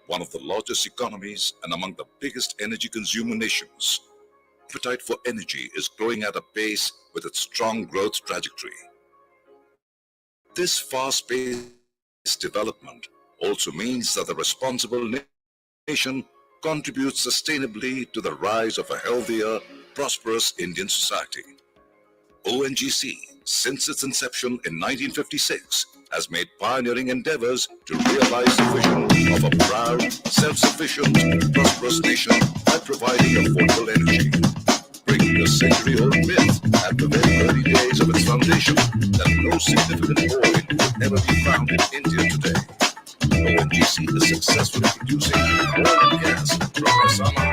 one of the largest economies and among the biggest energy consuming nations, appetite for energy is growing at a pace with its strong growth trajectory. This fast-paced development also means that the responsible nation contributes sustainably to the rise of a healthier, prosperous Indian society. ONGC, since its inception in 1956, has made pioneering endeavors to realize the vision of a proud, self-sufficient, prosperous nation by providing affordable energy, breaking a century-old myth at the very early days of its foundation that no significant oil could ever be found in India today. ONGC is successfully producing oil and gas from Ekamra.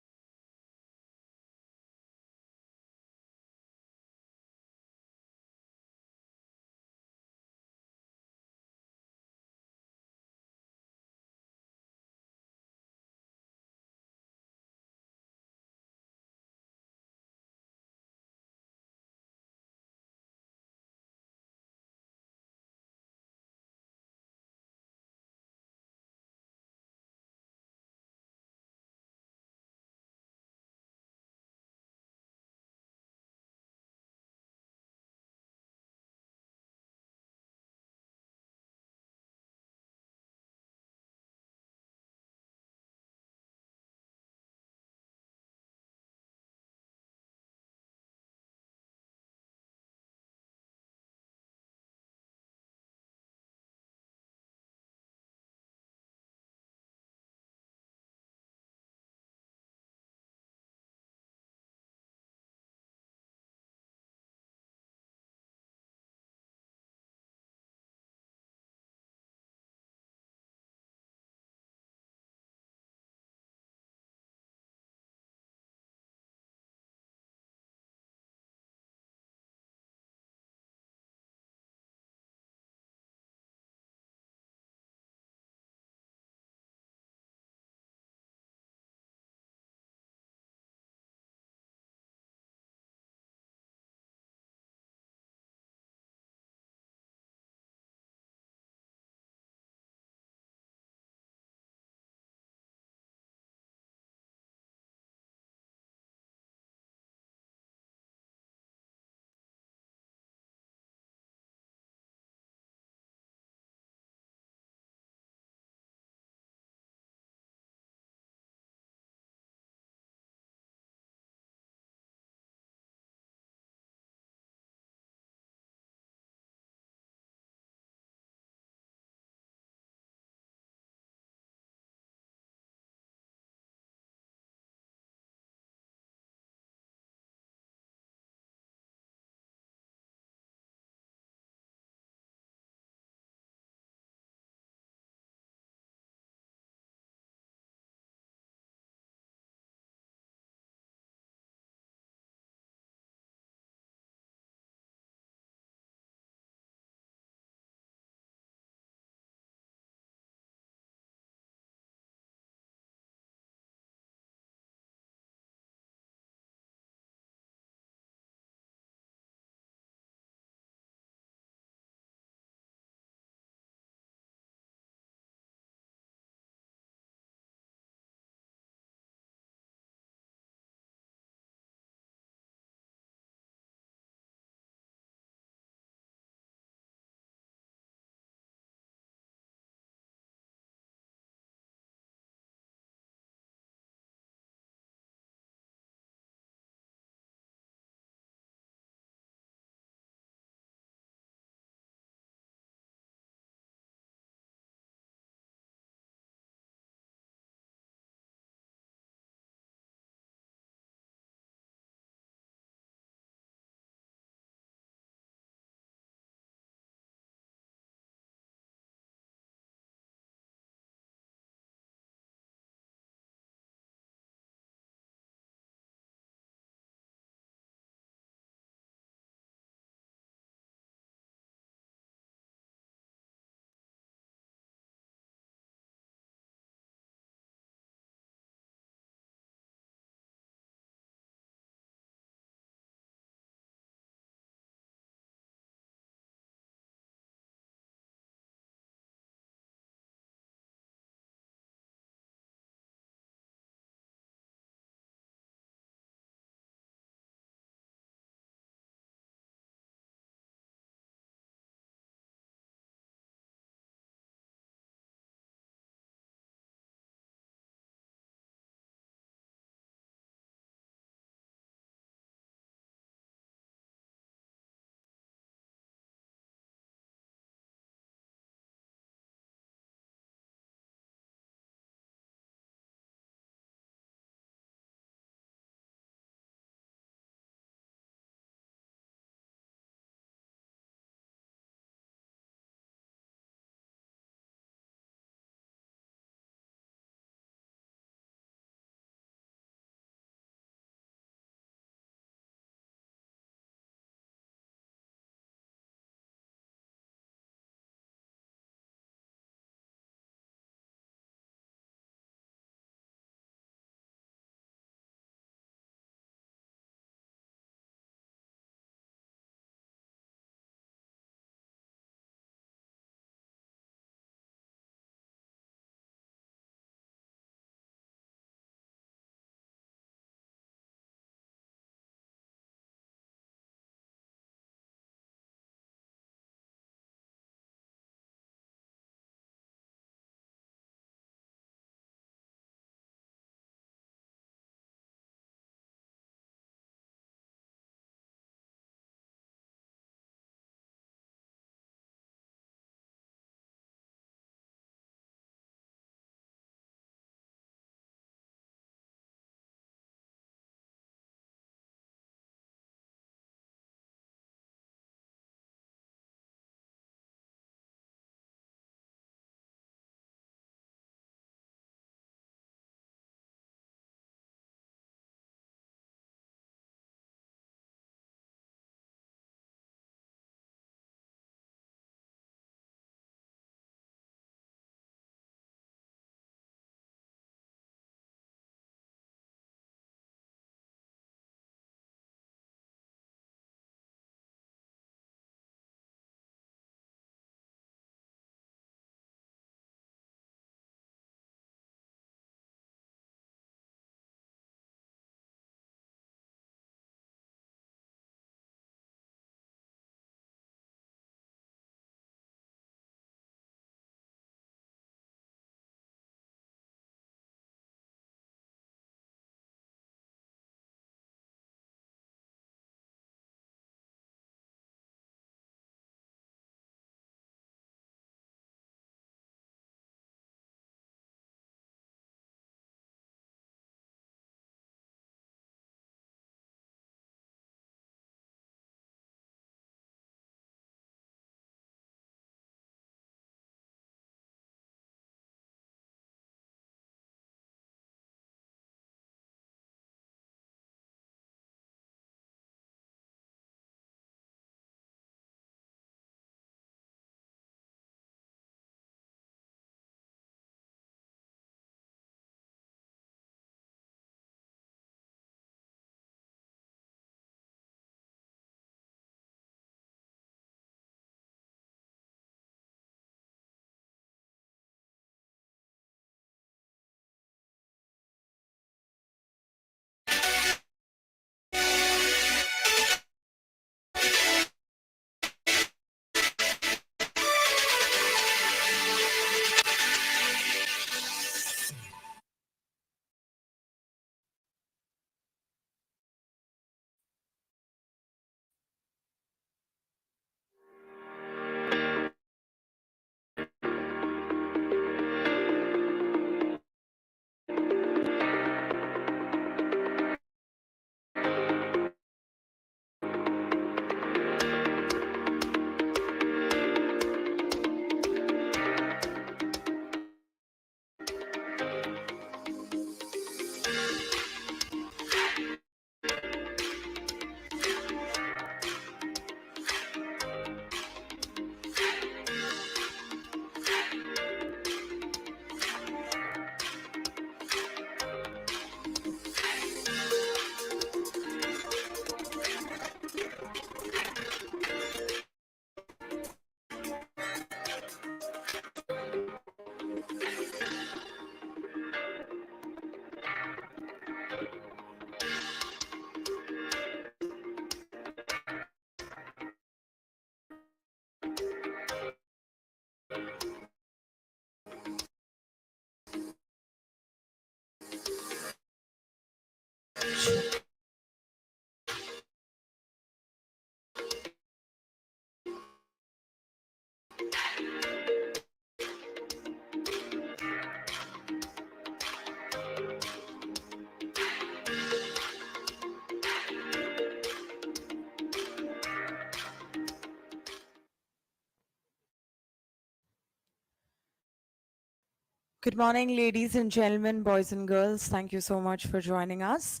Good morning, ladies and gentlemen, boys and girls. Thank you so much for joining us.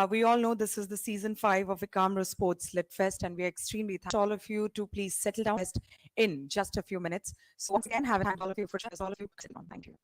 We all know this is the season 5 of Ekamra Sports Lit Fest, and we are extremely thankful all of you to please settle down in just a few minutes. So, once again, have a thank all of you for joining us. All of you, sit down. Thank you.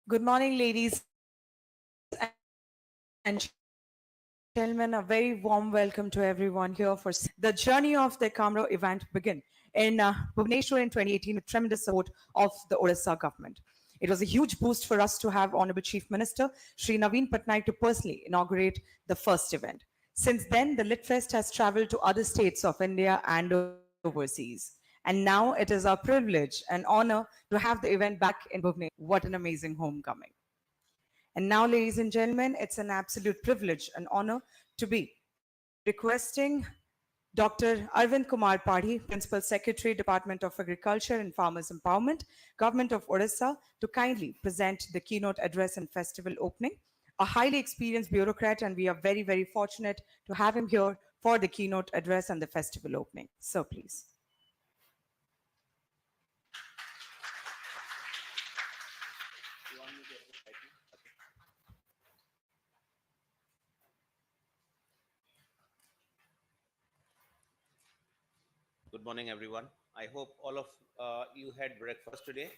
Good morning, ladies and gentlemen. A very warm welcome to everyone here for the journey of the Ekamra event begin in Bhubaneswar in 2018 with tremendous support of the Odisha government. It was a huge boost for us to have Honorable Chief Minister Sri Naveen Patnaik to personally inaugurate the first event. Since then, the Litfest has traveled to other states of India and overseas. And now it is our privilege and honor to have the event back in Bhubaneswar. What an amazing homecoming! And now, ladies and gentlemen, it's an absolute privilege and honor to be requesting Dr. Arvind Kumar Padhi, Principal Secretary, Department of Agriculture and Farmers Empowerment, Government of Odisha, to kindly present the keynote address and festival opening. A highly experienced bureaucrat, and we are very, very fortunate to have him here for the keynote address and the festival opening. So, please. Good morning, everyone. I hope all of you had breakfast today.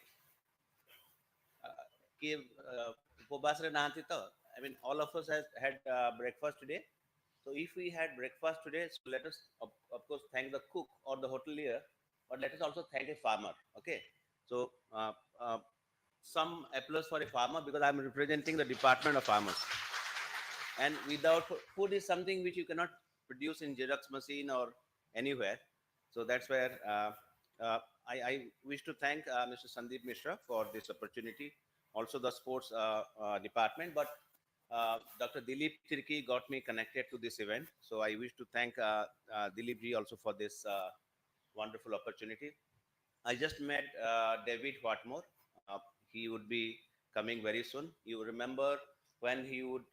कि उपवास रे नाहंती तो I mean all of us has had breakfast today. So if we had breakfast today, so let us of course thank the cook or the hotelier, but let us also thank a farmer. Okay, so some applause for a farmer because I'm representing the Department of Farmers. And without food is something which you cannot produce in Xerox machine or anywhere. So that's where I wish to thank Mr. Sandeep Mishra for this opportunity, also the sports department. But Dr. Dilip Tirki got me connected to this event. So I wish to thank Dilip ji also for this wonderful opportunity. I just met David Watmore. Uh, he would be coming very soon. You remember when he would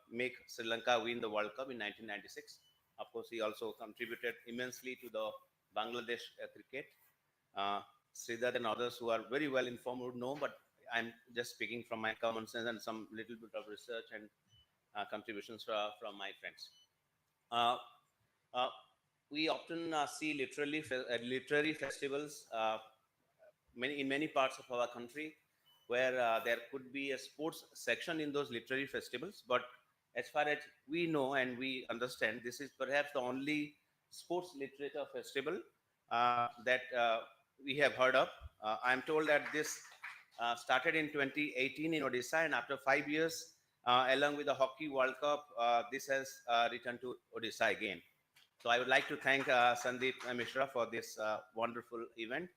make Sri Lanka win the World Cup in 1996. Of course, he also contributed immensely to the Bangladesh cricket. Sridhar and others who are very well informed would know, but I'm just speaking from my common sense and some little bit of research and contributions from my friends. Uh, uh, we often see literary festivals in many parts of our country where there could be a sports section in those literary festivals. But as far as we know and we understand, this is perhaps the only sports literature festival that we have heard of. I'm told that this started in 2018 in Odisha, and after 5 years, along with the Hockey World Cup, this has returned to Odisha again. So I would like to thank Sandeep Mishra for this wonderful event.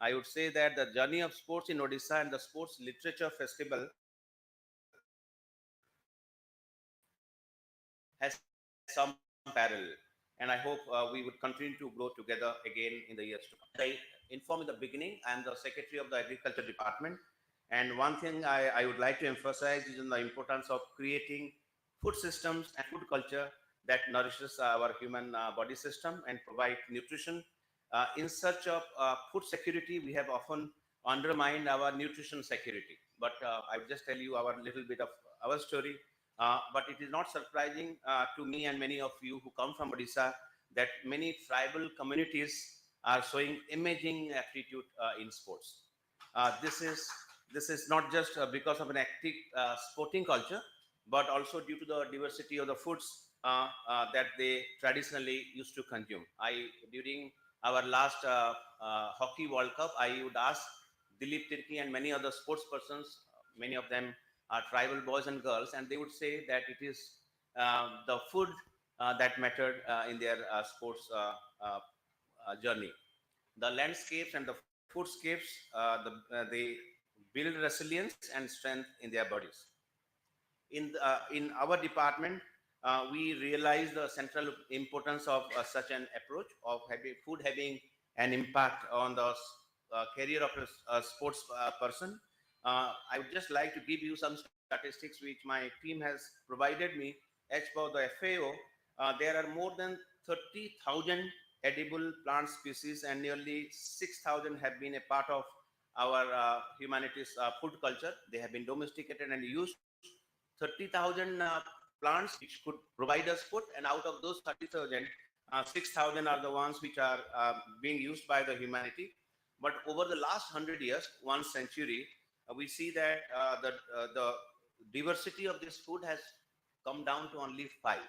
I would say that the journey of sports in Odisha and the Sports Literature Festival has some parallel. And I hope we would continue to grow together again in the years to come. As I informed in the beginning, I am the Secretary of the Agriculture Department. And one thing I would like to emphasize is on the importance of creating food systems and food culture that nourishes our human body system and provide nutrition. In search of food security, we have often undermined our nutrition security. But I will just tell you our little bit of our story. But it is not surprising to me and many of you who come from Odisha that many tribal communities are showing amazing aptitude in sports. This is not just because of an active sporting culture, but also due to the diversity of the foods that they traditionally used to consume. During our last Hockey World Cup, I would ask Dilip Tirki and many other sports persons, many of them are tribal boys and girls, and they would say that it is the food that mattered in their sports journey. The landscapes and the foodscapes, they build resilience and strength in their bodies. In our department, we realize the central importance of such an approach of food having an impact on the career of a sports person. I would just like to give you some statistics which my team has provided me. As per the FAO, there are more than 30,000 edible plant species, and nearly 6,000 have been a part of our humanity's food culture. They have been domesticated and used. 30,000 plant plants which could provide us food, and out of those 30,000, 6,000 are the ones which are being used by the humanity. But over the last 100 years, 1 century, we see that the diversity of this food has come down to only five: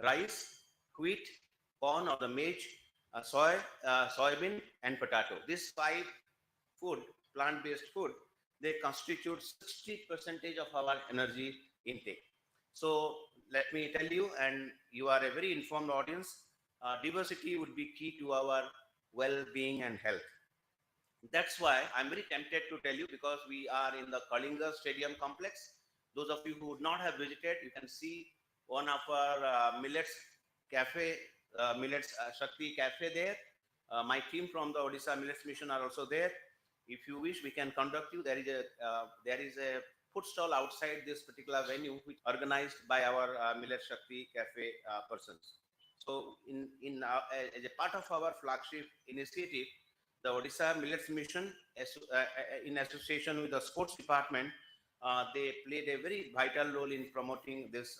rice, wheat, corn or the maize, soybean, and potato. These five food, plant-based food, they constitute 60% of our energy intake. So let me tell you, and you are a very informed audience, diversity would be key to our well-being and health. That's why I'm very tempted to tell you, because we are in the Kalinga Stadium complex. Those of you who would not have visited, you can see one of our millets cafe, millets Shakti cafe there. My team from the Odisha Millets Mission are also there. If you wish, we can conduct you. There is a food stall outside this particular venue, which is organized by our Millet Shakti cafe persons. So, as a part of our flagship initiative, the Odisha Millets Mission, in association with the sports department, they played a very vital role in promoting this.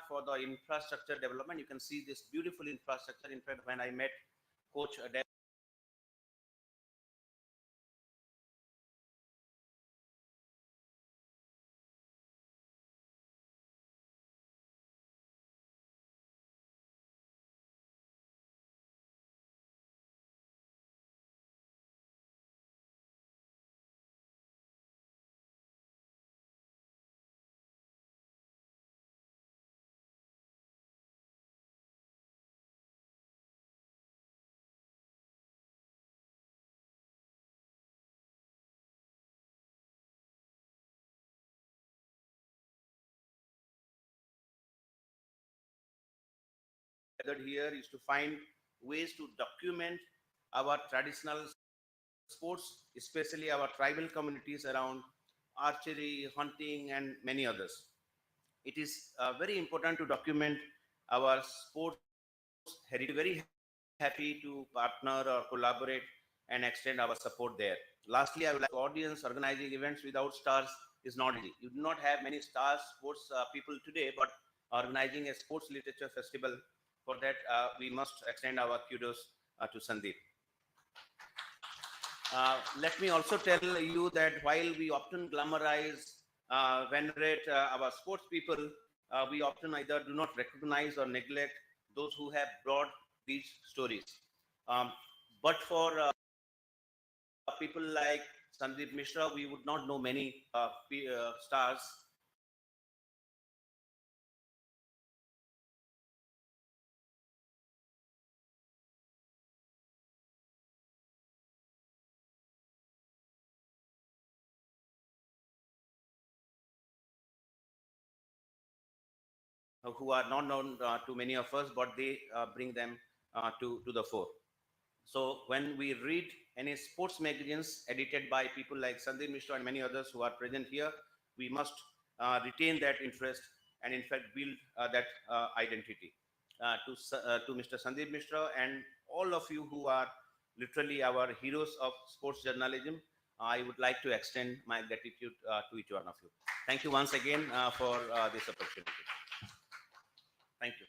For the infrastructure development, you can see this beautiful infrastructure. In fact, when I met Coach gathered here is to find ways to document our traditional sports, especially our tribal communities around archery, hunting, and many others. It is very important to document our sports heritage. Very happy to partner or collaborate and extend our support there. Lastly, I would like audience organizing events without stars is not easy. You do not have many stars sports people today, but organizing a sports literature festival, for that we must extend our kudos to Sandeep. Let me also tell you that while we often glamorize, venerate our sports people, we often either do not recognize or neglect those who have brought these stories. Um, but for people like Sandeep Mishra, we would not know many stars who are not known to many of us, but they bring them to the fore. So when we read any sports magazines edited by people like Sandeep Mishra and many others who are present here, we must retain that interest and in fact build that identity. To Mr. Sandeep Mishra and all of you who are literally our heroes of sports journalism, I would like to extend my gratitude to each one of you. Thank you once again for this opportunity. Thank you.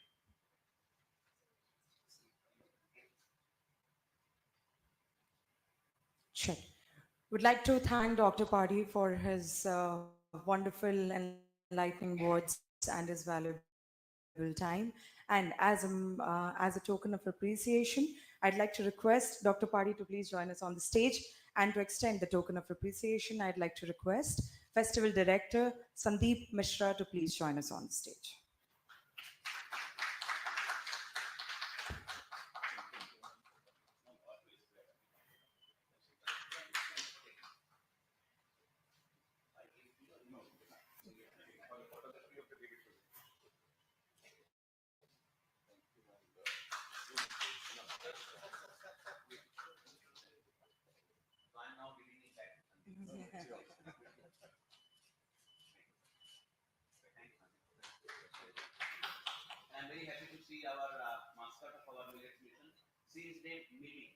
Sure. Would like to thank Dr. Padi for his wonderful enlightening words and his valuable time. And as a token of appreciation, I'd like to request Dr. Padi to please join us on the stage. And to extend the token of appreciation, I'd like to request Festival Director Sandeep Mishra to please join us on the stage. And I'm very happy to see our mascot of our millet mission. See his name Millie,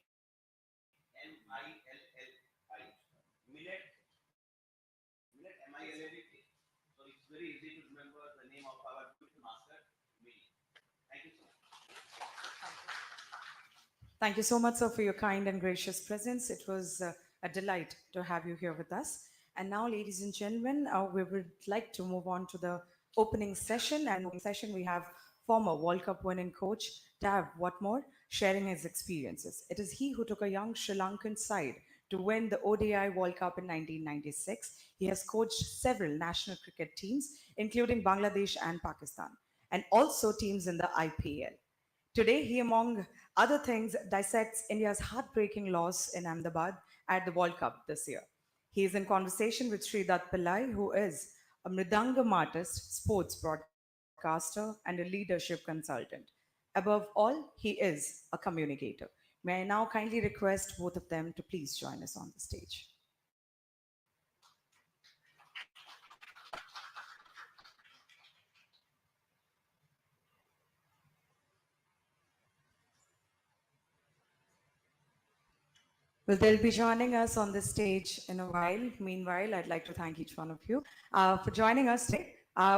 Milli. Millet, Millet. So it's very easy to remember the name of our beautiful mascot, Millie. Thank you so much. Thank you so much, sir, for your kind and gracious presence. It was a delight to have you here with us. And now, ladies and gentlemen, we would like to move on to the opening session. And opening session, we have former World Cup winning coach Tav Watmore sharing his experiences. It is he who took a young Sri Lankan side to win the ODI World Cup in 1996. He has coached several national cricket teams, including Bangladesh and Pakistan, and also teams in the IPL. Today, he, among other things, dissects India's heartbreaking loss in Ahmedabad at the World Cup this year. He is in conversation with Sri Dutt Pillai, who is a Mridangam artist, sports broadcaster, and a leadership consultant. Above all, he is a communicator. May I now kindly request both of them to please join us on the stage. Well, they'll be joining us on the stage in a while. Meanwhile, I'd like to thank each one of you for joining us today.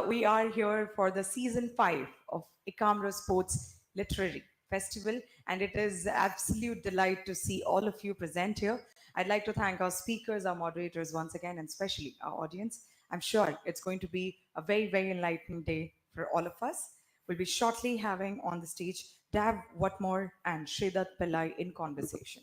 We are here for the season 5 of Ekamra Sports Literary Festival, and it is absolute delight to see all of you present here. I'd like to thank our speakers, our moderators once again, and especially our audience. I'm sure it's going to be a very, very enlightening day for all of us. We'll be shortly having on the stage Dav Watmore and Shridat Pillai in conversation.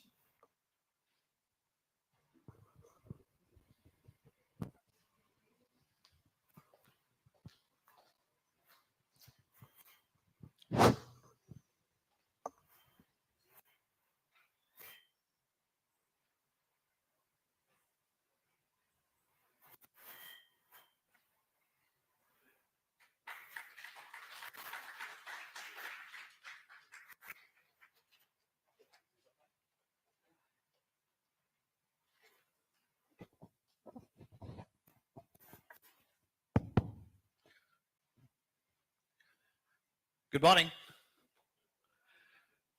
Good morning.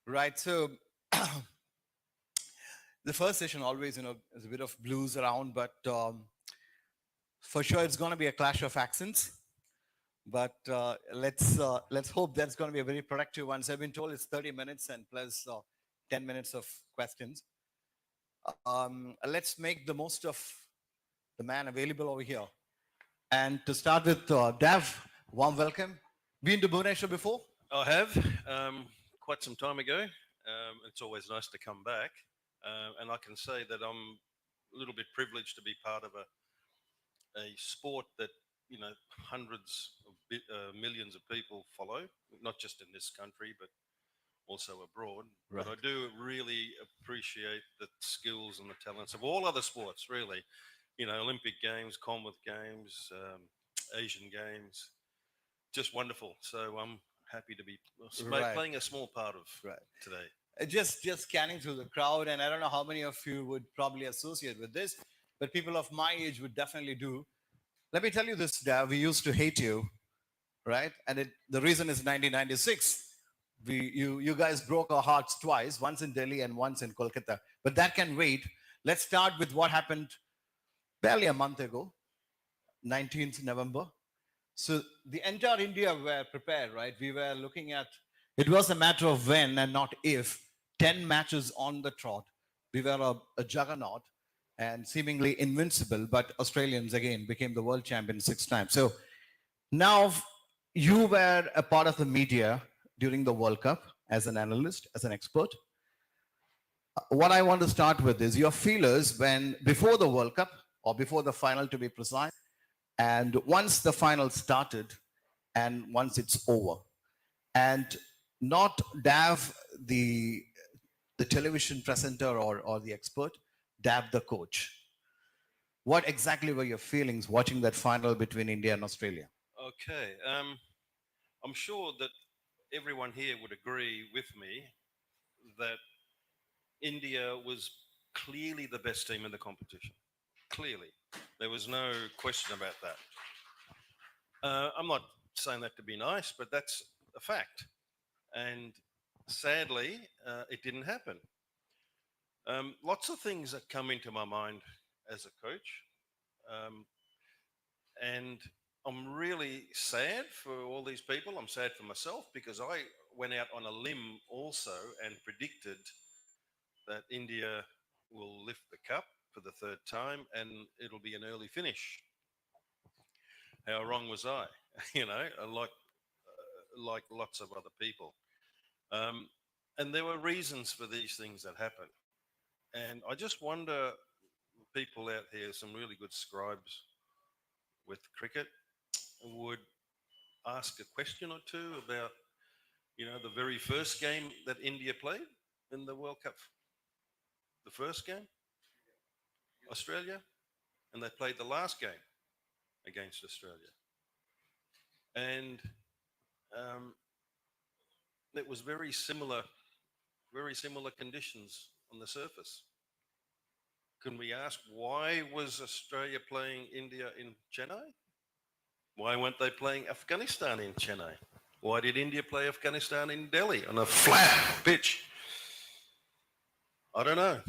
Right, so the first session always, is a bit of blues around, but for sure it's going to be a clash of accents. But let's hope that's going to be a very productive one. So I've been told it's 30 minutes and plus 10 minutes of questions. Let's make the most of the man available over here. And to start with, Dav, warm welcome. Been to Bhubaneswar before? I have, quite some time ago. It's always nice to come back. And I can say that I'm a little bit privileged to be part of a sport that, hundreds of millions of people follow, not just in this country, but also abroad. Right. But I do really appreciate the skills and the talents of all other sports, really. Olympic Games, Commonwealth Games, Asian Games, just wonderful. So I'm happy to be Right. playing a small part of Right. today. Just scanning through the crowd, and I don't know how many of you would probably associate with this, but people of my age would definitely do. Let me tell you this, Dav, we used to hate you, right? And the reason is 1996. You guys broke our hearts twice, once in Delhi and once in Kolkata. But that can wait. Let's start with what happened barely a month ago, 19th November. So the entire India were prepared, right? We were looking at, it was a matter of when and not if, 10 matches on the trot. We were a juggernaut and seemingly invincible, but Australians again became the world champion 6 times. So now you were a part of the media during the World Cup as an analyst, as an expert. What I want to start with is your feelers when before the World Cup or before the final to be precise, and once the final started and once it's over, and not Dav, the television presenter or the expert, Dav, the coach. What exactly were your feelings watching that final between India and Australia? Okay. I'm sure that everyone here would agree with me that India was clearly the best team in the competition. clearly. There was no question about that. I'm not saying that to be nice, but that's a fact. And sadly, it didn't happen. Lots of things that come into my mind as a coach. Um, and I'm really sad for all these people. I'm sad for myself because I went out on a limb also and predicted that India will lift the cup for the third time and it'll be an early finish. How wrong was I? you know, like lots of other people. Um, and there were reasons for these things that happened. And I just wonder, people out here, some really good scribes with cricket, would ask a question or two about, the very first game that India played in the World Cup. The first game, Australia, and they played the last game against Australia. And it was very similar conditions on the surface. Can we ask, why was Australia playing India in Chennai? Why weren't they playing Afghanistan in Chennai? Why did India play Afghanistan in Delhi on a flat pitch? I don't know.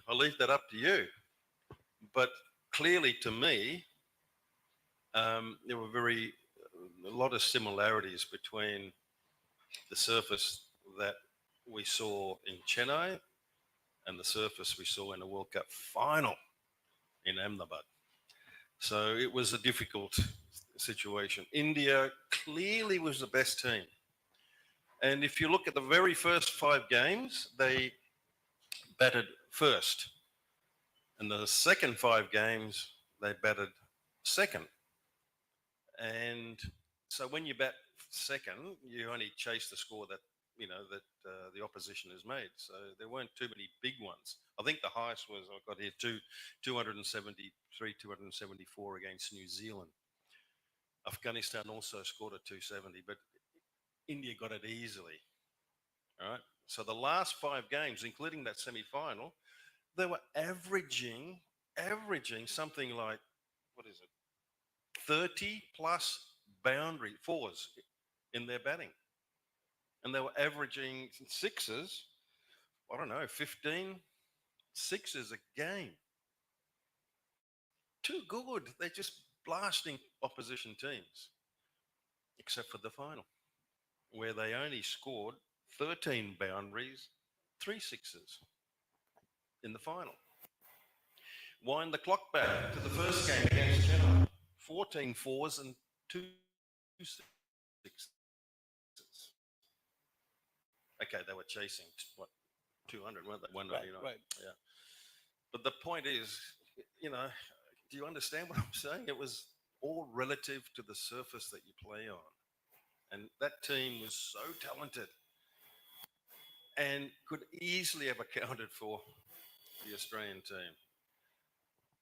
I'll leave that up to you. But clearly, to me, there were a lot of similarities between the surface that we saw in Chennai and the surface we saw in the World Cup final in Ahmedabad. So it was a difficult situation. India clearly was the best team. And if you look at the very first 5 games, they batted first. And the second 5 games, they batted second. And so when you bat second, you only chase the score that the opposition has made. So there weren't too many big ones. I think the highest was, I've got here, 273, 274 against New Zealand. Afghanistan also scored a 270, but India got it easily. All right. So the last 5 games, including that semi-final, they were averaging something like, 30 plus boundary fours in their batting. And they were averaging sixes, 15 sixes a game. Too good. They're just blasting opposition teams, except for the final, where they only scored 13 boundaries, 3 sixes in the final. Wind the clock back to the first game against Chennai, 14 fours and 2 sixes. Okay, they were chasing 200, weren't they? 199. Right. Yeah. But the point is, do you understand what I'm saying? It was all relative to the surface that you play on. And that team was so talented and could easily have accounted for the Australian team,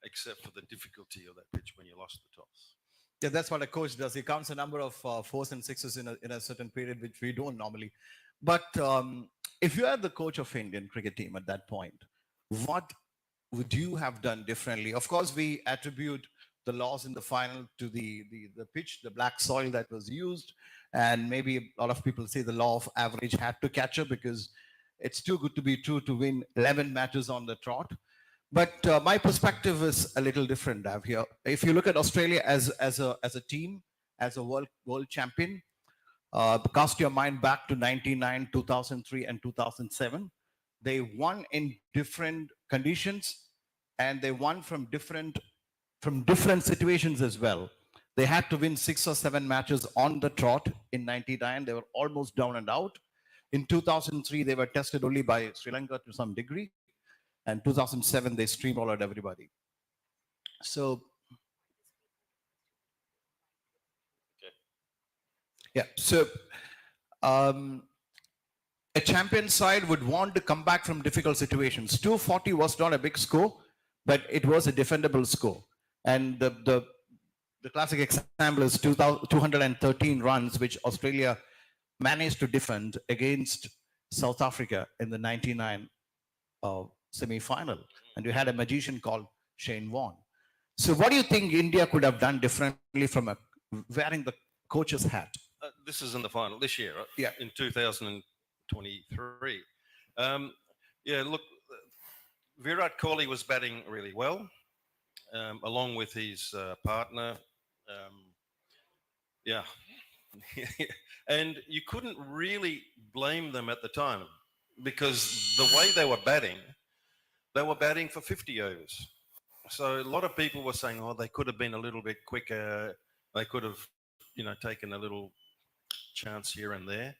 except for the difficulty of that pitch when you lost the toss. Yeah, that's what a coach does. He counts a number of 4s and 6s in a certain period, which we don't normally. But if you are the coach of Indian cricket team at that point, what would you have done differently? Of course, we attribute the loss in the final to the pitch, the black soil that was used. And maybe a lot of people say the law of average had to catch up because it's too good to be true to win 11 matches on the trot. But my perspective is a little different, Dav, here. If you look at Australia as a team, as a world champion, cast your mind back to 99, 2003, and 2007. They won in different conditions, and they won from different situations as well. They had to win 6 or 7 matches on the trot in 99. They were almost down and out. In 2003, they were tested only by Sri Lanka to some degree. And 2007, they steamrolled everybody. So, yeah. So, a champion side would want to come back from difficult situations. 240 was not a big score, but it was a defendable score. And the classic example is 213 runs, which Australia managed to defend against South Africa in the 99 semi-final. And you had a magician called Shane Warne. So, what do you think India could have done differently from wearing the coach's hat? This is in the final this year, right? Yeah. In 2023. Um, yeah, look, Virat Kohli was batting really well, along with his partner. Um, yeah. And you couldn't really blame them at the time because the way they were batting for 50 overs. So a lot of people were saying, oh, they could have been a little bit quicker. They could have, taken a little chance here and there.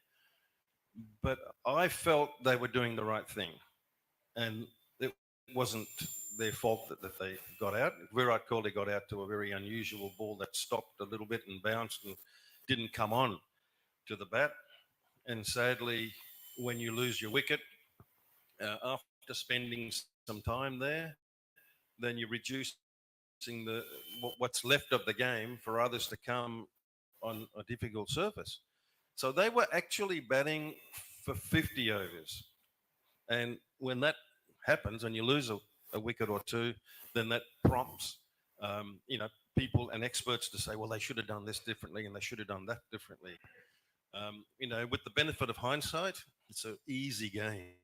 But I felt they were doing the right thing. And it wasn't their fault that they got out. Virat Kohli got out to a very unusual ball that stopped a little bit and bounced and didn't come on to the bat. And sadly, when you lose your wicket, after spending some time there, then you're reducing what's left of the game for others to come on a difficult surface. So they were actually batting for 50 overs. And when that happens and you lose a wicket or two, then that prompts, people and experts to say, well, they should have done this differently and they should have done that differently. With the benefit of hindsight, it's an easy game,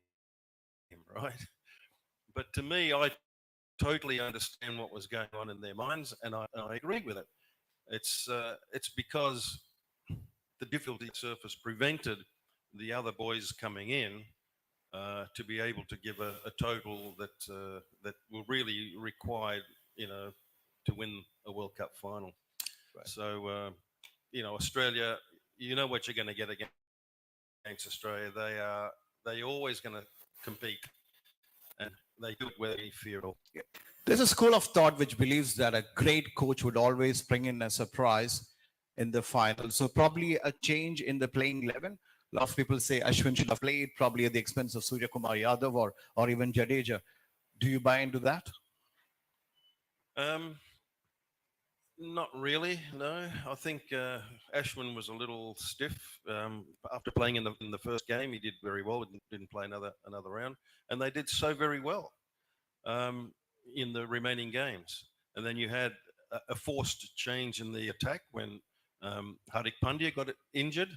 right? But to me, I totally understand what was going on in their minds, and I agree with it. It's because the difficulty surface prevented the other boys coming in to be able to give a total that will really require, to win a World Cup final. Right. So, Australia, you know what you're going to get against Australia. They're always going to compete, and they do it without any fear at all. There's a school of thought which believes that a great coach would always bring in a surprise in the final. So probably a change in the playing 11. A lot of people say Ashwin should have played probably at the expense of Surya Kumar Yadav or even Jadeja. Do you buy into that? Not really, no. I think Ashwin was a little stiff after playing in the first game. He did very well. Didn't play another round, and they did so very well in the remaining games. And then you had a forced change in the attack when Hardik Pandya got injured,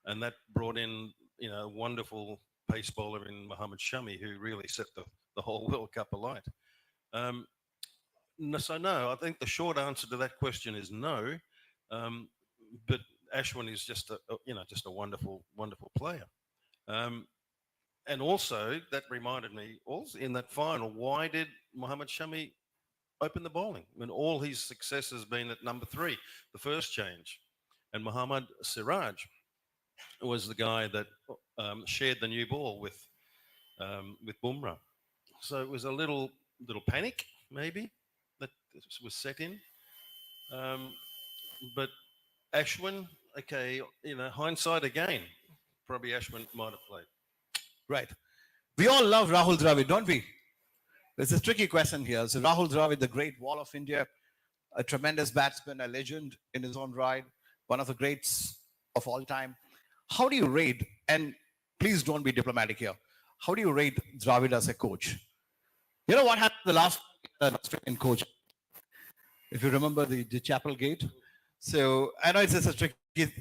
and that brought in a wonderful pace bowler in Mohammad Shami, who really set the whole World Cup alight. No, I think the short answer to that question is no. But Ashwin is just a wonderful, wonderful player. And also that reminded me also in that final, why did Mohammad Shami open the bowling when all his success has been at number 3, the first change, and Mohammad Siraj was the guy that shared the new ball with Bumrah. So it was a little panic maybe that was set in. But Ashwin, okay, hindsight again, probably Ashwin might have played. Right. We all love Rahul Dravid, don't we? There's a tricky question here. So Rahul Dravid, the great wall of India, a tremendous batsman, a legend in his own right, one of the greats of all time. How do you rate, and please don't be diplomatic here, how do you rate Dravid as a coach? You know what happened the last Australian coach? If you remember the Chapel Gate. So I know it's a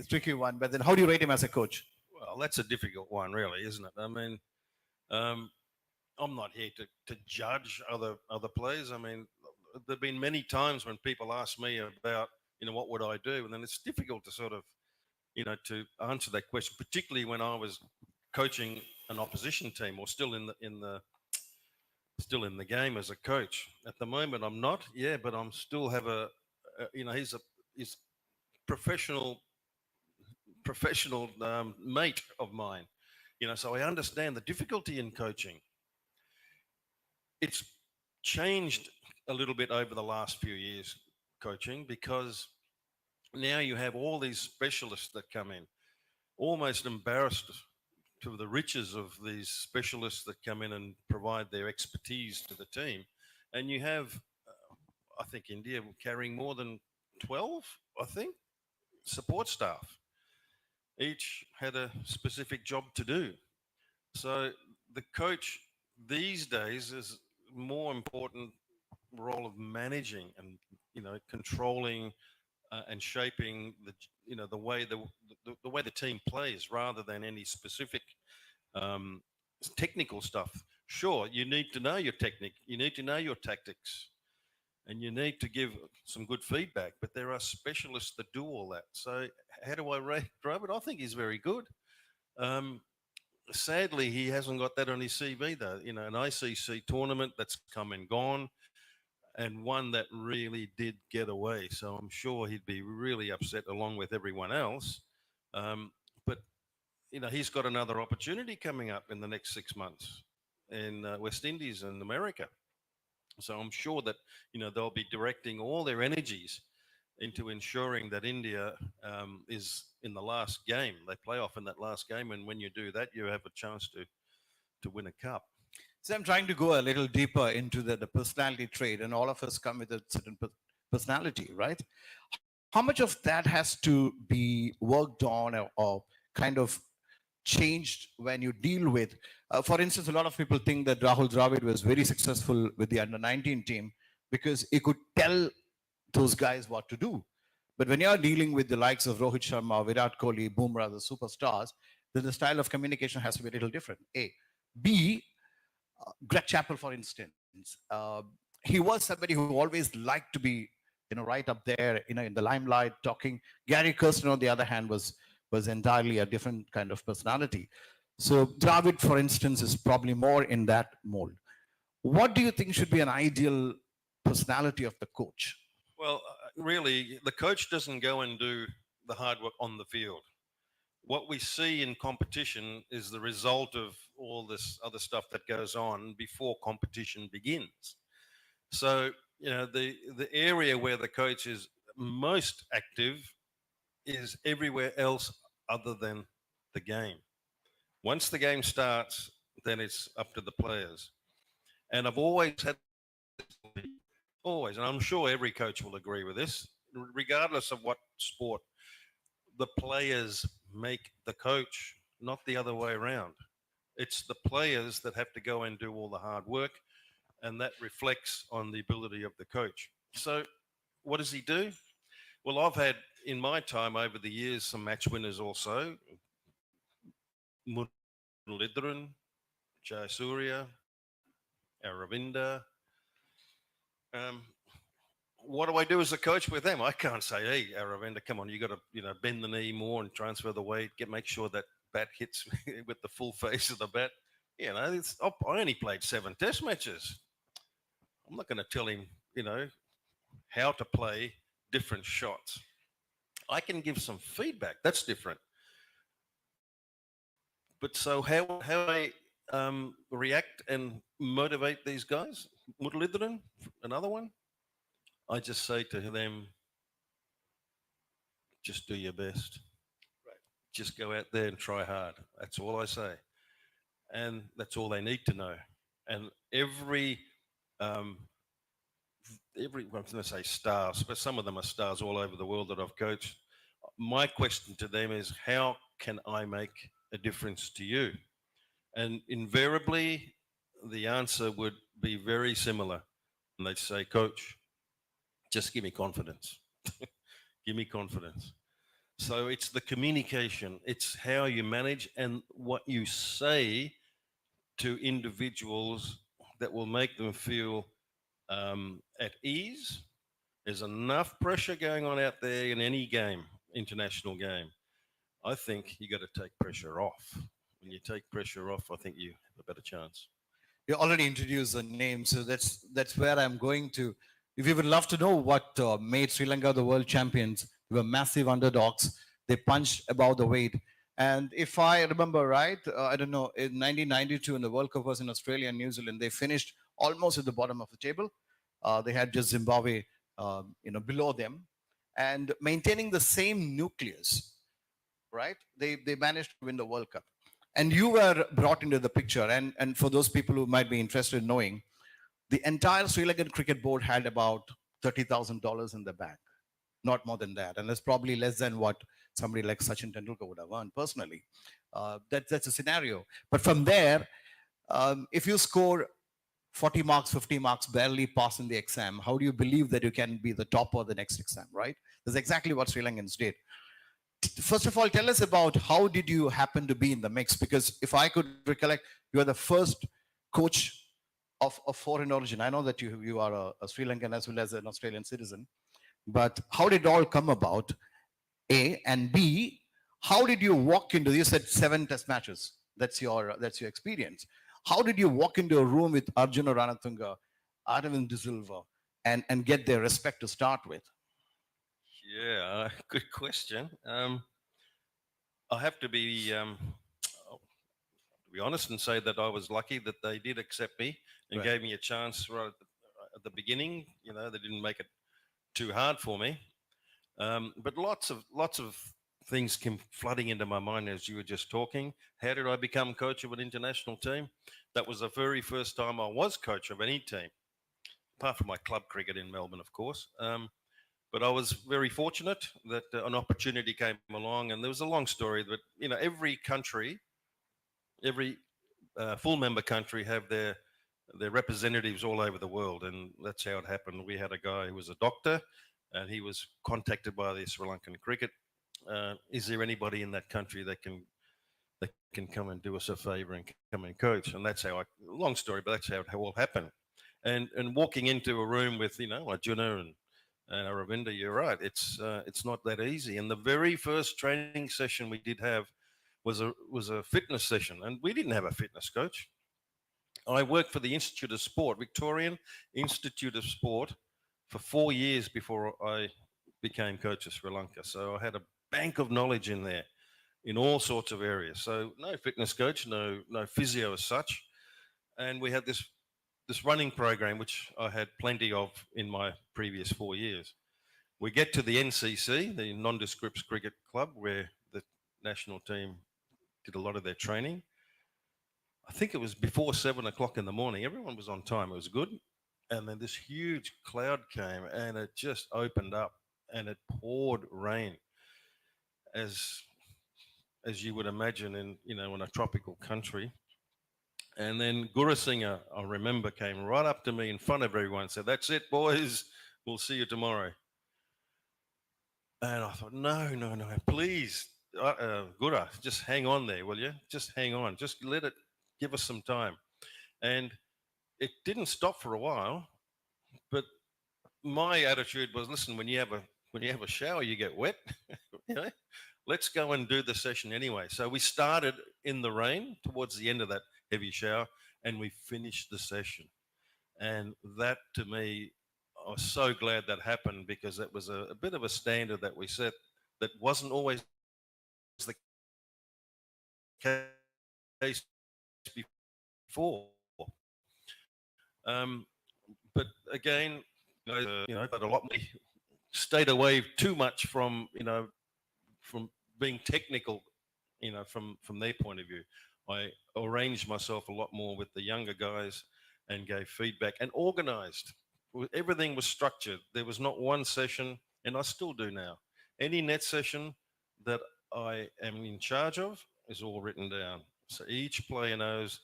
tricky one, but then how do you rate him as a coach? Well, that's a difficult one, really, isn't it? I mean, I'm not here to judge other players. I mean, there've been many times when people ask me about, what would I do, and then it's difficult to sort of, to answer that question, particularly when I was coaching an opposition team or still in the game as a coach. At the moment, I'm not. Yeah, but I'm still have he's professional mate of mine. So I understand the difficulty in coaching. It's changed a little bit over the last few years, coaching, because now you have all these specialists that come in, almost embarrassed to the riches of these specialists that come in and provide their expertise to the team. And you have, I think, India carrying more than 12, I think, support staff. Each had a specific job to do. So the coach these days is more important role of managing and controlling and shaping the way the way the team plays rather than any specific um, technical stuff. Sure, you need to know your technique, you need to know your tactics, and you need to give some good feedback. But there are specialists that do all that. So how do I rate Robert? I think he's very good. Um, Sadly, he hasn't got that on his CV though. An ICC tournament that's come and gone, and one that really did get away. So I'm sure he'd be really upset along with everyone else. But he's got another opportunity coming up in the next 6 months in West Indies and America. So I'm sure that they'll be directing all their energies into ensuring that India is in the last game. They play off in that last game, and when you do that, you have a chance to win a cup. So I'm trying to go a little deeper into the personality trait, and all of us come with a certain personality, right? How much of that has to be worked on or kind of changed when you deal with, for instance, a lot of people think that Rahul Dravid was very successful with the under 19 team because he could tell those guys what to do. But when you're dealing with the likes of Rohit Sharma, Virat Kohli, Bumrah, the superstars, then the style of communication has to be a little different. A. B. Greg Chappell, for instance, he was somebody who always liked to be, right up there, in the limelight, talking. Gary Kirsten, on the other hand, was entirely a different kind of personality. So Dravid, for instance, is probably more in that mold. What do you think should be an ideal personality of the coach? Well, really, the coach doesn't go and do the hard work on the field. What we see in competition is the result of all this other stuff that goes on before competition begins. So, the area where the coach is most active is everywhere else other than the game. Once the game starts, then it's up to the players. And I've always had always, and I'm sure every coach will agree with this, regardless of what sport, the players make the coach, not the other way around. It's the players that have to go and do all the hard work, and that reflects on the ability of the coach. So, what does he do? Well, I've had in my time over the years some match winners also. Muralidharan, Jayasuriya, Aravinda. Um, what do I do as a coach with them? I can't say, "Hey, Aravinda, come on, you got to bend the knee more and transfer the weight. Make sure that bat hits with the full face of the bat." I only played 7 Test matches. I'm not going to tell him, how to play different shots. I can give some feedback. That's different. But so how I react and motivate these guys? Muralidharan, another one. I just say to them, just do your best. Right. Just go out there and try hard. That's all I say. And that's all they need to know. And every I'm going to say stars, but some of them are stars all over the world that I've coached. My question to them is, how can I make a difference to you? And invariably, the answer would be very similar. And they'd say, Coach, just give me confidence. Give me confidence. So it's the communication, it's how you manage and what you say to individuals that will make them feel at ease. There's enough pressure going on out there in any game, international game. I think you got to take pressure off. When you take pressure off, I think you have a better chance. You already introduced the name, so that's where I'm going to. If you would love to know what made Sri Lanka the world champions, they were massive underdogs. They punched above the weight. And if I remember right, I don't know, in 1992, when the World Cup was in Australia and New Zealand, they finished almost at the bottom of the table. They had just Zimbabwe, below them, and maintaining the same nucleus, right? They managed to win the World Cup. And you were brought into the picture. And for those people who might be interested in knowing, the entire Sri Lankan cricket board had about $30,000 in the bank, not more than that. And that's probably less than what somebody like Sachin Tendulkar would have earned personally. That's a scenario. But from there, if you score 40 marks, 50 marks, barely passing the exam. How do you believe that you can be the top of the next exam, right? That's exactly what Sri Lankans did. First of all, tell us about how did you happen to be in the mix? Because if I could recollect, you are the first coach of foreign origin. I know that you are a Sri Lankan as well as an Australian citizen, but how did it all come about? A, and B, how did you walk into, you said 7 test matches. That's your experience. How did you walk into a room with Arjuna Ranatunga, Aravind De Silva, and get their respect to start with? Yeah, good question. I have to be honest and say that I was lucky that they did accept me and Right. gave me a chance right at the beginning. You know, they didn't make it too hard for me. But lots of things came flooding into my mind as you were just talking. How did I become coach of an international team? That was the very first time I was coach of any team, apart from my club cricket in Melbourne, of course. But I was very fortunate that an opportunity came along, and there was a long story. But you know, every country, every full member country have their representatives all over the world, and that's how it happened. We had a guy who was a doctor, and he was contacted by the Sri Lankan cricket. Is there anybody in that country that can come and do us a favour and come and coach? And that's how long story, but that's how it all happened. And walking into a room with Arjuna and Aravinda, you're right. It's not that easy. And the very first training session we did have was a fitness session, and we didn't have a fitness coach. I worked for the Institute of Sport, Victorian Institute of Sport, for 4 years before I became coach of Sri Lanka. So I had a bank of knowledge in there in all sorts of areas. So no fitness coach, no physio as such. And we had this running program, which I had plenty of in my previous 4 years. We get to the NCC, the Nondescript Cricket Club, where the national team did a lot of their training. I think it was before 7 o'clock in the morning. Everyone was on time. It was good. And then this huge cloud came and it just opened up and it poured rain, as you would imagine in a tropical country. And then Guru Singer, I remember, came right up to me in front of everyone and said, "That's it, boys. We'll see you tomorrow." And I thought, no, please, Guru, just hang on there, will you? Just hang on. Just give us some time. And it didn't stop for a while, but my attitude was, listen, when you have a shower, you get wet. You know? Let's go and do the session anyway. So we started in the rain towards the end of that heavy shower, and we finished the session. And that, to me, I was so glad that happened, because that was a bit of a standard that we set that wasn't always the case before. But again, but a lot more stayed away too much from being technical, from their point of view. I arranged myself a lot more with the younger guys and gave feedback and organized. Everything was structured. There was not one session, and I still do now. Any net session that I am in charge of is all written down. So each player knows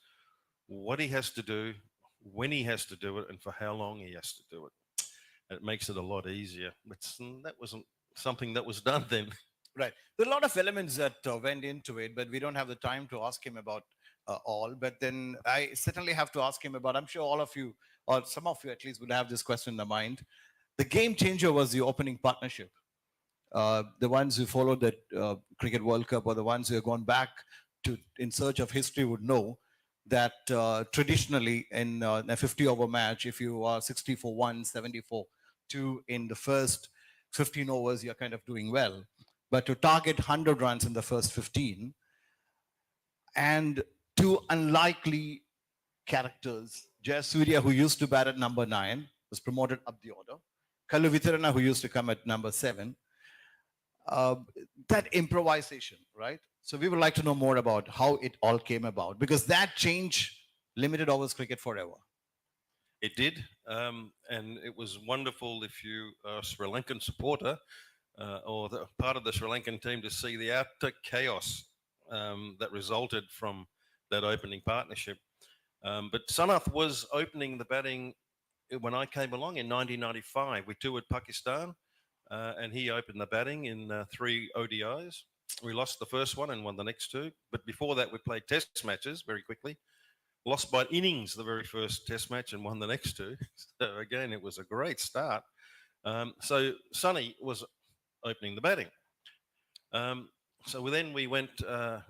what he has to do, when he has to do it, and for how long he has to do it. It makes it a lot easier. But that wasn't something that was done then. Right. There are a lot of elements that went into it, but we don't have the time to ask him about all. But then I certainly have to ask him about, I'm sure all of you, or some of you at least, would have this question in the mind. The game changer was the opening partnership. The ones who followed the Cricket World Cup, or the ones who have gone back in search of history, would know that traditionally in a 50-over match, if you are 60 for 1, 70 for 2 in the first 15 overs, you're kind of doing well. But to target 100 runs in the first 15, and two unlikely characters, Jayasuriya, who used to bat at number 9, was promoted up the order. Kallu Vitarana, who used to come at number 7. That improvisation, right? So we would like to know more about how it all came about, because that changed limited overs cricket forever. It did, and it was wonderful if you are a Sri Lankan supporter or part of the Sri Lankan team to see the utter chaos that resulted from that opening partnership. But Sanath was opening the batting when I came along in 1995. We toured Pakistan, and he opened the batting in 3 ODIs. We lost the first one and won the next 2. But before that, we played test matches very quickly. Lost by innings the very first test match and won the next 2. So again, it was a great start. So Sonny was opening the batting. So then we went to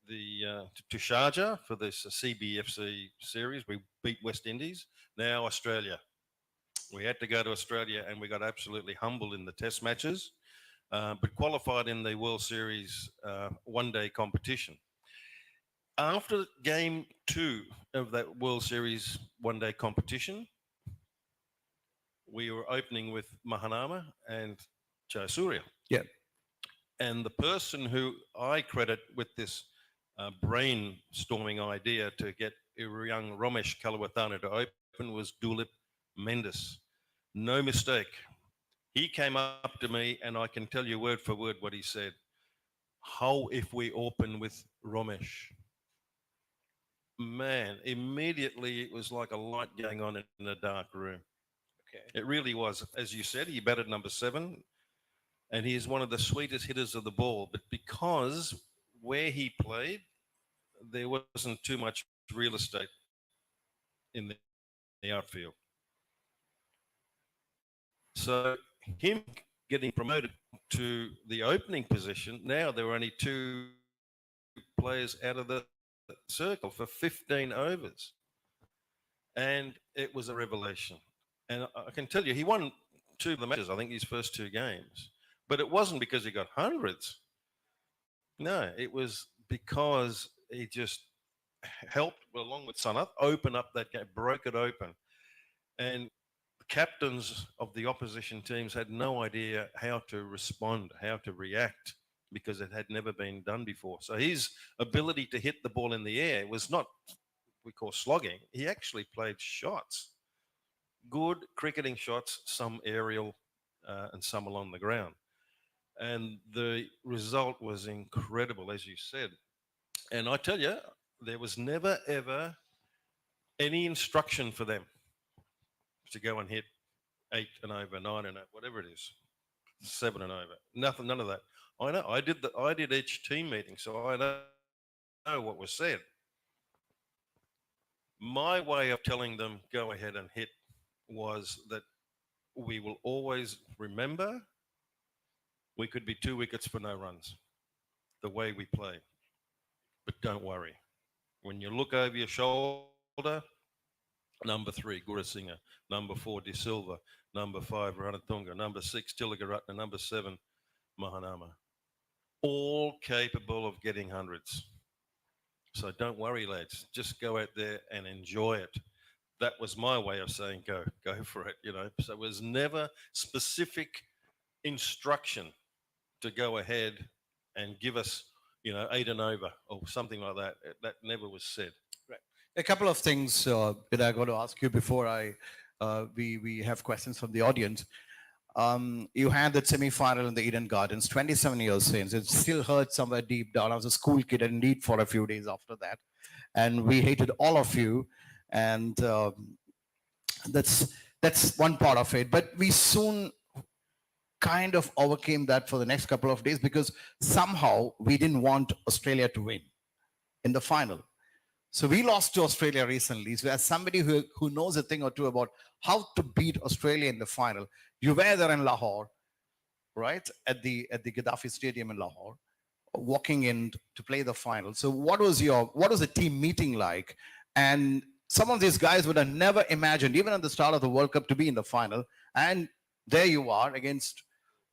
to Sharjah for this CBFC series. We beat West Indies. Now Australia. We had to go to Australia, and we got absolutely humbled in the test matches, but qualified in the World Series one-day competition. After game 2 of that World Series one-day competition, we were opening with Mahanama and Jayasuriya. Yeah. And the person who I credit with this brainstorming idea to get young Romesh Kalawathana to open was Dulip Mendes. No mistake. He came up to me, and I can tell you word for word what he said. How if we open with Romesh? Man, immediately it was like a light going on in a dark room. Okay. It really was. As you said, he batted number 7, and he is one of the sweetest hitters of the ball. But because where he played, there wasn't too much real estate in the outfield. So him getting promoted to the opening position, now there were only 2 players out of the circle for 15 overs. And it was a revelation. And I can tell you, he won 2 of the matches, I think his first 2 games. But it wasn't because he got hundreds. No, it was because he just helped, along with Sanath, open up that game, broke it open. And the captains of the opposition teams had no idea how to respond, how to react, because it had never been done before. So his ability to hit the ball in the air was not we call slogging. He actually played shots, good cricketing shots, some aerial and some along the ground. And the result was incredible, as you said. And I tell you, there was never, ever any instruction for them to go and hit 8 and over, 9 and over, whatever it is, 7 and over. Nothing, none of that. I know. I did each team meeting, so I know what was said. My way of telling them go ahead and hit was that we will always remember we could be 2 wickets for no runs, the way we play. But don't worry. When you look over your shoulder, number 3, Gurasinghe, number 4, De Silva, number 5, Ranatunga, number 6, Tilagaratna, number 7, Mahanama. All capable of getting hundreds. So don't worry, lads. Just go out there and enjoy it. That was my way of saying go for it, you know. So it was never specific instruction to go ahead and give us, 8 and over or something like that. That never was said. Right. A couple of things that I got to ask you before we have questions from the audience. You had that semi-final in the Eden Gardens 27 years since. It still hurts somewhere deep down. I was a school kid and indeed for a few days after that. And we hated all of you. And that's one part of it. But we soon kind of overcame that for the next couple of days because somehow we didn't want Australia to win in the final. So we lost to Australia recently. So as somebody who knows a thing or two about how to beat Australia in the final, you were there in Lahore, right? At the Gaddafi Stadium in Lahore, walking in to play the final. So what was the team meeting like? And some of these guys would have never imagined, even at the start of the World Cup, to be in the final. And there you are against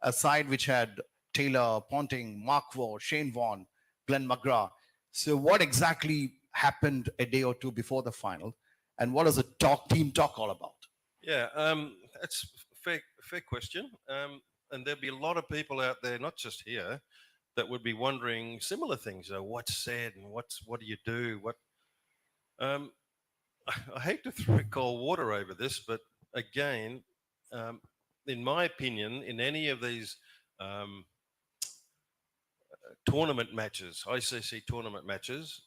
a side which had Taylor, Ponting, Mark Waugh, Shane Warne, Glenn McGrath. So what exactly happened a day or two before the final? And what is the team talk all about? Yeah, that's a fair question. And there'll be a lot of people out there, not just here, that would be wondering similar things. What's said and what do you do? I hate to throw cold water over this, but again, in my opinion, in any of these tournament matches, ICC tournament matches,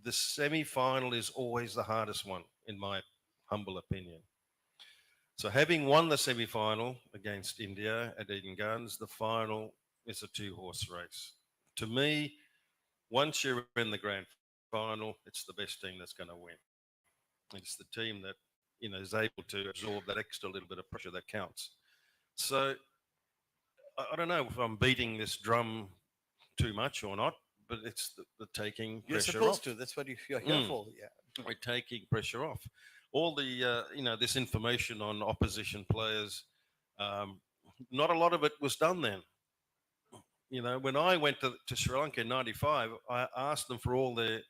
the semi-final is always the hardest one, in my humble opinion. So having won the semi-final against India at Eden Gardens, the final is a two-horse race. To me, once you're in the grand final, it's the best team that's going to win. It's the team that is able to absorb that extra little bit of pressure that counts. So I don't know if I'm beating this drum too much or not, but it's the taking You're pressure supposed off. to. That's what you're here Mm. for. Yeah. We're taking pressure off. All the this information on opposition players, um, not a lot of it was done then. When I went to Sri Lanka in '95, I asked them for all their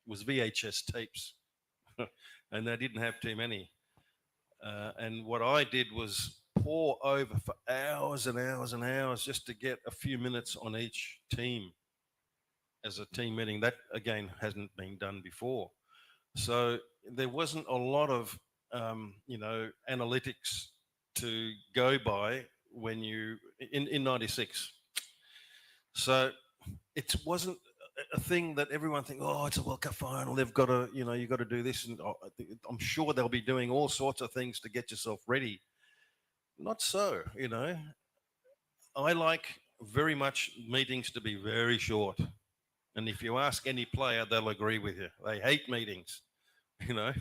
was VHS tapes, and they didn't have too many. And what I did was pour over for hours and hours and hours just to get a few minutes on each team as a team meeting. That again hasn't been done before. So there wasn't a lot of analytics to go by when you in '96. So it wasn't a thing that everyone think, oh, it's a World Cup final. They've got to, you got to do this, and I'm sure they'll be doing all sorts of things to get yourself ready. Not so, I like very much meetings to be very short. And if you ask any player, they'll agree with you. They hate meetings, you know.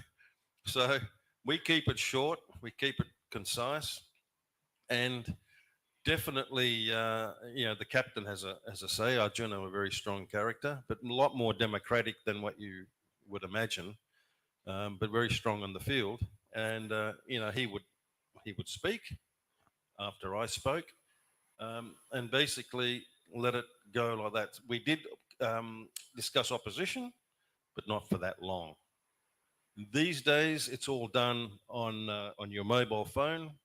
So we keep it short, we keep it concise, and definitely, the captain has a say. Arjuna, a very strong character, but a lot more democratic than what you would imagine, but very strong on the field. And he would speak after I spoke, and basically let it go like that. We did discuss opposition, but not for that long. These days, it's all done on your mobile phone.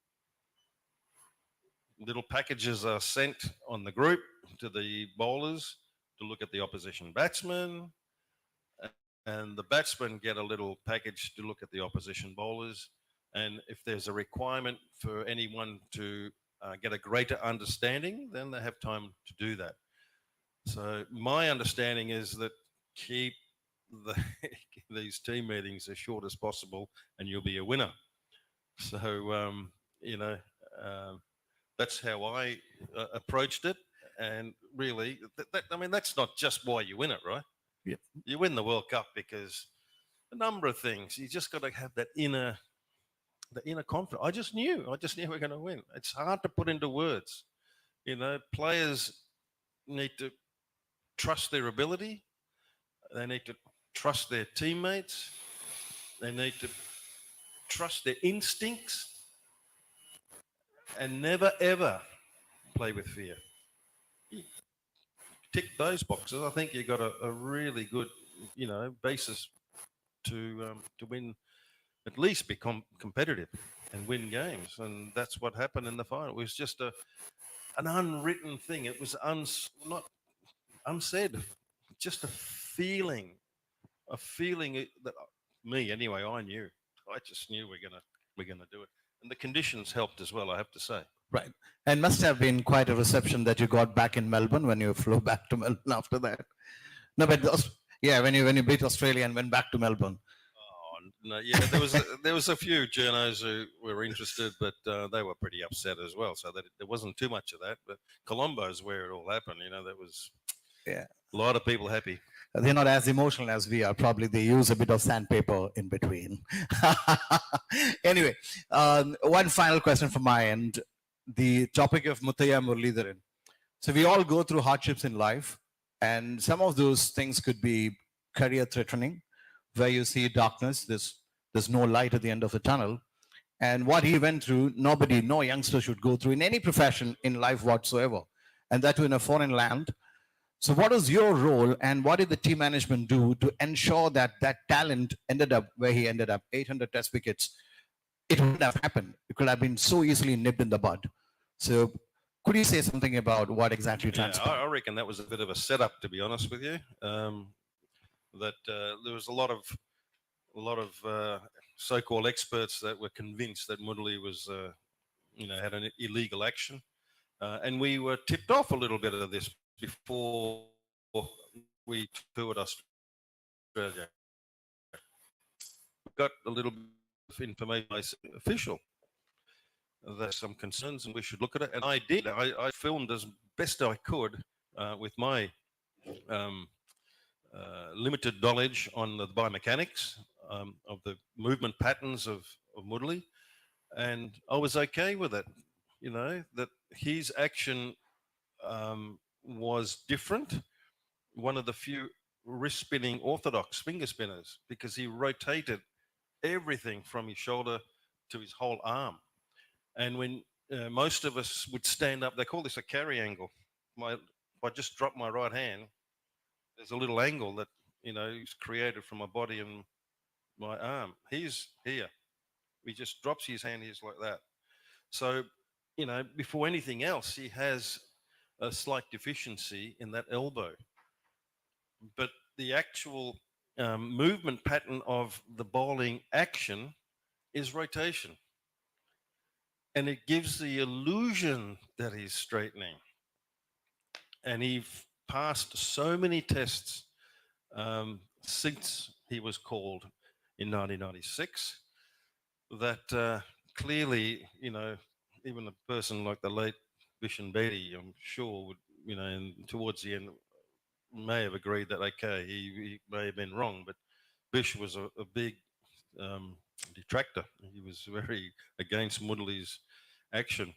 Little packages are sent on the group to the bowlers to look at the opposition batsmen, and the batsmen get a little package to look at the opposition bowlers. And if there's a requirement for anyone to get a greater understanding, then they have time to do that. So my understanding is that keep these team meetings as short as possible, and you'll be a winner. So that's how I approached it. And really, that's not just why you win it, right? Yeah. You win the World Cup because a number of things. You just got to have the inner confidence. I just knew we're going to win. It's hard to put into words. Players need to trust their ability. They need to trust their teammates. They need to trust their instincts, and never ever play with fear. You tick those boxes. I think you got a really good, basis to win, at least be competitive and win games. And that's what happened in the final. It was just an unwritten thing. It was not unsaid, just a feeling that me anyway. I knew. I just knew we're gonna do it, and the conditions helped as well. I have to say. Right. And must have been quite a reception that you got back in Melbourne when you flew back to Melbourne after that. No, but when you beat Australia and went back to Melbourne. Oh no, yeah, there was a few journos who were interested, but they were pretty upset as well. So that there wasn't too much of that. But Colombo is where it all happened. There was a lot of people happy. They're not as emotional as we are. Probably they use a bit of sandpaper in between. Anyway, one final question from my end. The topic of Muthaiya Muralidharan. So we all go through hardships in life, and some of those things could be career threatening, where you see darkness, there's no light at the end of the tunnel. And what he went through, no youngster should go through in any profession in life whatsoever, and that too in a foreign land. So what was your role, and what did the team management do to ensure that that talent ended up where he ended up, 800 test wickets? It wouldn't have happened. It could have been so easily nipped in the bud. So could you say something about what exactly transpired? I reckon that was a bit of a setup, to be honest with you. That there was a lot of so-called experts that were convinced that Murali was, had an illegal action, and we were tipped off a little bit of this before we toured Australia. Australia. Got a little bit of information official. There's some concerns and we should look at it. And I did. I filmed as best I could with my um, limited knowledge on the biomechanics of the movement patterns of Mudley. And I was okay with it, that his action was different. One of the few wrist spinning orthodox finger spinners because he rotated everything from his shoulder to his whole arm. And when most of us would stand up, they call this a carry angle. If I just drop my right hand, there's a little angle that is created from my body and my arm. He's here. He just drops his hand here like that. So, before anything else, he has a slight deficiency in that elbow. But the actual movement pattern of the bowling action is rotation. And it gives the illusion that he's straightening. And he passed so many tests since he was called in 1996 that clearly, even a person like the late Vishen Bedi, I'm sure would, and towards the end may have agreed that, okay, he may have been wrong, but Bish was a big detractor. He was very against Mudley's action.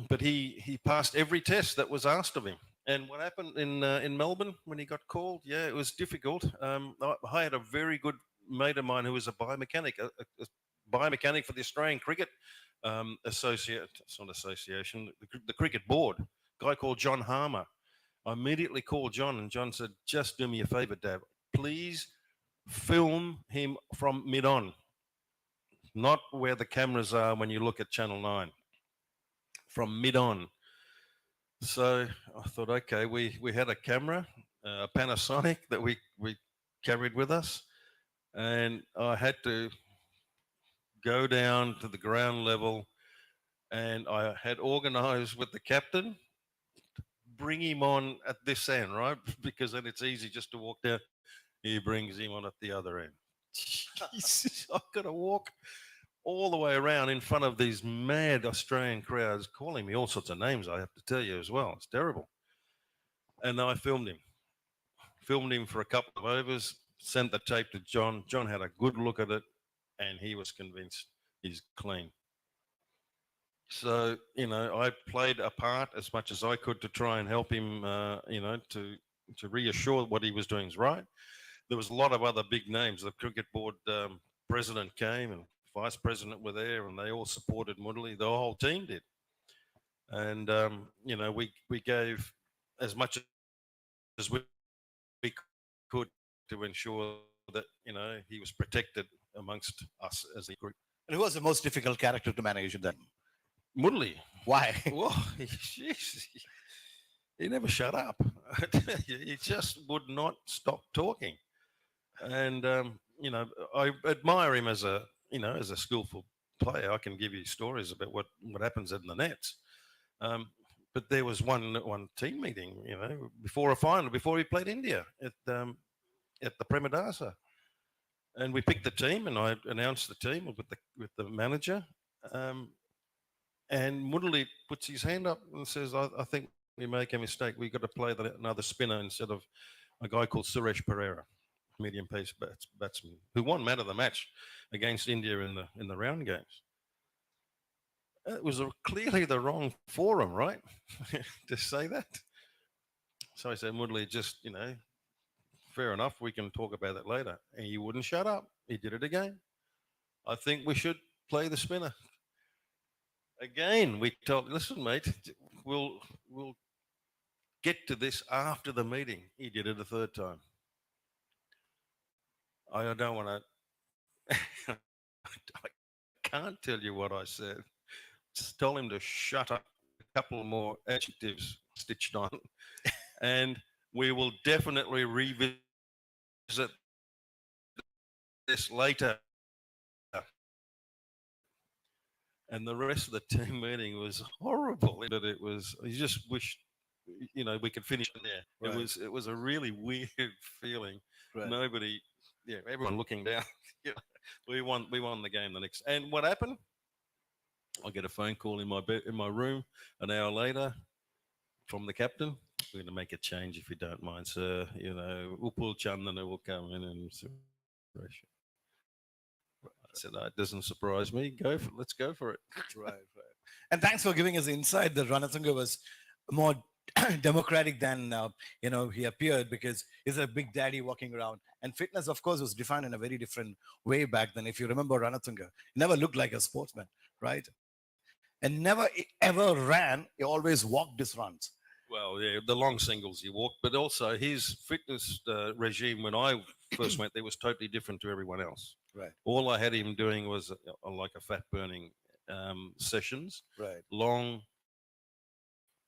But he passed every test that was asked of him. And what happened in Melbourne when he got called? Yeah, it was difficult. I had a very good mate of mine who was a biomechanic, a biomechanic for the Australian Cricket Association, the cricket board, a guy called John Harmer. I immediately called John, and John said, "Just do me a favour, Dad. Please film him from mid-on, not where the cameras are when you look at Channel 9, from mid-on." So I thought, okay, we had a camera, a Panasonic that we carried with us, and I had to go down to the ground level, and I had organised with the captain, bring him on at this end, right? Because then it's easy just to walk down. He brings him on at the other end. Jesus, I've got to walk all the way around in front of these mad Australian crowds calling me all sorts of names, I have to tell you as well. It's terrible. And I filmed him for a couple of overs, sent the tape to John. John had a good look at it, and he was convinced he's clean. So, I played a part as much as I could to try and help him, to reassure what he was doing is right. There was a lot of other big names. The cricket board president came and vice president were there, and they all supported Mudley. The whole team did. And, we gave as much as we could to ensure that, he was protected amongst us as a group. And who was the most difficult character to manage in that? Mudley. Why? Well, he never shut up. He just would not stop talking. And, I admire him as a skillful player. I can give you stories about what happens in the nets. But there was one team meeting, before a final, before he played India at the Premadasa. And we picked the team, and I announced the team with the manager. And Mudley puts his hand up and says, I think we make a mistake. We've got to play another spinner instead of a guy called Suresh Pereira, medium pace batsman, who won man of the match against India in the round games. It was clearly the wrong forum, right, to say that. So I said, Mudley, just, fair enough, we can talk about that later. And he wouldn't shut up. He did it again. I think we should play the spinner. Again, we told, listen, mate, we'll get to this after the meeting. He did it a third time. I don't want to, I can't tell you what I said. Just told him to shut up. A couple more adjectives stitched on. And we will definitely revisit this later. And the rest of the team meeting was horrible. That it was, you just wished, we could finish it there. Right. It was a really weird feeling. Right. Nobody, yeah, everyone looking down. Yeah, we won the game the next. And what happened? I get a phone call in my bed, in my room an hour later from the captain. We're going to make a change if you don't mind, sir. You know, Upul Chandana will come in and I said, "No, it doesn't surprise me. Go for, let's go for it." Right, right. And thanks for giving us insight that Ranatunga was more democratic than he appeared, because he's a big daddy walking around. And fitness, of course, was defined in a very different way back then. If you remember Ranatunga, he never looked like a sportsman, right? And never ever ran. He always walked his runs. Well, yeah, the long singles he walked, but also his fitness regime when I first went there was totally different to everyone else. Right, All I had him doing was like a fat burning sessions, right, long,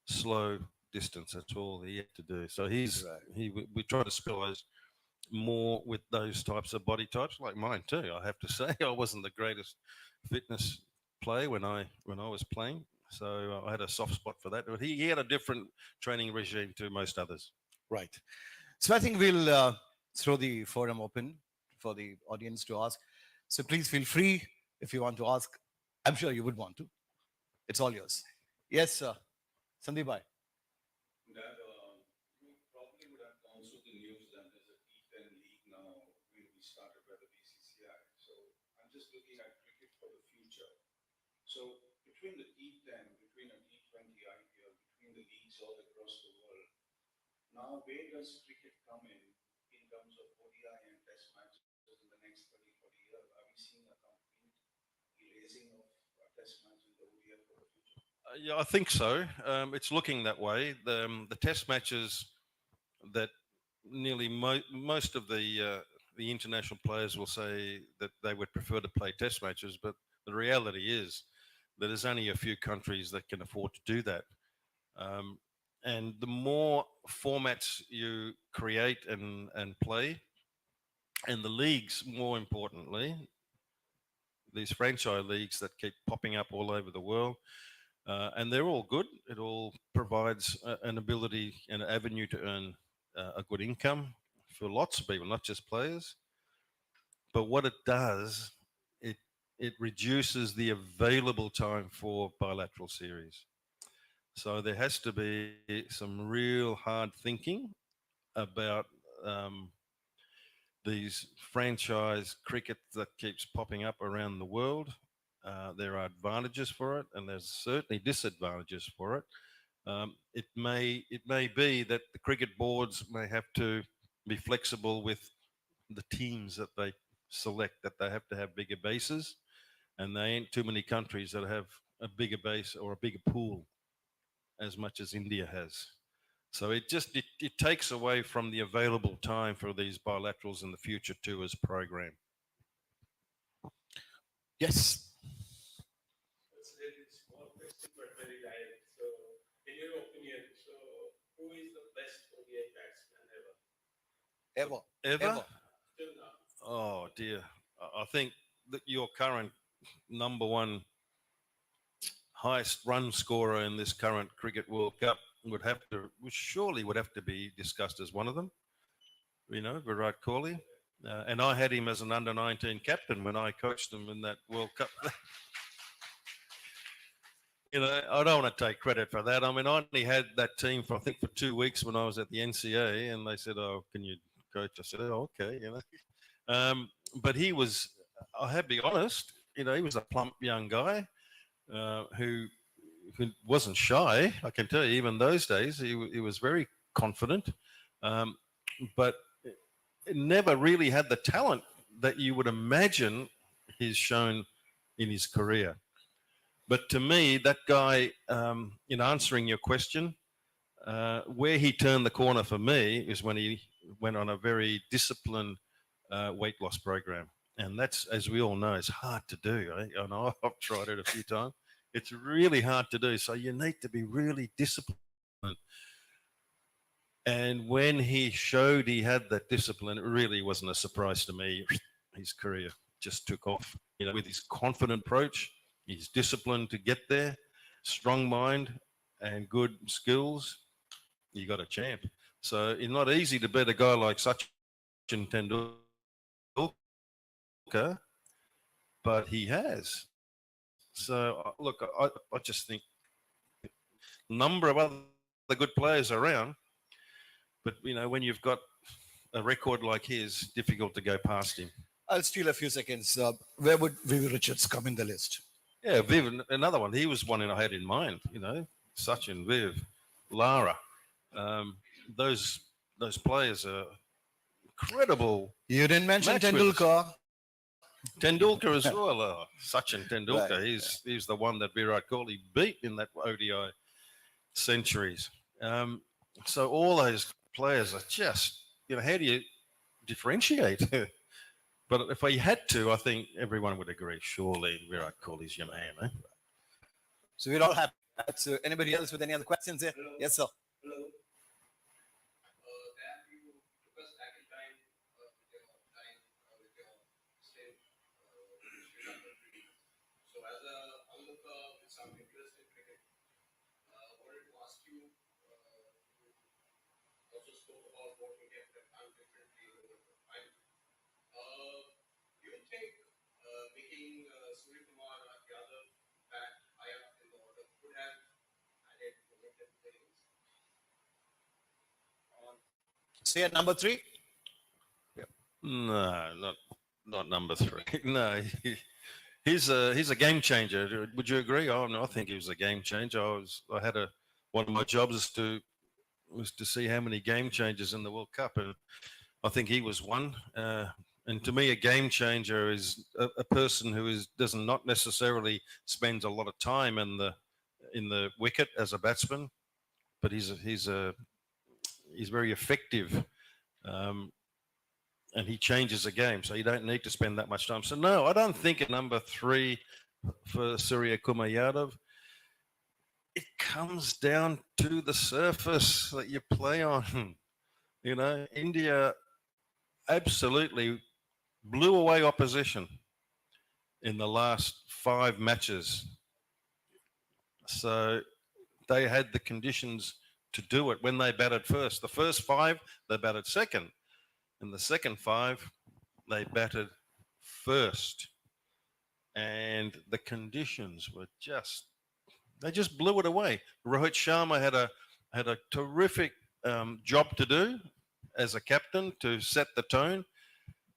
slow distance. That's all he had to do. So right. we try to specialize more with those types of body types, like mine too. I have to say, I wasn't the greatest fitness player when I was playing, so I had a soft spot for that. But he had a different training regime to most others. Right. So I think we'll throw the forum open for the audience to ask. So please feel free if you want to ask. I'm sure you would want to. It's all yours. Yes, sir. Sandeep bhai. That you probably would have also the news that there's a T10 league now will be started by the BCCI. So I'm just looking at cricket for the future. So between the T10, between a T20 IPL, between the leagues all across the world, now where does cricket come in terms of ODI and Test matches in the next 30, 40 years? Are we seeing a complete erasing of Test match in the ODI for the future? Yeah, I think so. It's looking that way. The test matches that nearly most of the international players will say that they would prefer to play test matches, but the reality is that there's only a few countries that can afford to do that. Um, and the more formats you create and play, and the leagues, more importantly, these franchise leagues that keep popping up all over the world, and they're all good. It all provides an ability and an avenue to earn a good income for lots of people, not just players. But what it does, it it reduces the available time for bilateral series. So there has to be some real hard thinking about these franchise cricket that keeps popping up around the world. There are advantages for it, and there's certainly disadvantages for it. It may be that the cricket boards may have to be flexible with the teams that they select, that they have to have bigger bases, and there ain't too many countries that have a bigger base or a bigger pool as much as India has. So it takes away from the available time for these bilaterals in the future tours program. Yes. It's a really small question, but very direct. So, in your opinion, so who is the best ODI batsman ever Ever. Ever? till now? Oh dear. I think that your current number one highest run scorer in this current Cricket World Cup would have to be discussed as one of them. You know, Virat Kohli. And I had him as an under 19 captain when I coached him in that World Cup. You know, I don't want to take credit for that. I mean, I only had that team for, I think, for 2 weeks when I was at the NCA, and they said, "Oh, can you coach?" I said, "Oh, okay," you know. But he was, I have to be honest, you know, he was a plump young guy who wasn't shy. I can tell you, even those days, he was very confident, but never really had the talent that you would imagine he's shown in his career. But to me, that guy, in answering your question, where he turned the corner for me is when he went on a very disciplined weight loss program. And that's, as we all know, it's hard to do. I know I've tried it a few times. It's really hard to do. So you need to be really disciplined. And when he showed he had that discipline, it really wasn't a surprise to me. His career just took off, you know, with his confident approach, his discipline to get there, strong mind, and good skills. You got a champ. So it's not easy to beat a guy like Sachin Tendulkar, but he has. So look, I just think number of other good players around, but when you've got a record like his, difficult to go past him. I'll steal a few seconds. Where would Vivi Richards come in the list? Yeah, Viv, another one. He was one I had in mind. Sachin, Viv, Lara. Um, those players are incredible. You didn't mention Match winners. Tendulkar. Tendulkar as well. Sachin Tendulkar. Right, He's the one that Virat Kohli beat in that ODI centuries. So all those players are just, how do you differentiate? But if I had to, I think everyone would agree. Surely Virat Kohli's your man. Eh? So we're all happy. So anybody else with any other questions here? Hello. Yes, sir. Hello. Dan, you took us back in time with your time with your stint Sri Lanka cricket. So as a onlooker with some interest in cricket, I wanted to ask you. You also spoke about what you have done differently over the time. Do you think making Surya Kumar Yadav back higher in the order could have added momentum to the innings? Say at number 3. No, not number 3. No, he's a game changer. Would you agree? Oh no, I think he was a game changer. One of my jobs was to see how many game changers in the World Cup, and I think he was one. And to me, a game changer is a person who does not necessarily spends a lot of time in the wicket as a batsman, but he's very effective, and he changes the game. So you don't need to spend that much time. So no, I don't think at number 3 for Surya Kumar Yadav. It comes down to the surface that you play on. India absolutely blew away opposition in the last 5 matches. So they had the conditions to do it when they batted first. The first 5, they batted second. In the second 5, they batted first. And the conditions were they just blew it away. Rohit Sharma had a terrific job to do as a captain to set the tone.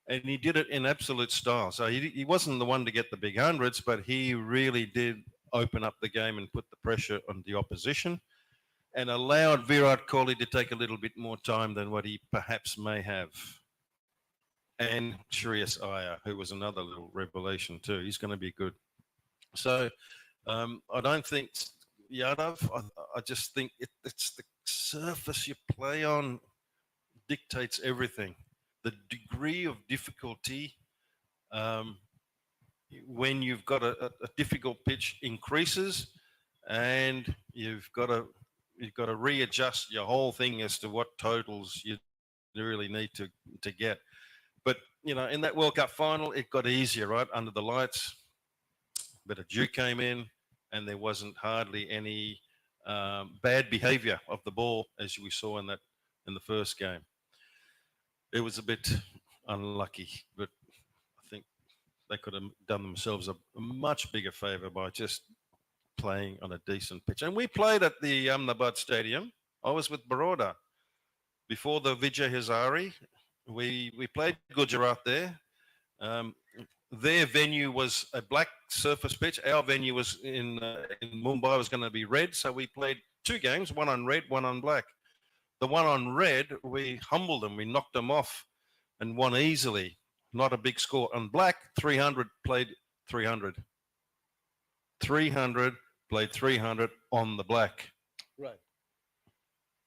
And he did it in absolute style. So he wasn't the one to get the big hundreds, but he really did open up the game and put the pressure on the opposition and allowed Virat Kohli to take a little bit more time than what he perhaps may have. And Shreyas Iyer, who was another little revelation too. He's going to be good. So I don't think Yadav, I just think it's the surface you play on dictates everything. The degree of difficulty when you've got a difficult pitch increases, and you've got to readjust your whole thing as to what totals you really need to get. But in that World Cup final, it got easier, right, under the lights. But a dew came in, and there wasn't hardly any bad behaviour of the ball as we saw in the first game. It was a bit unlucky, but I think they could have done themselves a much bigger favour by just playing on a decent pitch. And we played at the Ahmedabad Stadium. I was with Baroda before the Vijay Hazare. We played Gujarat there. Their venue was a black surface pitch. Our venue was in Mumbai was going to be red. So we played 2 games, one on red, one on black. The one on red, we humbled them. We knocked them off and won easily. Not a big score. On black, 300 played 300. 300 played 300 on the black. Right.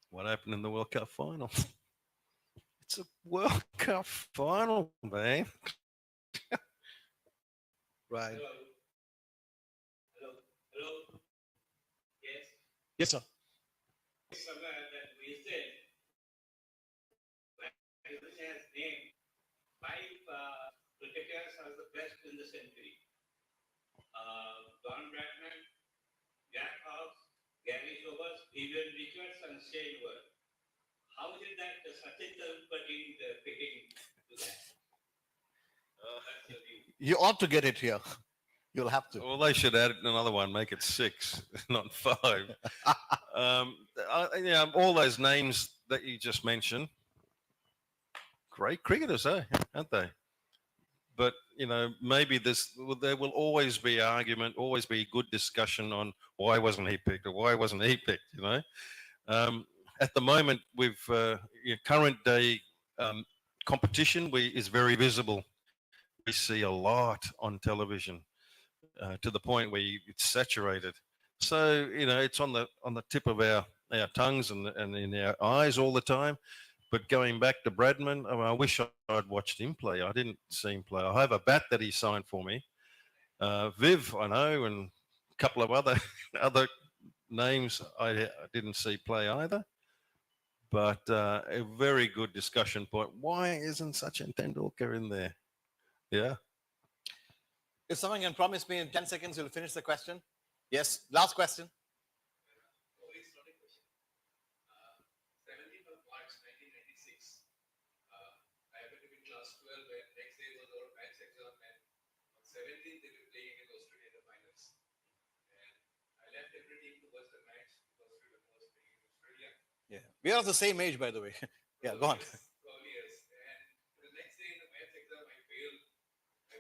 What happened in the World Cup final? It's a World Cup final, man. Right. Hello. Hello. Hello. Yes. Yes, sir. Somewhere that we said, which has named 5 cricketers as the best in the century. Don Bradman, Jack Hawkes, Gary Sobers, Vivian Richards, and Shane Warne. How is it that Sachin Tendulkar didn't picking You ought to get it here. You'll have to. Well, they should add another one, make it 6, not 5. All those names that you just mentioned, great cricketers, aren't they? But maybe there will always be argument, always be good discussion on why wasn't he picked or why wasn't he picked. At the moment, with current day competition, is very visible. We see a lot on television to the point where it's saturated. So it's on the tip of our tongues and in our eyes all the time. But going back to Bradman, I wish I'd watched him play. I didn't see him play. I have a bat that he signed for me. Viv, I know, and a couple of other other names I didn't see play either. But a very good discussion point. Why isn't Sachin Tendulkar in there? Yeah. If someone can promise me in 10 seconds, you'll finish the question. Yes, last question. 17th of March 1996, I happened to be in class 12 when next day was our match exam, and on 17th they were playing against Australia in the finals. And I left every team to watch the match because Australia was playing in Australia. Yeah. We are of the same age, by the way. Yeah, go on. Probably yes. And the next day in the match exam, I failed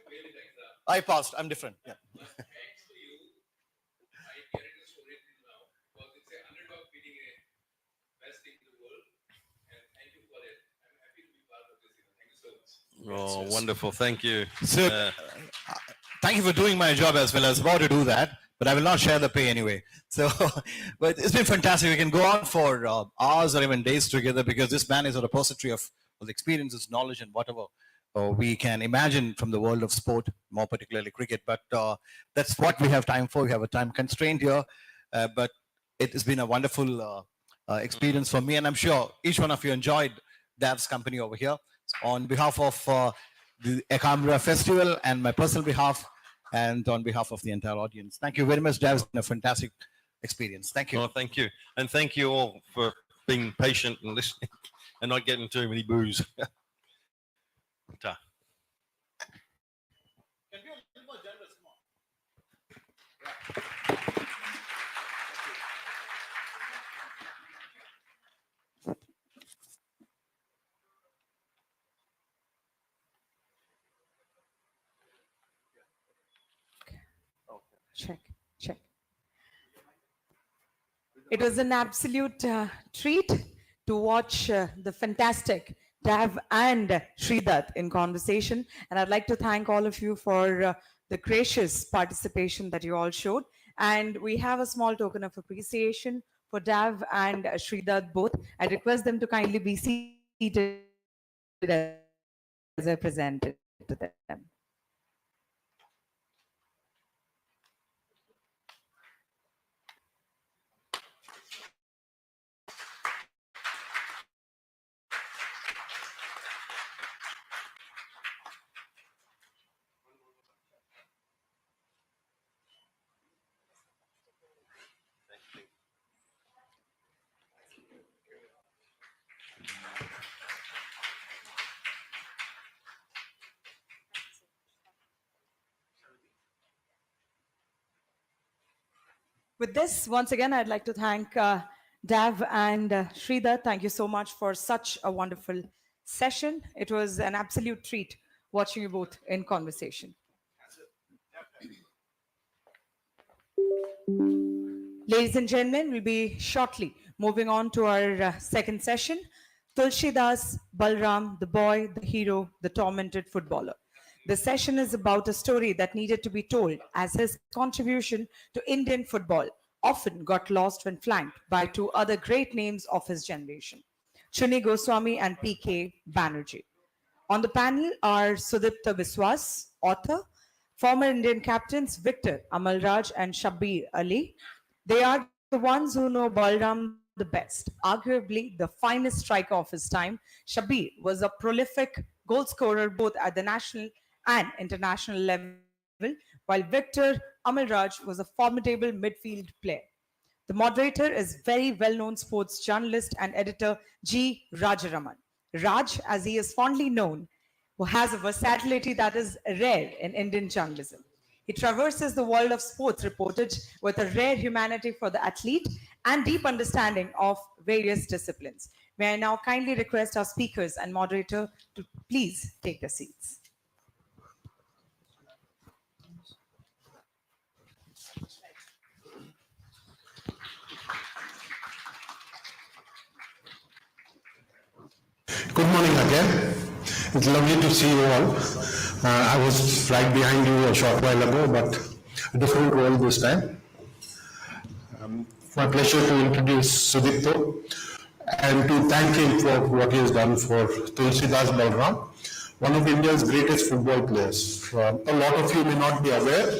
in the exam. I passed. I'm different. Yeah. But thanks to you, I carried the story till now because it's a underdog beating a best team in the world. And thank you for it. I'm happy to be part of this event. Thank you so much. Oh, yes. wonderful. Thank you. So, thank you for doing my job as well. I was about to do that, but I will not share the pay anyway. So, but it's been fantastic. We can go on for hours or even days together because this man is a repository of experiences, knowledge, and whatever we can imagine from the world of sport, more particularly cricket. But that's what we have time for. We have a time constraint here, but it has been a wonderful experience for me, and I'm sure each one of you enjoyed Dav's company over here. On behalf of the Ekamra Festival and my personal behalf, and on behalf of the entire audience, thank you very much, Dav. It's been a fantastic experience. Thank you. Oh, thank you. And thank you all for being patient and listening and not getting too many boos. Ta. Check, check. It was an absolute treat to watch the fantastic Dav and Sridat in conversation. And I'd like to thank all of you for the gracious participation that you all showed. And we have a small token of appreciation for Dav and Sridat both. I request them to kindly be seated as I present it to them. With this, once again, I'd like to thank Dav and Sridhar. Thank you so much for such a wonderful session. It was an absolute treat watching you both in conversation. Ladies and gentlemen, we'll be shortly moving on to our second session. Tulsidas Balram, the boy, the hero, the tormented footballer. The session is about a story that needed to be told, as his contribution to Indian football often got lost when flanked by two other great names of his generation, Chuni Goswami and P.K. Banerjee. On the panel are Sudipta Biswas, author, former Indian captains Victor Amalraj and Shabbir Ali. They are the ones who know Balram the best, arguably the finest striker of his time. Shabbir was a prolific goal scorer both at the national and international level, while Victor Amalraj was a formidable midfield player. The moderator is very well-known sports journalist and editor G. Rajaraman. Raj, as he is fondly known, who has a versatility that is rare in Indian journalism. He traverses the world of sports reportage with a rare humanity for the athlete and deep understanding of various disciplines. May I now kindly request our speakers and moderator to please take their seats. Good morning again. It's lovely to see you all. I was right behind you a short while ago, but a different role this time. My pleasure to introduce Sudipto and to thank him for what he has done for Tulsidas Balram, one of India's greatest football players. A lot of you may not be aware,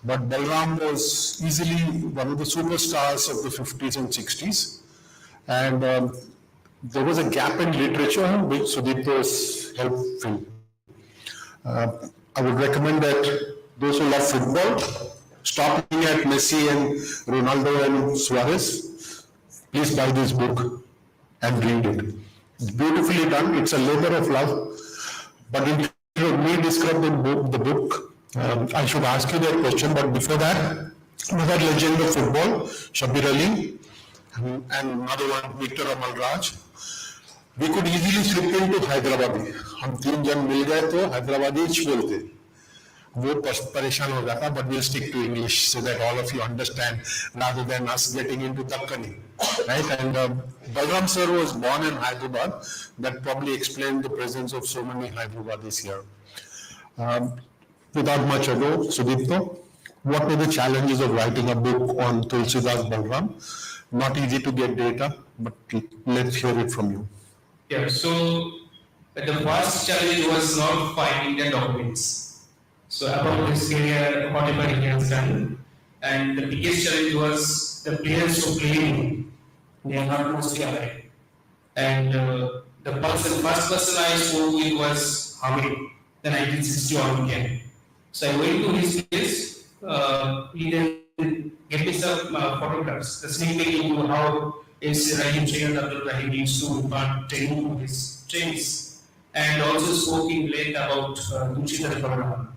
but Balram was easily one of the superstars of the 50s and 60s. And there was a gap in literature which Sudipto has helped fill. I would recommend that those who love football, stop looking at Messi and Ronaldo and Suarez. Please buy this book and read it. It's beautifully done. It's a labor of love. But instead of me describing the book, I should ask you that question. But before that, another legend of football, Shabir Ali, and another one, Victor Amalraj. We could easily slip into Hyderabadi. हम तीन जन मिल गए तो हैदराबादी बोलते वो परेशान हो जाता, but we'll stick to English so that all of you understand rather than us getting into Dakkani, right? And Balram sir was born in Hyderabad. That probably explained the presence of so many Hyderabadis here. Without much ado, Sudipto, what were the challenges of writing a book on Tulsidas Balram? Not easy to get data, but let's hear it from you. Yeah, so the first challenge was not finding the documents. So about his career, whatever he has done, and the biggest challenge was the players who played him. They are not mostly alive. And first person I spoke with was Hamid, the 1960 Olympian. So I went to his place. He then gave me some photographs, the sneak peek into how Rahim Shaykh Abdul Rahim used to impart training to his trainees, and also spoke in length about Tulsidas Balram.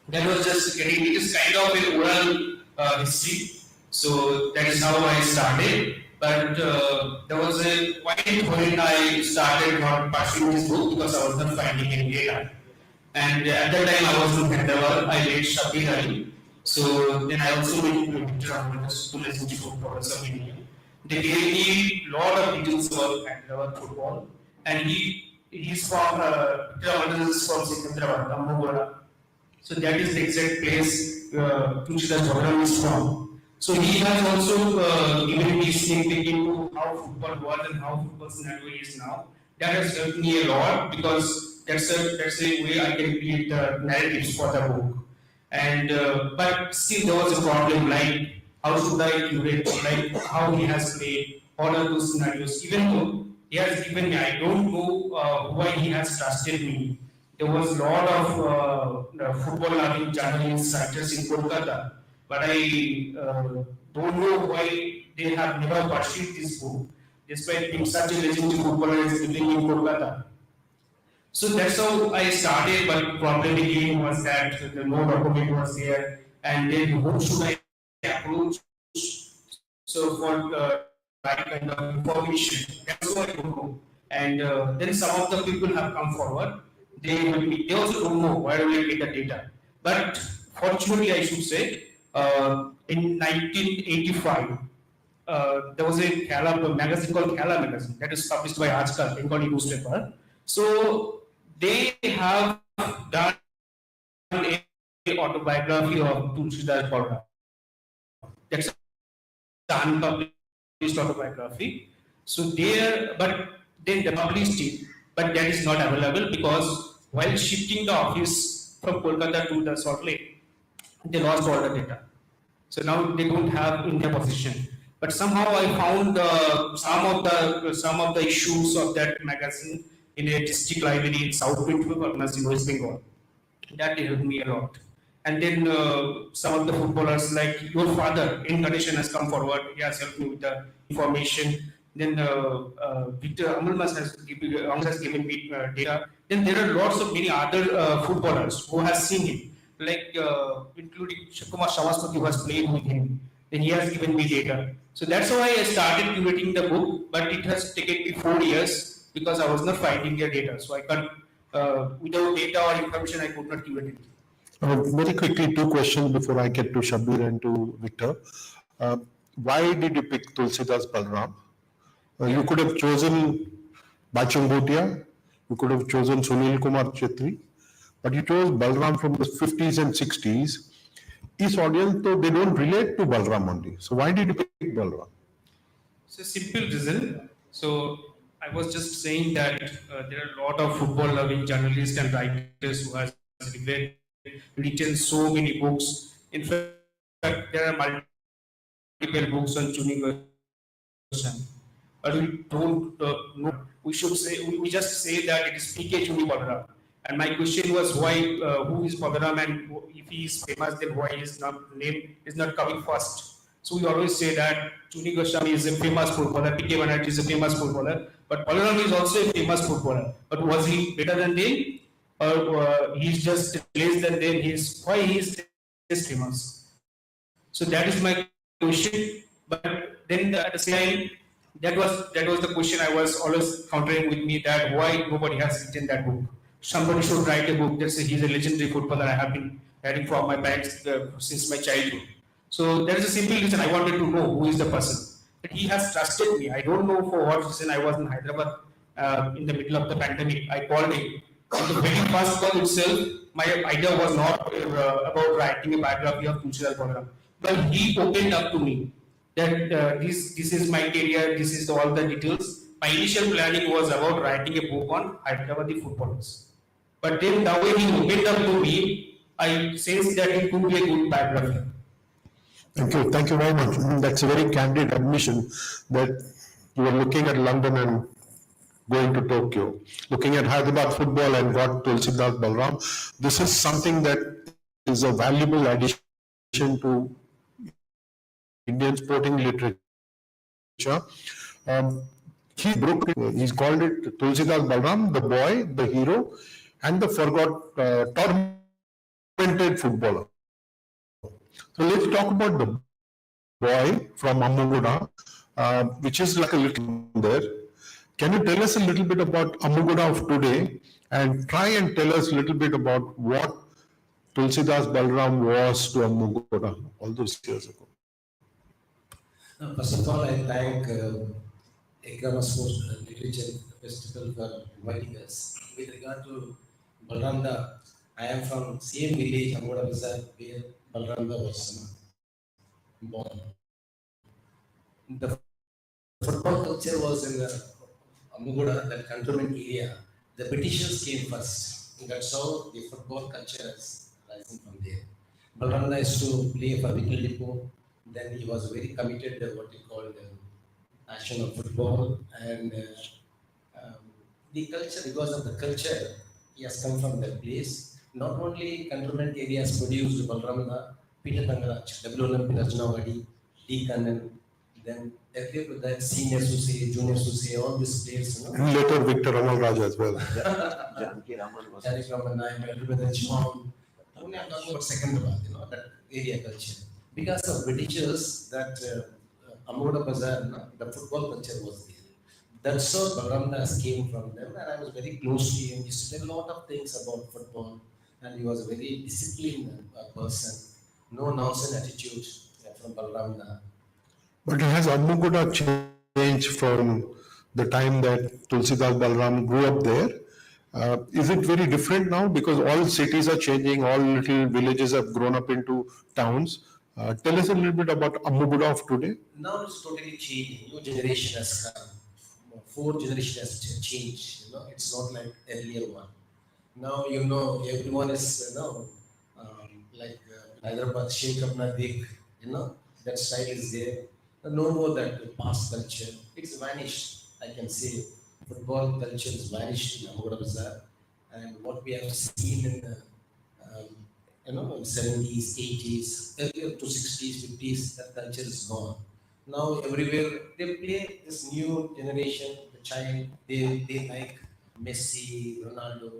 That was just getting, it is kind of an oral history. So that is how I started. But there was a point when I started not pursuing this book because I was not finding any data. And at that time I was in Hyderabad, I met Shabir Ali. So then I also went to Victor Amalraj to listen to Professor of India. They gave me a lot of details about Hyderabad football. And he's from, Victor Amalraj is from Hyderabad, Ambogola. So that is the exact place Tulsidas Balram is from. So he has also given me sneak peek into how football was and how football scenario is now. That has helped me a lot because that's a way I can create the narratives for the book. And but still there was a problem, like how should I curate, like how he has played, all of those scenarios. Even though he has given me, I don't know why he has trusted me. There was a lot of football loving journalists, writers in Kolkata, but I don't know why they have never pursued this book, despite being such a legendary footballer living in Kolkata. So that's how I started, but problem again was that the no document was there, and then who should I approach? So for right kind of information, that's what I don't know. And then some of the people have come forward. They also don't know where will I get the data. But fortunately, I should say, in 1985, there was a magazine called Kala magazine that is published by Ajkal, Bengali newspaper. So they have done a autobiography of Tulsidas Balram. That's an unpublished autobiography. So but then they published it, but that is not available because while shifting the office from Kolkata to the Salt Lake, they lost all the data. So now they don't have in their possession. But somehow I found some of the issues of that magazine in a district library in South 24 Parganas in West Bengal. That helped me a lot. And then some of the footballers, like your father, Incarnation, has come forward. He has helped me with the information. then Victor Amalmas has given me data. Then there are lots of many other footballers who has seen him, like including Kumar Shavaswati who has played with him. Then he has given me data. So that's why I started curating the book, but it has taken me 4 years because I was not finding their data. So I can't, without data or information, I could not curate it. Very quickly, two questions before I get to Shabir and to Victor. Why did you pick Tulsidas Balram? You could have chosen Bachung Bhutia, you could have chosen Sunil Kumar Chetri, but you chose Balram from the 50s and 60s. East audience, though, they don't relate to Balram only. So why did you pick Balram? It's a simple reason. So I was just saying that there are a lot of football loving journalists and writers who has written so many books. In fact, there are multiple books on Chuni Gershon. But we don't know. We should say we just say that it is PK Chuni Balaram. And my question was why, who is Balaram, and if he is famous, then why his name is not coming first? So we always say that Chuni Goswami is a famous footballer, PK Banerjee is a famous footballer, but Balaram is also a famous footballer. But was he better than them, or he's just less than them? Why he is less famous? So that is my question. But then at the same time, that was the question I was always countering with me, that why nobody has written that book. Somebody should write a book that says he's a legendary footballer I have been hearing from my parents since my childhood. So there is a simple reason I wanted to know who is the person. But he has trusted me. I don't know for what reason. I was in Hyderabad in the middle of the pandemic. I called him. In the very first call itself, my idea was not about writing a biography of Tulsidas Balaram. But he opened up to me that this is my career, this is all the details. My initial planning was about writing a book on Hyderabadi footballers. But then the way he opened up to me, I sensed that it could be a good biography. Thank you very much. That's a very candid admission that you were looking at London and going to Tokyo, looking at Hyderabad football and got Tulsidas Balram. This is something that is a valuable addition to Indian sporting literature. He broke it. He's called it Tulsidas Balram, the boy, the hero, and the tormented footballer. So let's talk about the boy from Ammuguda, which is like a little there. Can you tell us a little bit about Ammuguda of today and try and tell us a little bit about what Tulsidas Balram was to Ammuguda all those years ago? First of all, I thank Ekamra Sports Literature Festival for inviting us. With regard to Balramda, I am from same village, Ammuguda Bazaar, where Balramda was born. The football culture was in Ammuguda, that cantonment area. The Britishers came first. That's how the football culture is rising from there. Balramda used to play for Vikil Depot. Then he was very committed to what he called passion of football, and the culture, because of the culture, he has come from that place. Not only cantonment areas produced Balramda, Peter Tangaraj, WLM Rajnawadi, D. Kannan, then every with that senior Susi, junior Susi, all these players, And later Victor Amal Raj as well. Janaki Raman, I am everybody Chon. Only I'm talking about Secunderabad, that area culture. Because of Britishers, that Ammuguda Bazaar, the football culture was there. That's how Balramdas came from them, and I was very close to him. He used to tell a lot of things about football, and he was a very disciplined person. No nonsense attitude from Balramda. But has Ammuguda changed from the time that Tulsidas Balram grew up there? Is it very different now? Because all cities are changing, all little villages have grown up into towns. Tell us a little bit about Ammuguda of today. Now it's totally changing. New generation has come. 4 generation has changed. It's not like earlier one. Now everyone is like Hyderabad Sheikh Apna Dik. That style is there. No more that past culture. It's vanished. I can say football culture is vanished in Ammuguda Bazaar, and what we have seen in the 70s, 80s, earlier to 60s, 50s, that culture is gone. Now everywhere they play this new generation, the child, they like Messi, Ronaldo,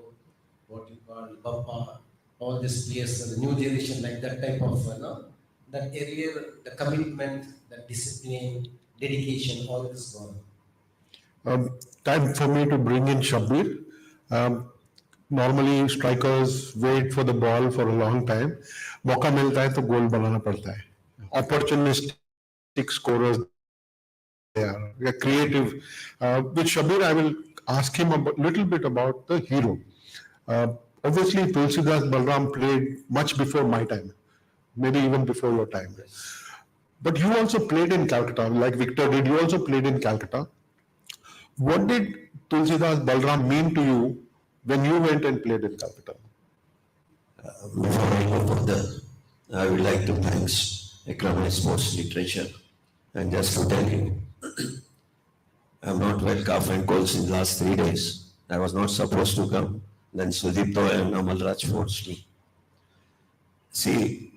what you call Bappa, all these players, the new generation like that type of, that earlier, the commitment, the discipline, dedication, all is gone. Time for me to bring in Shabir. Normally strikers wait for the ball for a long time. मौका मिलता है तो गोल बनाना पड़ता है. Opportunistic scorers they are creative. With Shabir, I will ask him a little bit about the hero. Obviously, Tulsidas Balram played much before my time, maybe even before your time. But you also played in Calcutta, like Victor did. You also played in Calcutta. What did Tulsidas Balram mean to you when you went and played in Calcutta? Before I go further, I would like to thank Ekamra Sports Literature and just to tell you, I'm not well cough and cold since last 3 days. I was not supposed to come. Then Sudipto and Amal Raj forced me. See,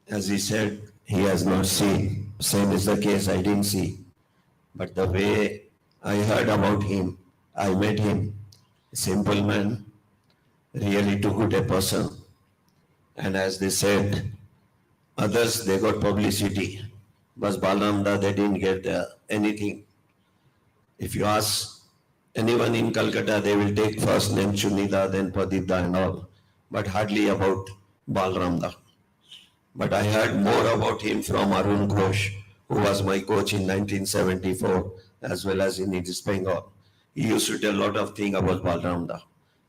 as he said, he has not seen. Same is the case, I didn't see. But the way I heard about him, I met him, a simple man, really too good a person. And as they said, others, they got publicity. But Balramda, they didn't get anything. If you ask anyone in Calcutta, they will take first name Chunida, then Pradipda and all, but hardly about Balramda. But I heard more about him from Arun Ghosh, who was my coach in 1974, as well as in East Bengal. He used to tell a lot of things about Balramda.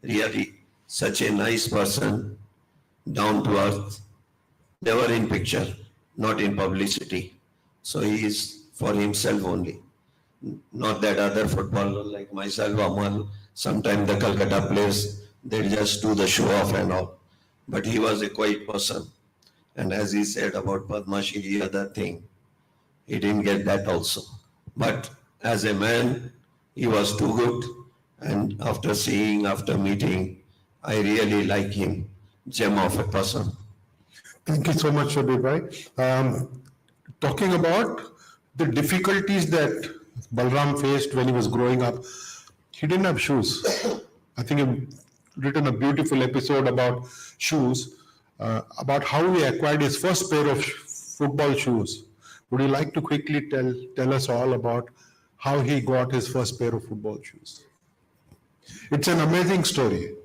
Really, such a nice person, down to earth, never in picture, not in publicity. So he is for himself only. Not that other footballer like myself, Amal, sometimes the Calcutta players, they just do the show off and all. But he was a quiet person. And as he said about Padma Shri, other thing, he didn't get that also. But as a man, he was too good. And after seeing, after meeting, I really like him. Gem of a person. Thank you so much, Shabir bhai. Talking about the difficulties that Balram faced when he was growing up, he didn't have shoes. I think you've written a beautiful episode about shoes, about how he acquired his first pair of football shoes. Would you like to quickly tell us all about how he got his first pair of football shoes? It's an amazing story.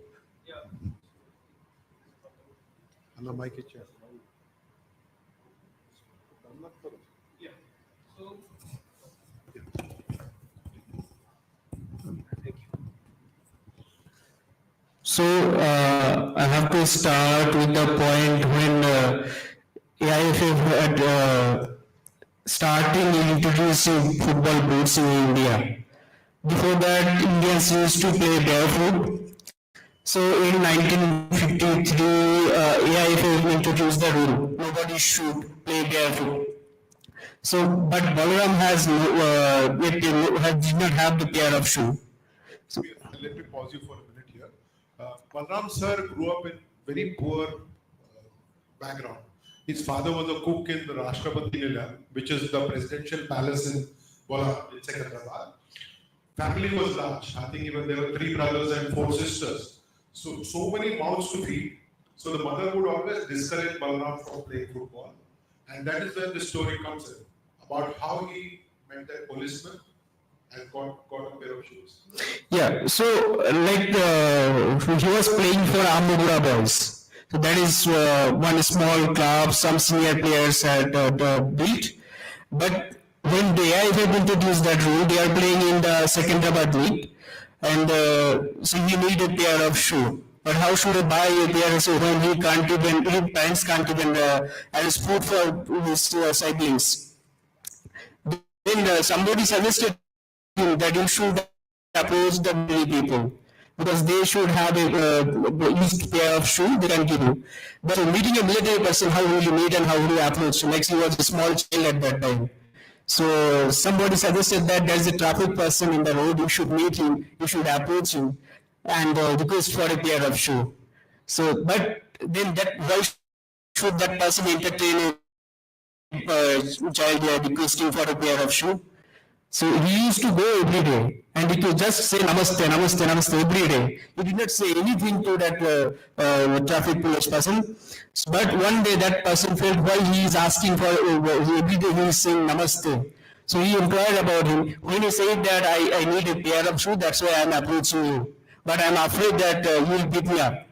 Allah, mic it, yeah. So I have to start with the point when AIFF had starting introducing football boots in India. Before that, Indians used to play barefoot. So in 1953, AIFF introduced the rule: nobody should play barefoot. So, but Balaram has did not have the pair of shoe. So, Let me pause you for a minute here. Balram sir grew up in very poor background. His father was a cook in the Rashtrapati Nila, which is the presidential palace in Bola, in Secunderabad. Family was large. I think even there were 3 brothers and 4 sisters. So many mouths to feed. So the mother would always discourage Balram from playing football. And that is where the story comes in, about how he met that policeman and got a pair of shoes. yeah, so he was playing for Amugura Boys. So that is one small club some senior players had built. But when the AIFF introduced that rule, they are playing in the Secunderabad League, and so he need a pair of shoe. But how should he buy a pair of shoe when he can't even, his parents can't even arrange food for his siblings? Then somebody suggested him that you should approach the many people because they should have a used pair of shoe they can give you. But meeting a military person, how will you meet and how will you approach? Like he was a small child at that time. So somebody suggested that there's a traffic person in the road, you should meet him, you should approach him and request for a pair of shoe. So, but then that why should that person entertain a child requesting for a pair of shoe. So he used to go every day and he could just say namaste, namaste, namaste every day. He did not say anything to that traffic police person. But one day that person felt why he is asking for, every day he is saying namaste. So he inquired about him. When he said that I need a pair of shoes, that's why I am approaching you. But I am afraid that you will beat me up.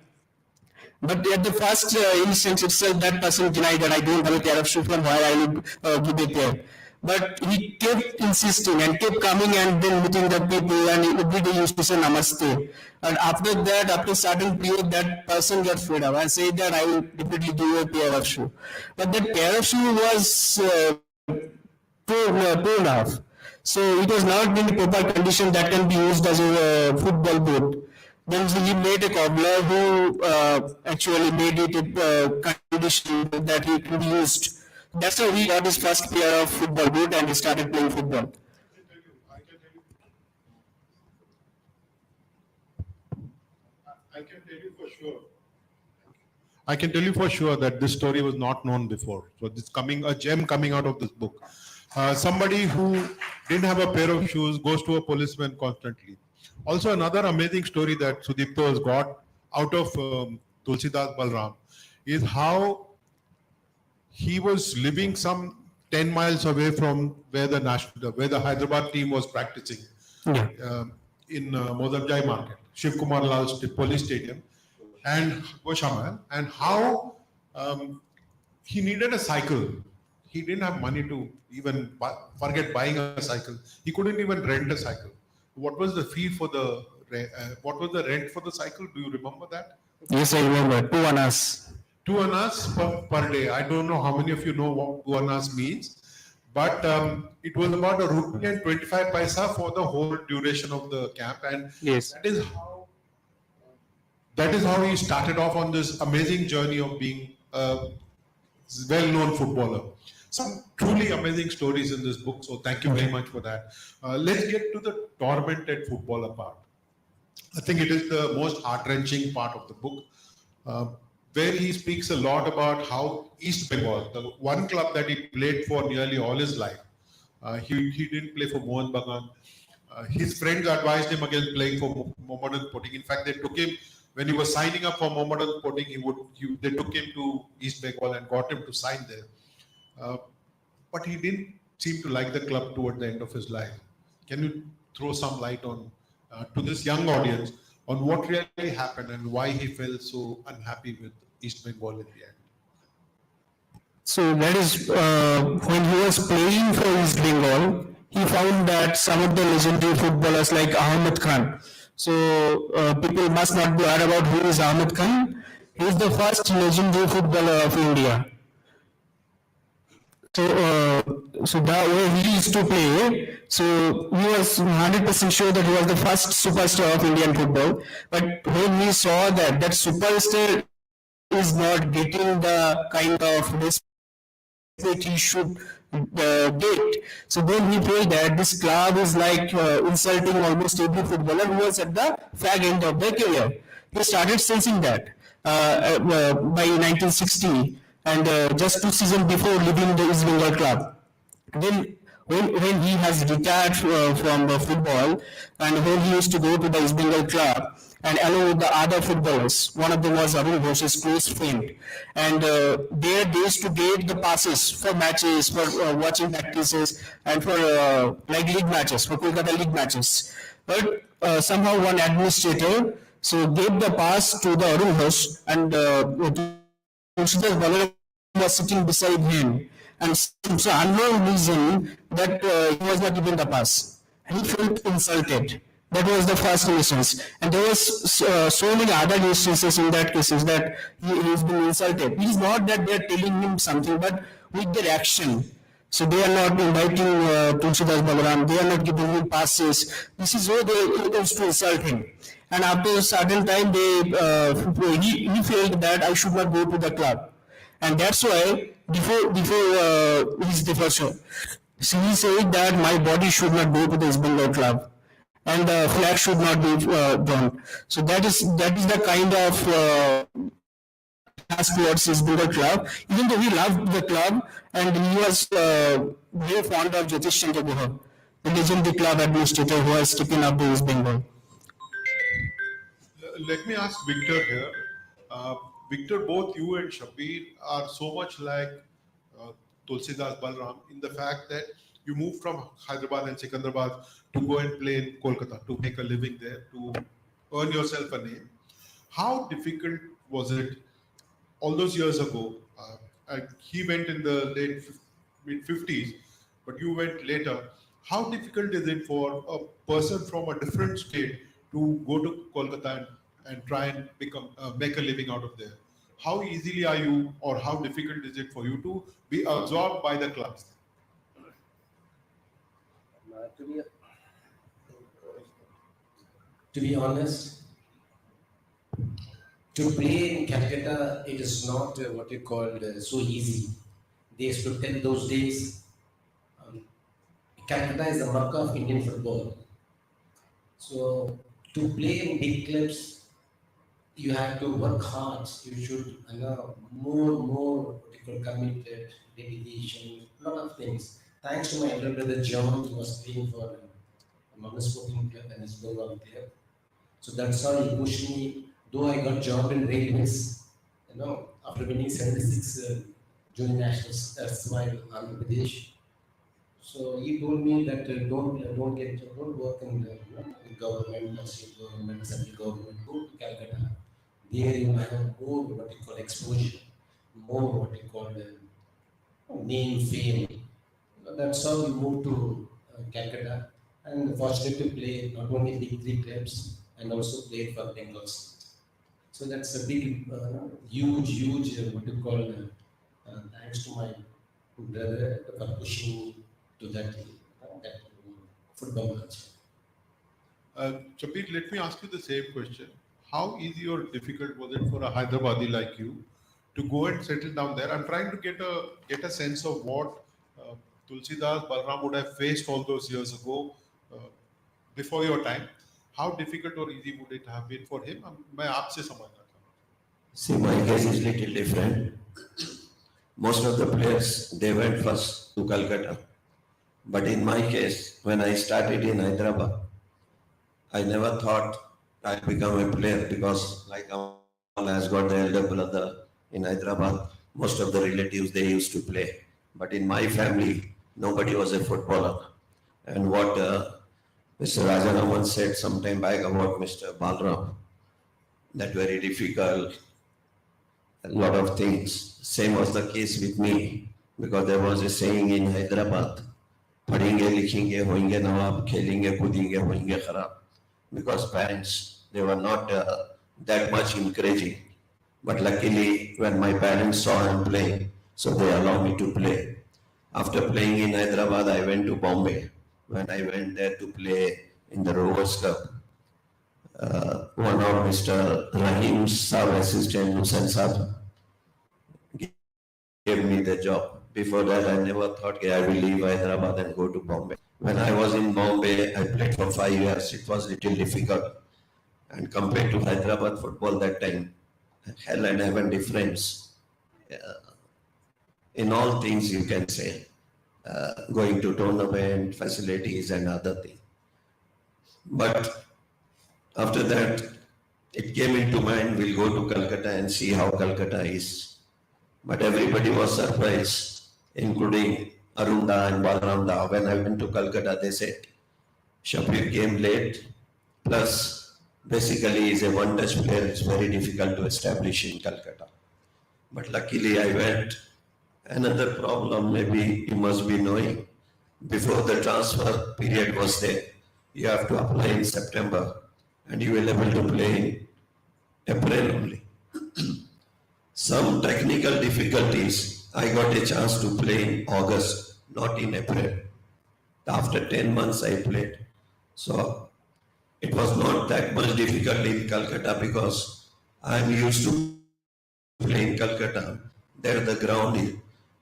But at the first instance itself, that person denied that I don't have a pair of shoes from where I will give a pair. But he kept insisting and kept coming and then meeting the people and every day used to say namaste. And after that, after certain period, that person got fed up and said that I will definitely give you a pair of shoe. But that pair of shoe was torn off. So it was not in proper condition that can be used as a football boot. Then he made a cobbler who actually made it a condition that he could be used. That's how he got his first pair of football boot and he started playing football. I can tell you for sure. I can tell you for sure that this story was not known before. So this a gem coming out of this book. Somebody who didn't have a pair of shoes goes to a policeman constantly. Also, another amazing story that Sudipto has got out of Tulsidas Balram is how he was living some 10 miles away from where the Hyderabad team was practicing in Mozamjai Market, Shiv Kumar Lal's police stadium, and Goshamal, and how he needed a cycle. He didn't have money to even forget buying a cycle. He couldn't even rent a cycle. What was the fee for what was the rent for the cycle? Do you remember that? Yes, I remember. 2 annas. 2 annas per day. I don't know how many of you know what 2 annas means, but it was about ₹1 and 25 paisa for the whole duration of the camp, and yes, that is how he started off on this amazing journey of being a well-known footballer. Some truly amazing stories in this book, so thank you very much for that. Let's get to the tormented footballer part. I think it is the most heart-wrenching part of the book, where he speaks a lot about how East Bengal, the one club that he played for nearly all his life, he didn't play for Mohan Bagan. His friends advised him against playing for Mohammedan Sporting. In fact, they took him, when he was signing up for Mohammedan Sporting, they took him to East Bengal and got him to sign there. But he didn't seem to like the club toward the end of his life. Can you throw some light on to this young audience on what really happened and why he felt so unhappy with East Bengal in the end? So that is when he was playing for East Bengal, he found that some of the legendary footballers like Ahmed Khan. So people must not be aware about who is Ahmed Khan. He is the first legendary footballer of India. So that way he used to play. So he was 100% sure that he was the first superstar of Indian football. But when he saw that superstar is not getting the kind of respect he should get, so then he felt that this club is like insulting almost every footballer who was at the fag end of their career. He started sensing that by 1960. And just 2 seasons before leaving the East Bengal club. Then when he has retired from football and when he used to go to the East Bengal club and along with the other footballers, one of them was Arun Ghosh, his close friend. And there they used to get the passes for matches, for watching practices and for like league matches, for Kolkata league matches. But somehow one administrator gave the pass to the Arun Ghosh and was sitting beside him, and some unknown reason that he was not given the pass. He felt insulted. That was the first instance, and there was so many other instances in that cases that he has been insulted. It is not that they are telling him something, but with their action. So they are not inviting Tulsidas Balram, they are not giving him passes. This is how they used to insult him. And after a certain time, he felt that I should not go to the club. And that's why before his departure, so he said that my body should not go to the East Bengal club, and the flag should not be drawn. So that is the kind of has towards his Bengal club, even though he loved the club and he was very fond of Jyotish Chandra Guha, the legendary club administrator who has taken up the East Bengal. Let me ask Victor here. Uh, Victor, both you and Shabir are so much like uh, Tulsidas Balram in the fact that you moved from Hyderabad and Secunderabad to go and play in Kolkata to make a living there, to earn yourself a name. How difficult was it all those years ago? And he went in the mid 50s, but you went later. How difficult is it for a person from a different state to go to Kolkata and try and make a living out of there? How easily are you, or how difficult is it for you to be absorbed by the clubs? To be honest, to play in Calcutta, it is not what you call so easy. They used to tell those days, Calcutta is the Mecca of Indian football. So to play in big clubs, you have to work hard. You should more what you call committed, dedication, a lot of things. Thanks to my elder brother John, who was playing for Magnus Sporting Club and his Bengal club. So that's how he pushed me. Though I got job in railways, after winning 76 junior nationals, that's my Andhra Pradesh. So he told me that don't work in the government, state government, central government. Go to Calcutta. There you have more what you call exposure, more what you call name, fame. That's how we moved to Calcutta, and fortunate to play not only big three clubs and also played for Bengal State. So that's a big, huge, what you call, thanks to my brother for pushing me to that football culture. Shabir, let me ask you the same question. How easy or difficult was it for a Hyderabadi like you to go and settle down there? I'm trying to get a sense of what Tulsidas Balram would have faced all those years ago, before your time. How difficult or easy would it have been for him? मैं आपसे समझना चाहता हूँ. See, my case is little different. Most of the players, they went first to Calcutta. But in my case, when I started in Hyderabad, I never thought I'd become a player because like Amal has got the elder brother in Hyderabad, most of the relatives, they used to play. But in my family, nobody was a footballer. And what Mr. Rajaraman said some time back about Mr. Balram, that very difficult, a lot of things. Same was the case with me because there was a saying in Hyderabad, पढ़ेंगे लिखेंगे होंगे नवाब खेलेंगे कूदेंगे होंगे खराब, because parents, they were not that much encouraging. But luckily, when my parents saw him playing, so they allowed me to play. After playing in Hyderabad, I went to Bombay. When I went there to play in the Rovers Cup, one of Mr. Rahim's sub assistant, Hussain Saab, gave me the job. Before that, I never thought okay, I will leave Hyderabad and go to Bombay. When I was in Bombay, I played for 5 years. It was a little difficult. And compared to Hyderabad football that time, hell and heaven difference. In all things, you can say. Going to tournament, facilities and other things. But after that, it came into mind, we'll go to Calcutta and see how Calcutta is. But everybody was surprised, including Arunda and Balramda. When I went to Calcutta, they said, Shabir came late, plus basically he's a one-touch player. It's very difficult to establish in Calcutta. But luckily I went. Another problem, maybe you must be knowing, before the transfer period was there, you have to apply in September and you will be able to play in April only. Some technical difficulties, I got a chance to play in August, not in April. After 10 months I played. So it was not that much difficult in Calcutta because I'm used to play in Calcutta. There the ground is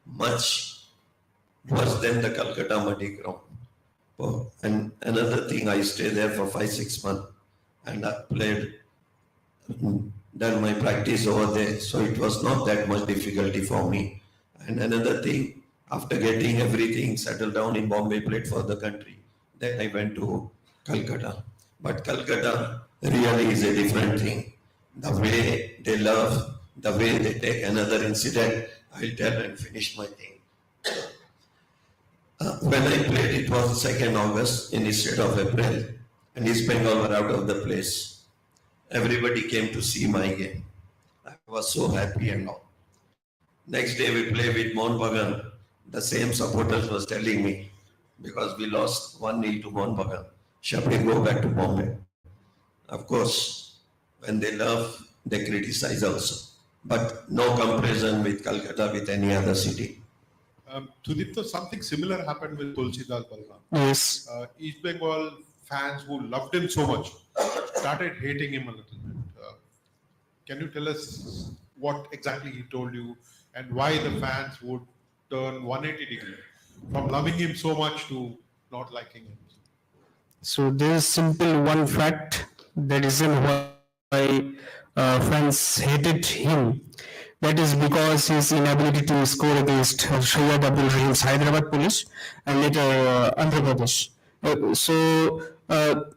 much worse than the Calcutta muddy ground. Oh, and another thing, I stayed there for 5-6 months and I played done my practice over there, so it was not that much difficulty for me. And another thing, after getting everything settled down in Bombay, played for the country, then I went to Calcutta. But Calcutta really is a different thing. The way they love, the way they take another incident, I'll tell and finish my thing. When I played, it was 2nd August instead of April, and East Bengal were out of the place. Everybody came to see my game. I was so happy and all. Next day we play with Mohun Bagan. The same supporters was telling me, because we lost 1-0 to Mohun Bagan, Shabri, go back to Bombay. Of course, when they love, they criticize also. But no comparison with Calcutta with any other city. Sudipto, something similar happened with Tulsidas Balram. Yes. East Bengal fans who loved him so much started hating him a little bit. Can you tell us what exactly he told you and why the fans would turn 180 degree from loving him so much to not liking him? So there is simple one fact, the reason why fans hated him. That is because his inability to score against Shahid Abdul Rahim's Hyderabad Police and later Andhra Pradesh.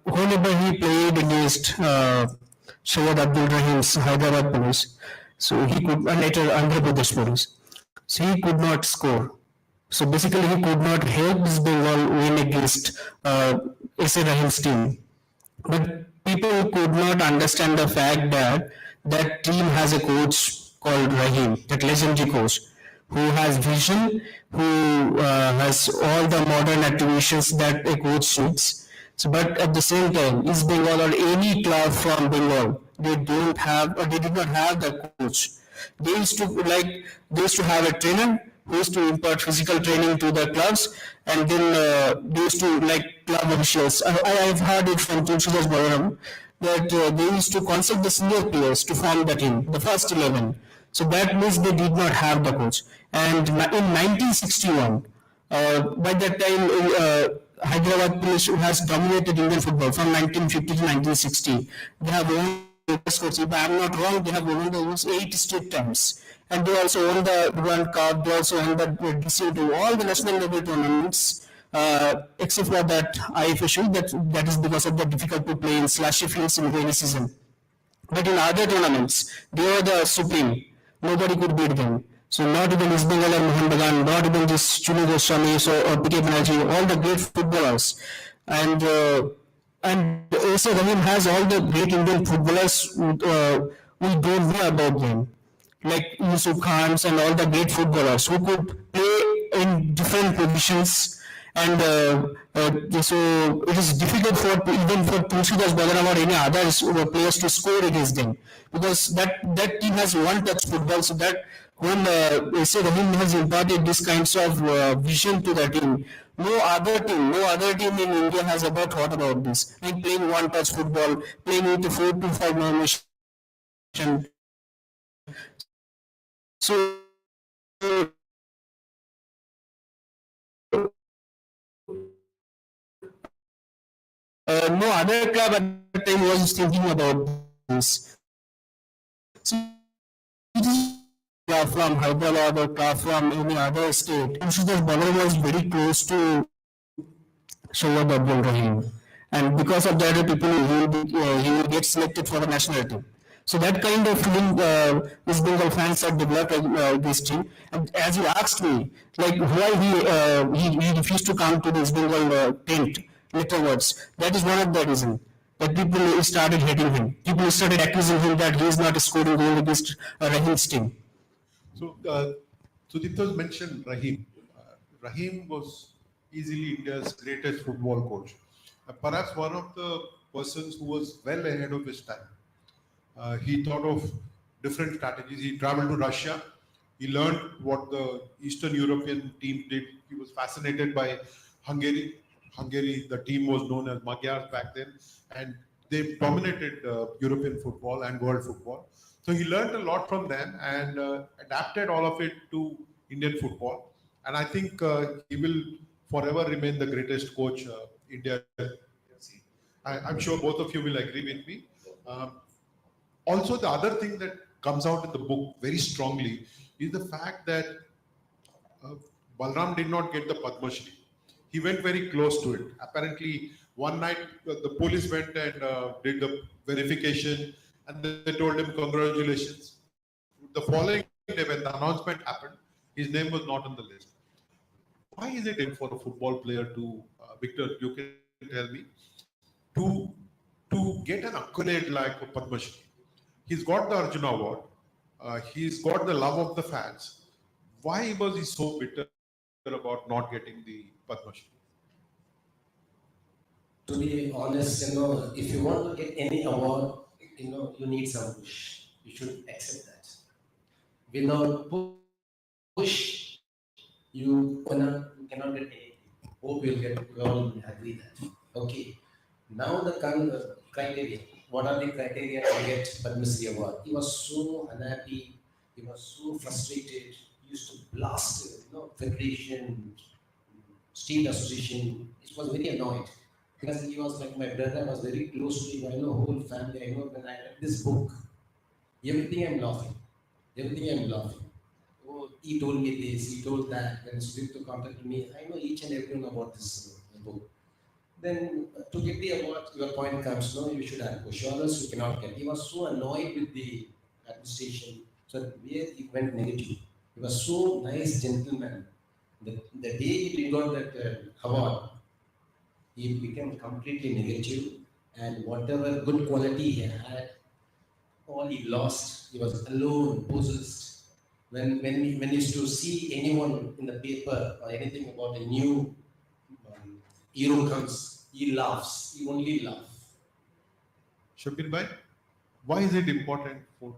Whenever he played against Shahid Abdul Rahim's Hyderabad Police, so he could, and later Andhra Pradesh Police, so he could not score. So basically, he could not help East Bengal win against S.A. Rahim's team. But people could not understand the fact that that team has a coach called Rahim, that legendary coach, who has vision, who has all the modern activations that a coach needs. So, but at the same time, East Bengal or any club from Bengal, they don't have or they did not have the coach. They used to have a trainer who used to impart physical training to the clubs, and then they used to like club officials. I've heard it from Tulsidas Balaram that they used to consult the senior players to form the team, the first 11. So that means they did not have the coach. And in 1961, by that time, Hyderabad Police has dominated Indian football from 1950 to 1960. They have won the sports. If I am not wrong, they have won those 8 straight times. And they also won the World Cup. They also won the DC to all the national level tournaments. Except for that IFSU, that is because of the difficult to play in slashy fields in rainy season. But in other tournaments, they were the supreme. Nobody could beat them. So not even East Bengal or Mohun Bagan, not even this Chunu Goswami or P.K. Banerjee, all the great footballers. And also Rahim has all the great Indian footballers we don't know about them. Like Yusuf Khans and all the great footballers who could play in different positions, and so it is difficult for even for Tulsidas Balaram or any other players to score against them, because that team has one touch football. So that when Rahim has imparted this kinds of vision to the team, no other team in India has ever thought about this, like playing one touch football, playing with the 4-5 formation. So no other club at the time was thinking about this. So it is from Hyderabad or club from any other state. Tulsidas Balaram was very close to Shahid Abdul Rahim, and because of that, people he will get selected for the national team. So that kind of feeling East Bengal fans have developed this team. And as you asked me, like why he refused to come to the East Bengal tent afterwards, that is one of the reasons that people started hating him. People started accusing him that he is not scoring goal against Rahim's team. So, Sudipto's mentioned Rahim. Rahim was easily India's greatest football coach. Perhaps one of the persons who was well ahead of his time. He thought of different strategies. He traveled to Russia. He learned what the Eastern European team did. He was fascinated by Hungary. Hungary, the team was known as Magyars back then, and they dominated European football and world football. So he learned a lot from them and adapted all of it to Indian football. And I think he will forever remain the greatest coach India has seen. I'm sure both of you will agree with me. Also, the other thing that comes out in the book very strongly is the fact that uh, Balram did not get the Padma Shri. He went very close to it. Apparently, one night the police went and did the verification, and they told him congratulations. The following day, when the announcement happened, his name was not on the list. Why is it important for a football player to, Victor, you can tell me, to to get an accolade like a Padma Shri? He's got the Arjuna Award. He's got the love of the fans. Why was he so bitter about not getting the Padma Shri? To be honest, if you want to get any award, you need some push. You should accept that. Without push, you cannot get anything. Hope we all agree that. Okay. Now the criteria. What are the criteria to get Padma Shri award? He was so unhappy. He was so frustrated. He used to blast, federation, state association. It was very annoyed because he was like my brother. I was very close to him. I know whole family. I know when I read this book, everything I'm laughing. Everything I'm laughing. Oh, he told me this. He told that. When Sudipto contacted me, I know each and everyone about this book. Then to get the award, your point comes, no, you should have push, or else you cannot get. He was so annoyed with the administration, so where he went negative. He was so nice gentleman. The day he got that award, he became completely negative, and whatever good quality he had, all he lost. He was alone, possessed. When he used to see anyone in the paper or anything about a new hero comes, he laughs. He only laughs. Shabir Bhai, why is it important for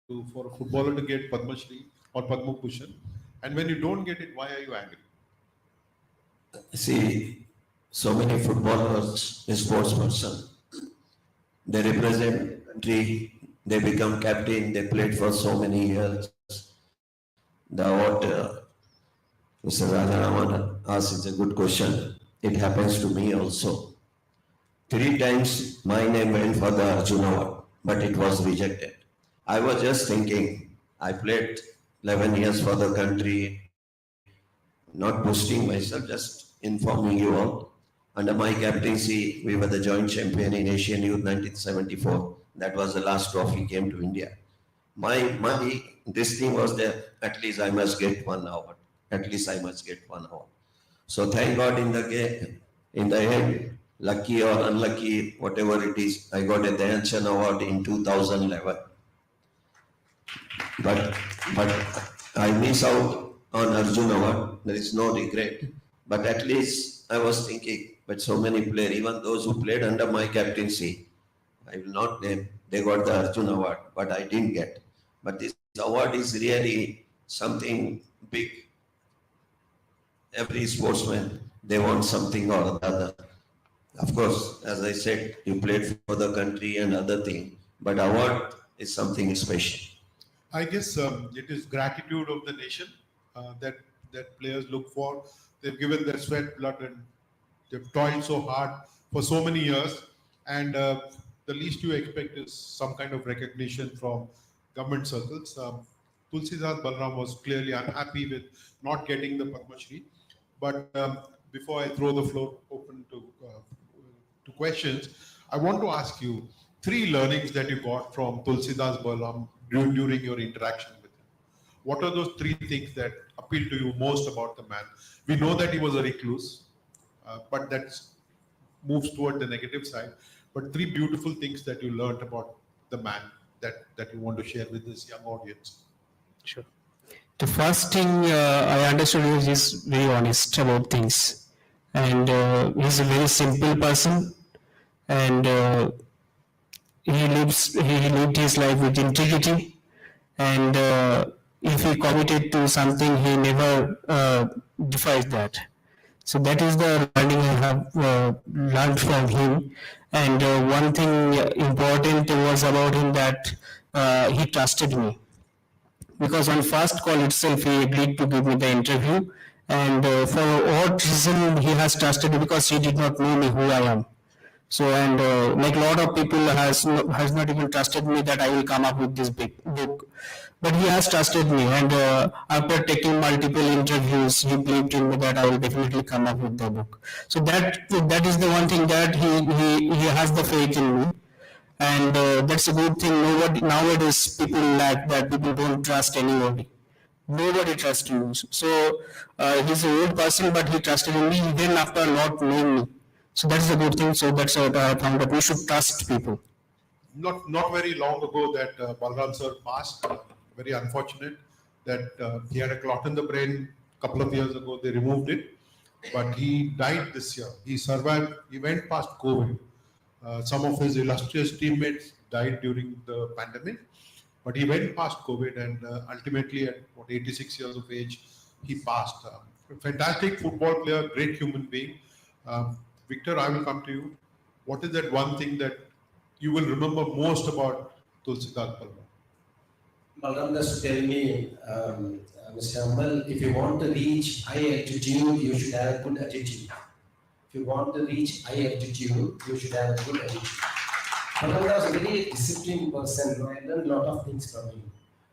a footballer to get Padma Shri or Padma Bhushan? And when you don't get it, why are you angry? See, so many footballers, sports person, they represent country, they become captain, they played for so many years. The what Mr. Rajaraman asked is a good question. It happens to me also. 3 times my name went for the Arjuna Award, but it was rejected. I was just thinking, I played 11 years for the country, not boasting myself, just informing you all. Under my captaincy, we were the joint champion in Asian Youth 1974. That was the last trophy came to India. This thing was there, at least I must get 1 award. At least I must get 1 award. So thank God in the end, lucky or unlucky, whatever it is, I got a Dhyan Chand Award in 2011. But I miss out on Arjun Award. There is no regret. But at least I was thinking, but so many players, even those who played under my captaincy, I will not name, they got the Arjun Award, but I didn't get. But this award is really something big. Every sportsman, they want something or the other. Of course, as I said, you played for the country and other thing, but award is something special. I guess it is gratitude of the nation that players look for. They've given their sweat, blood, and they've toiled so hard for so many years, and the least you expect is some kind of recognition from government circles. Tulsidas Balram was clearly unhappy with not getting the Padma Shri. But before I throw the floor open to questions, I want to ask you 3 learnings that you got from Tulsidas Balram during your interaction with him. What are those 3 things that appeal to you most about the man? We know that he was a recluse, but that moves toward the negative side. But 3 beautiful things that you learned about the man that you want to share with this young audience. Sure. The first thing I understood is he's very honest about things, and he's a very simple person, and he lived his life with integrity, and if he committed to something, he never defies that. So that is the learning I have learned from him. And one thing important was about him that he trusted me, because on first call itself he agreed to give me the interview, and for what reason he has trusted me, because he did not know me who I am. So and like a lot of people has not even trusted me that I will come up with this big book, but he has trusted me, and after taking multiple interviews, he believed in me that I will definitely come up with the book. So that is the one thing that he has the faith in me, and that's a good thing. Nobody nowadays people lack that. People don't trust anybody. Nobody trusts you. So he's an old person, but he trusted in me even after not knowing me. So that's a good thing. So that's what I found that we should trust people. Not very long ago that Balram sir passed. Very unfortunate that he had a clot in the brain. A couple of years ago, they removed it, but he died this year. He survived. He went past COVID. Some of his illustrious teammates died during the pandemic, but he went past COVID, and ultimately, at 86 years of age, he passed. Fantastic football player, great human being. Victor, I will come to you. What is that one thing that you will remember most about Tulsikar Palwa? Balram used to tell me, Mr. Amal, if you want to reach high altitude, you should have a good attitude. If you want to reach high altitude, you should have a good attitude. Balram was a very disciplined person. I learned a lot of things from him.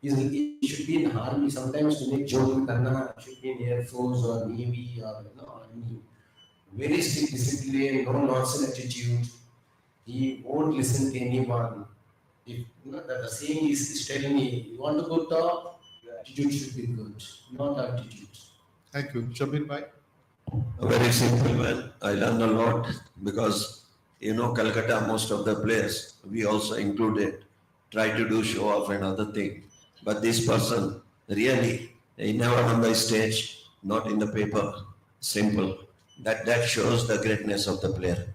He should be in army. Sometimes to make joke with Anna, should be in Air Force or Navy or Army. Very strict discipline, no nonsense attitude. He won't listen to anyone. If the saying is telling me, you want to go top, your attitude should be good, not altitude. Thank you. Shabir Bhai? Very simple, man. I learned a lot because, Calcutta, most of the players, we also included, try to do show off and other thing. But this person, really, he never on the stage, not in the paper, simple. That shows the greatness of the player.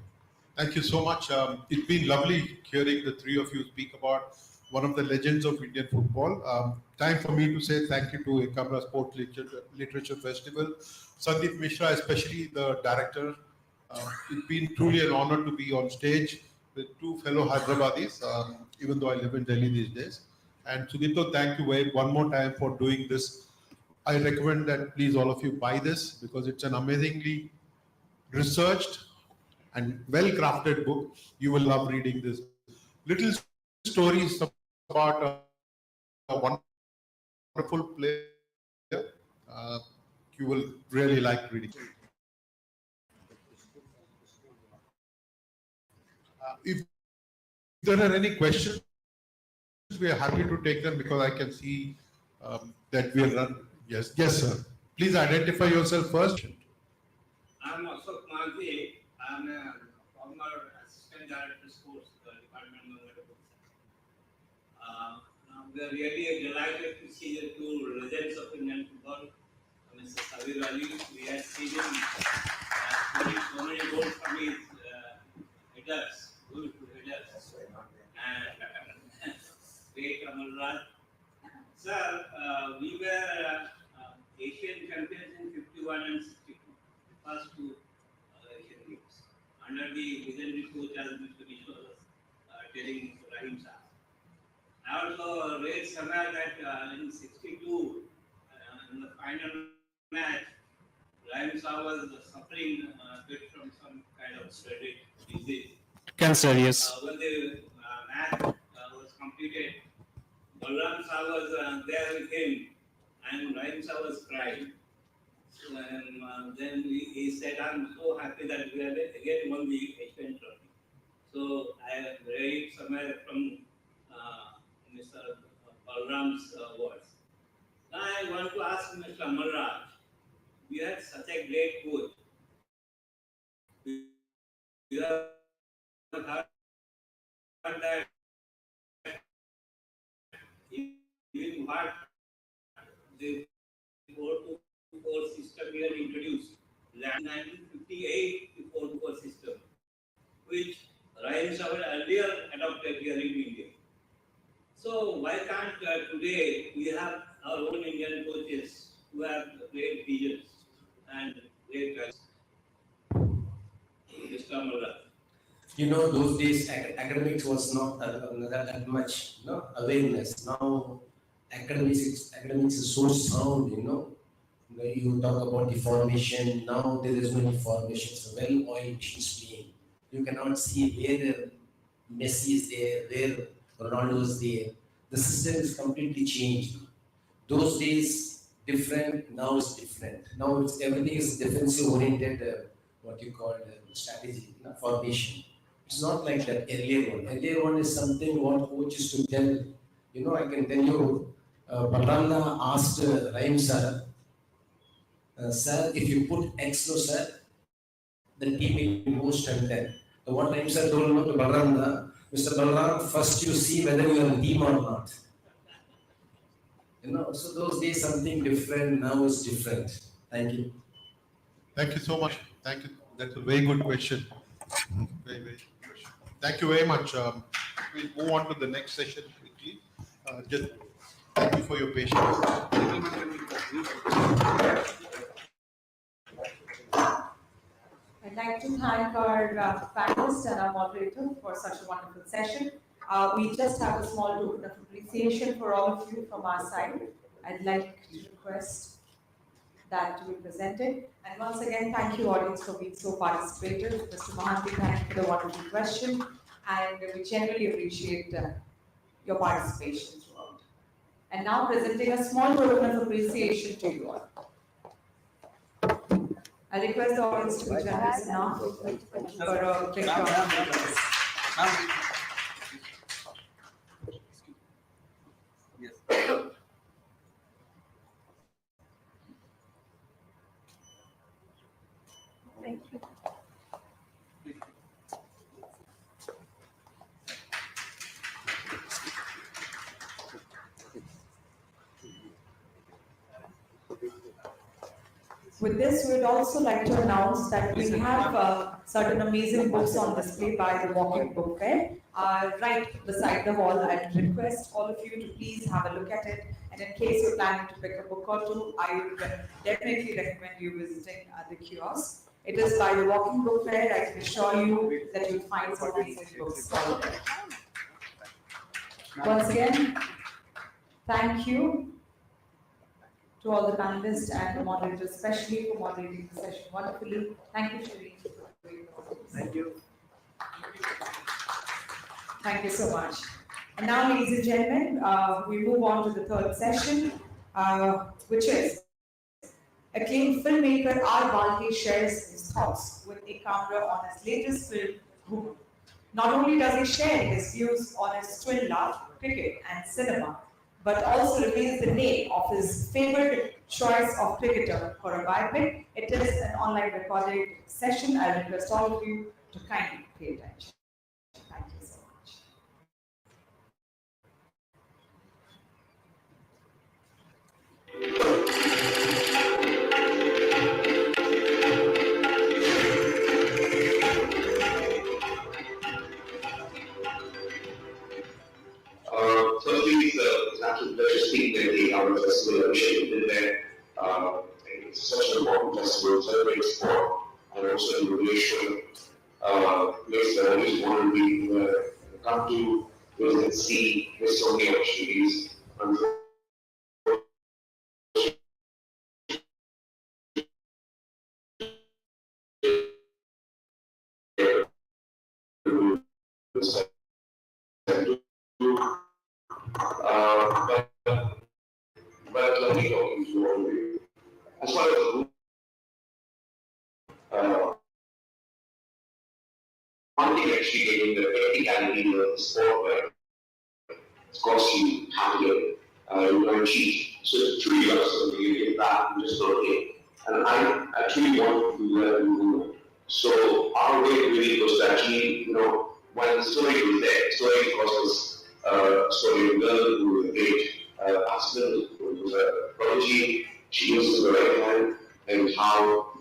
Thank you so much. It's been lovely hearing the three of you speak about one of the legends of Indian football. Time for me to say thank you to Ekamra Sport Literature Festival. Sandeep Mishra, especially the director. It's been truly an honor to be on stage with two fellow Hyderabadis, even though I live in Delhi these days. And Sudipto, thank you one more time for doing this. I recommend that please all of you buy this because it's an amazingly researched and well-crafted book. You will love reading this. Little stories about a wonderful player. You will really like reading. If there are any questions, we are happy to take them because I can see that we are run. Yes, sir. Please identify yourself first. I'm Ashok Manzi. I'm a former assistant director sports department of we are really delighted to see the two legends of Indian football, Mr. Sabir Ali. We have seen him scoring so many goals from his headers, beautiful headers, and great Amal Raj. Sir, we were Asian champions in 51 and 62, the first two Asian games, under the legendary coach as Mr. Vishwa was telling Mr. Rahim Shah. I also read somewhere that in 62, in the final match, Rahim Shah was suffering from some kind of dreaded disease. Cancer, yes. When the match was completed, Balram Shah was there with him, and Rahim Shah was crying. And then he said, I'm so happy that we have again won the Asian trophy. So I have read somewhere from Mr. Balram's words. Now I want to ask Mr. Amarraj, we had such a great coach. We have heard that even what the 4-4 system we had introduced, 1958 the 4-4 system, which Rahim Shah earlier adopted here in India. So why can't today we have our own Indian coaches who have great visions and great talents? Mr. Amarraj. Those days academics was not that much awareness. Now academics is so sound. You talk about the formation. Now there is no formation. It's a well-oiled machine playing. You cannot see where Messi is there, where Ronaldo is there. The system is completely changed. Those days different, now it's different. Now it's everything is defensive oriented, what you call strategy, formation. It's not like that earlier one. Earlier one is something what coach used to tell. I can tell you, Balranda asked Rahim sir, sir, if you put X no sir, the team will go strengthen. The what Rahim sir told to Balranda, Mr. Balram, first you see whether you are a team or not. So those days something different, now is different. Thank you. Thank you so much. Thank you. That's a very good question. Very, very good question. Thank you very much. We'll move on to the next session quickly. Just thank you for your patience. I'd like to thank our panelists and our moderator for such a wonderful session. We just have a small token of appreciation for all of you from our side. I'd like to request that to be presented. And once again, thank you audience for being so participative. Mr. Mohanty, thank you for the wonderful question. And we generally appreciate your participation throughout. And now presenting a small token of appreciation to you all. I request the audience to be generous now for a quick round of applause. Thank you. With this, we'd also like to announce that we have certain amazing books on display by the Walking Book Fair right beside the hall. I'd request all of you to please have a look at it. And in case you're planning to pick a book or two, I would definitely recommend you visiting the kiosk. It is by the Walking Book Fair. I can assure you that you'll find some amazing books. Once again, thank you to all the panelists and the moderators, especially for moderating the session wonderfully. Thank you, Shireen. Thank you. Thank you so much. And now, ladies and gentlemen, we move on to the third session, which is acclaimed filmmaker R. Balke shares his thoughts with Ekamra on his latest film, Hoop. Not only does he share his views on his twin love, cricket and cinema, but also reveals the name of his favorite choice of cricketer for a biopic. It is an online recorded session. I request all of you to kindly pay attention. Thank you so much. Firstly, it's an absolute pleasure speaking at the Ekamra Festival. I wish I could have been there. It's such an important festival, celebrates sport, and also in relation place that I always wanted to come to, visit and see. There's so many opportunities. But let me talk to all of you. As far as one thing actually getting the practicality of the sport where of course you have to get you don't cheat. So it's 3 years so you get back and just go okay. And I actually want to let people know. So our way really was to actually, when the story was there, the story of course was a story of a girl who was a great athlete, who was a prodigy. She uses the right hand and how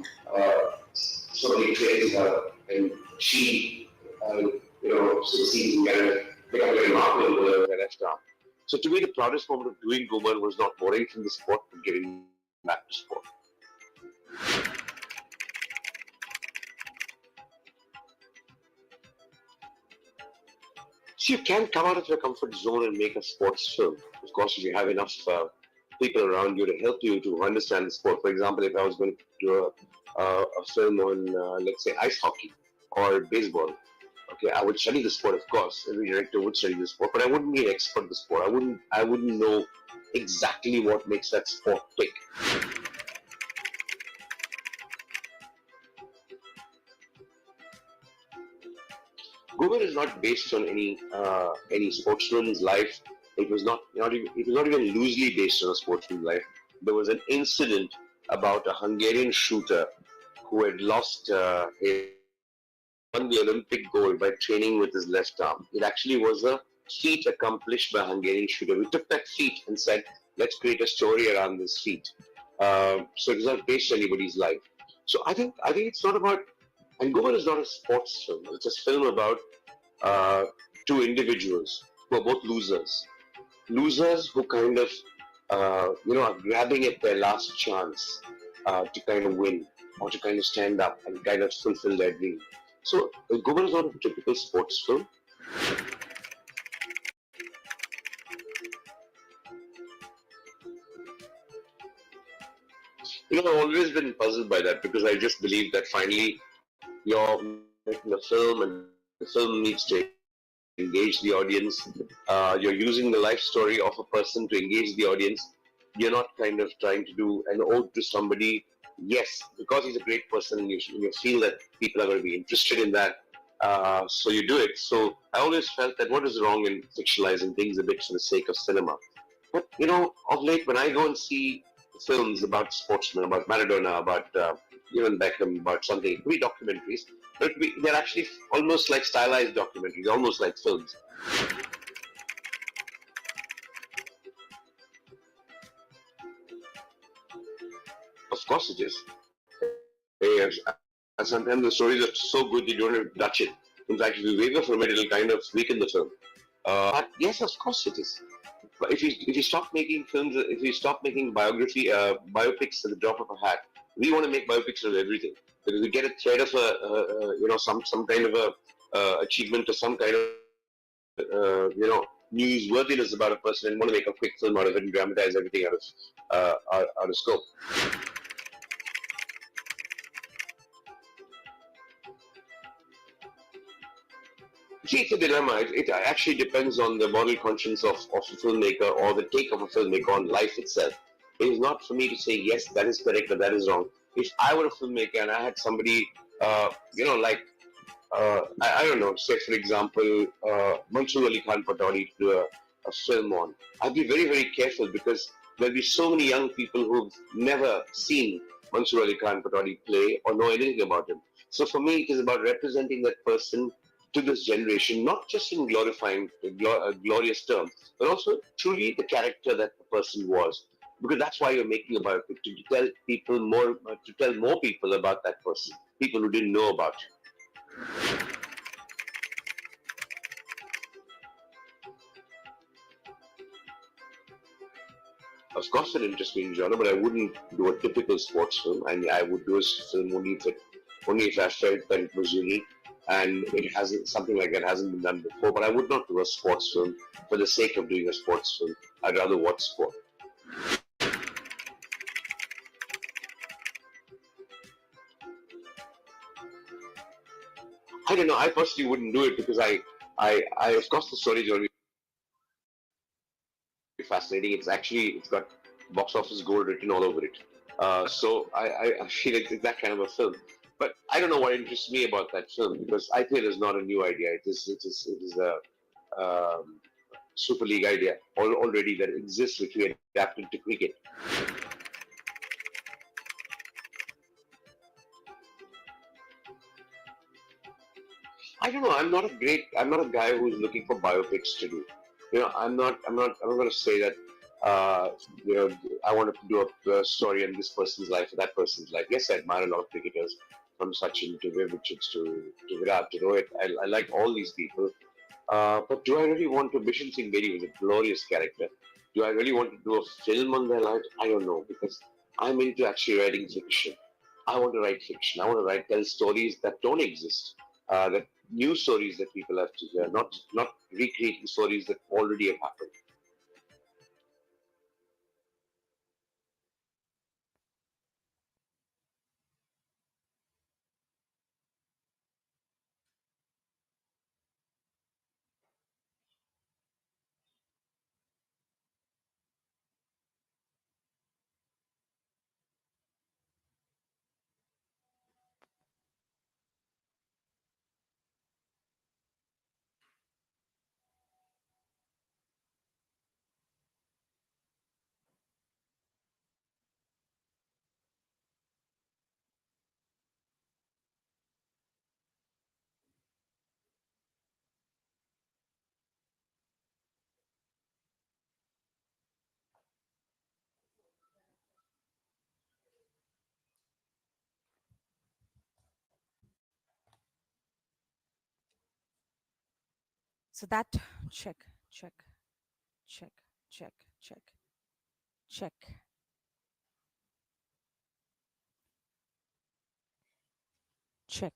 so many traits her and she succeeds in kind of becoming a remarkable and star. So to me, the proudest moment of doing Woman was not boring from the sport, but giving back to sport. So you can come out of your comfort zone and make a sports film. Of course, if you have enough people around you to help you to understand the sport. For example, if I was going to do a film on, let's say, ice hockey, or baseball. Okay, I would study the sport, of course. Every director would study the sport, but I wouldn't be an expert in the sport. I wouldn't know exactly what makes that sport tick. Gober is not based on any sportsman's life. It was not even loosely based on a sportsman's life. There was an incident about a Hungarian shooter who had lost won the Olympic gold by training with his left arm. It actually was a feat accomplished by a Hungarian shooter. We took that feat and said, let's create a story around this feat. So it's not based on anybody's life. So I think it's not about. And Gober is not a sports film. It's a film about uh, two individuals who are both losers. Losers who kind of, are grabbing at their last chance to kind of win or to kind of stand up and kind of fulfill their dream. So, Gober is not a typical sports film. I've always been puzzled by that because I just believe that finally you're making a film and the film needs to engage the audience. You're using the life story of a person to engage the audience. You're not kind of trying to do an ode to somebody. Yes, because he's a great person, and you feel that people are going to be interested in that. So you do it. So I always felt that what is wrong in fictionalizing things a bit for the sake of cinema. But of late, when I go and see films about sportsmen, about Maradona, about even Beckham, about something, it could be documentaries, but they're actually almost like stylized documentaries, almost like films. Of course, it is. Yes. And sometimes the stories are so good you don't have to touch it. In fact, if you waver from it, it'll kind of weaken the film. But yes, of course it is. But if you stop making films, if you stop making biopics at the drop of a hat, we want to make biopics of everything. Because we get a thread of some kind of a achievement or some kind of newsworthiness about a person and want to make a quick film out of it and dramatize everything out of scope. See, it's a dilemma. It actually depends on the moral conscience of the filmmaker or the take of a filmmaker on life itself. It is not for me to say, yes, that is correct or that is wrong. If I were a filmmaker and I had somebody, I don't know, say for example, Mansoor Ali Khan Patodi to do a film on, I'd be very, very careful because there'll be so many young people who've never seen Mansoor Ali Khan Patodi play or know anything about him. So for me, it is about representing that person to this generation, not just in glorifying glorious terms, but also truly the character that the person was. Because that's why you're making a biopic, to tell people more, to tell more people about that person, people who didn't know about him. Of course, it interests me in genre, but I wouldn't do a typical sports film. And I would do a film only if I felt that it was unique and it hasn't something like that hasn't been done before. But I would not do a sports film for the sake of doing a sports film. I'd rather watch sport. I don't know. I personally wouldn't do it because of course, the story is going to be fascinating. It's got box office gold written all over it. So I feel it's that kind of a film. But I don't know what interests me about that film because I feel it's not a new idea. It is a Super League idea already that exists, which we adapted to cricket. I don't know. I'm not a guy who's looking for biopics to do. I'm not going to say that. Uh, I want to do a story on this person's life or that person's life. Yes, I admire a lot of cricketers, from Sachin to Viv Richards to Virat to Rohit. I like all these people. But do I really want to? Bishan Singh Bedi was a glorious character. Do I really want to do a film on their lives? I don't know because I'm into actually writing fiction. I want to write fiction. I want to tell stories that don't exist, that new stories that people have to hear, not recreating stories that already have happened. So that check, check, check, check, check, check. Check.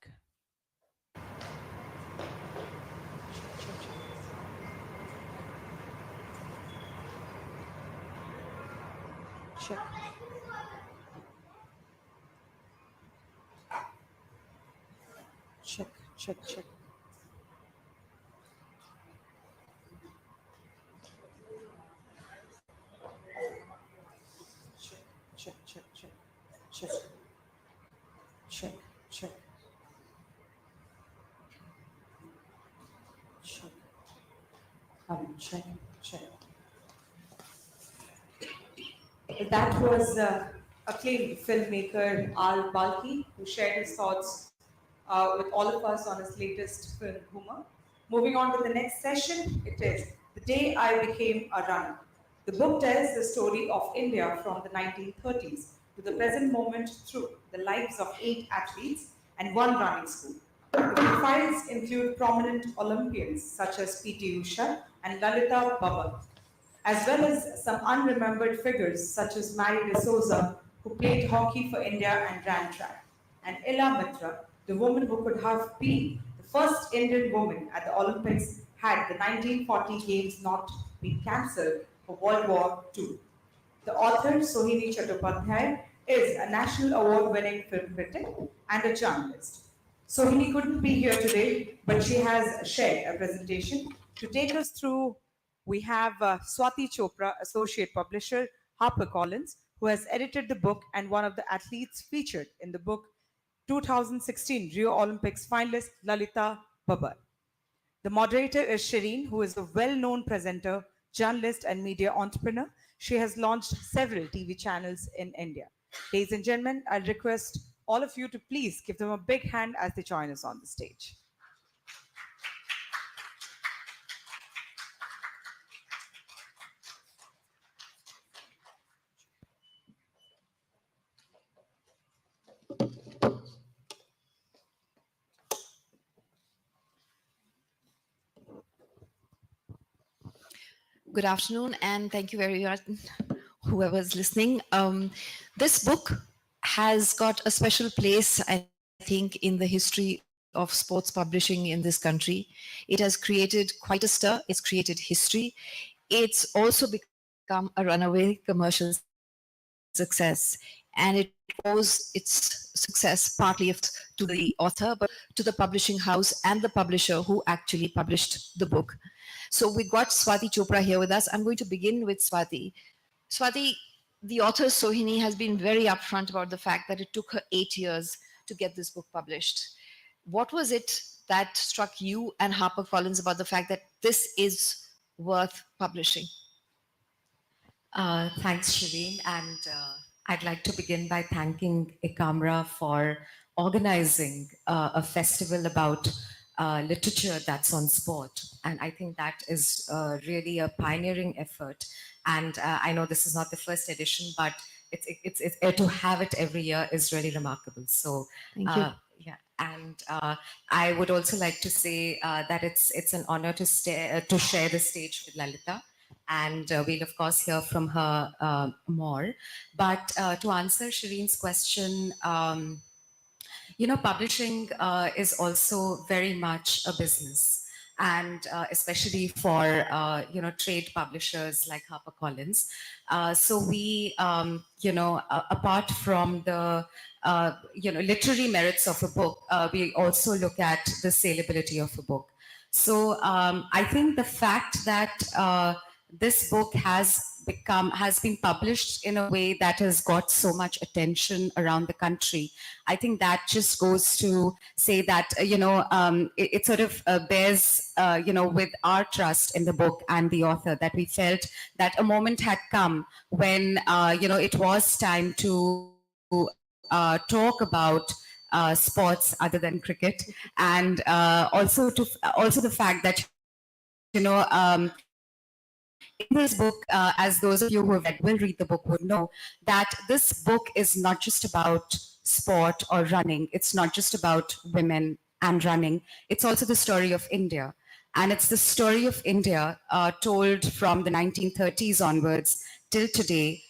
Check. Check, check, check. Check, check, check, check, check, check, check, check, check. That was acclaimed filmmaker Al Balki, who shared his thoughts with all of us on his latest film, Huma. Moving on to the next session, it is The Day I Became a Runner. The book tells the story of India from the 1930s to the present moment through the lives of 8 athletes and 1 running school. The profiles include prominent Olympians such as P.T. Usha and Lalita Baba, as well as some unremembered figures such as Mary D'Souza, who played hockey for India and ran track, and Ella Mitra, the woman who could have been the first Indian woman at the Olympics had the 1940 Games not been cancelled for World War II. The author, Sohini Chattopadhyay, is a national award-winning film critic and a journalist. Sohini couldn't be here today, but she has shared a presentation to take us through. We have Swati Chopra, associate publisher, HarperCollins, who has edited the book and one of the athletes featured in the book, 2016 Rio Olympics finalist Lalita Babbar. The moderator is Shireen, who is a well-known presenter, journalist, and media entrepreneur. She has launched several TV channels in India. Ladies and gentlemen, I'll request all of you to please give them a big hand as they join us on the stage. Good afternoon, and thank you very much, whoever's listening. This book has got a special place, I think, in the history of sports publishing in this country. It has created quite a stir. It's created history. It's also become a runaway commercial success, and it owes its success partly to the author, but to the publishing house and the publisher who actually published the book. So we got Swati Chopra here with us. I'm going to begin with Swati. Swati, the author Sohini has been very upfront about the fact that it took her 8 years to get this book published. What was it that struck you and HarperCollins about the fact that this is worth publishing? Thanks, Shireen. And I'd like to begin by thanking Ekamra for organizing a festival about literature that's on sport. And I think that is really a pioneering effort. And I know this is not the first edition, but it's to have it every year is really remarkable. So Thank you. yeah, and I would also like to say that it's an honor to share the stage with Lalita. And we'll of course hear from her more. But to answer Shireen's question, publishing is also very much a business, and especially for trade publishers like HarperCollins. So we, apart from the literary merits of a book, we also look at the saleability of a book. So I think the fact that this book has been published in a way that has got so much attention around the country. I think that just goes to say that, it sort of bears, with our trust in the book and the author, that we felt that a moment had come when, it was time to talk about sports other than cricket, and also the fact that, in this book, as those of you who will read the book would know, that this book is not just about sport or running. It's not just about women and running. It's also the story of India. And it's the story of India told from the 1930s onwards till today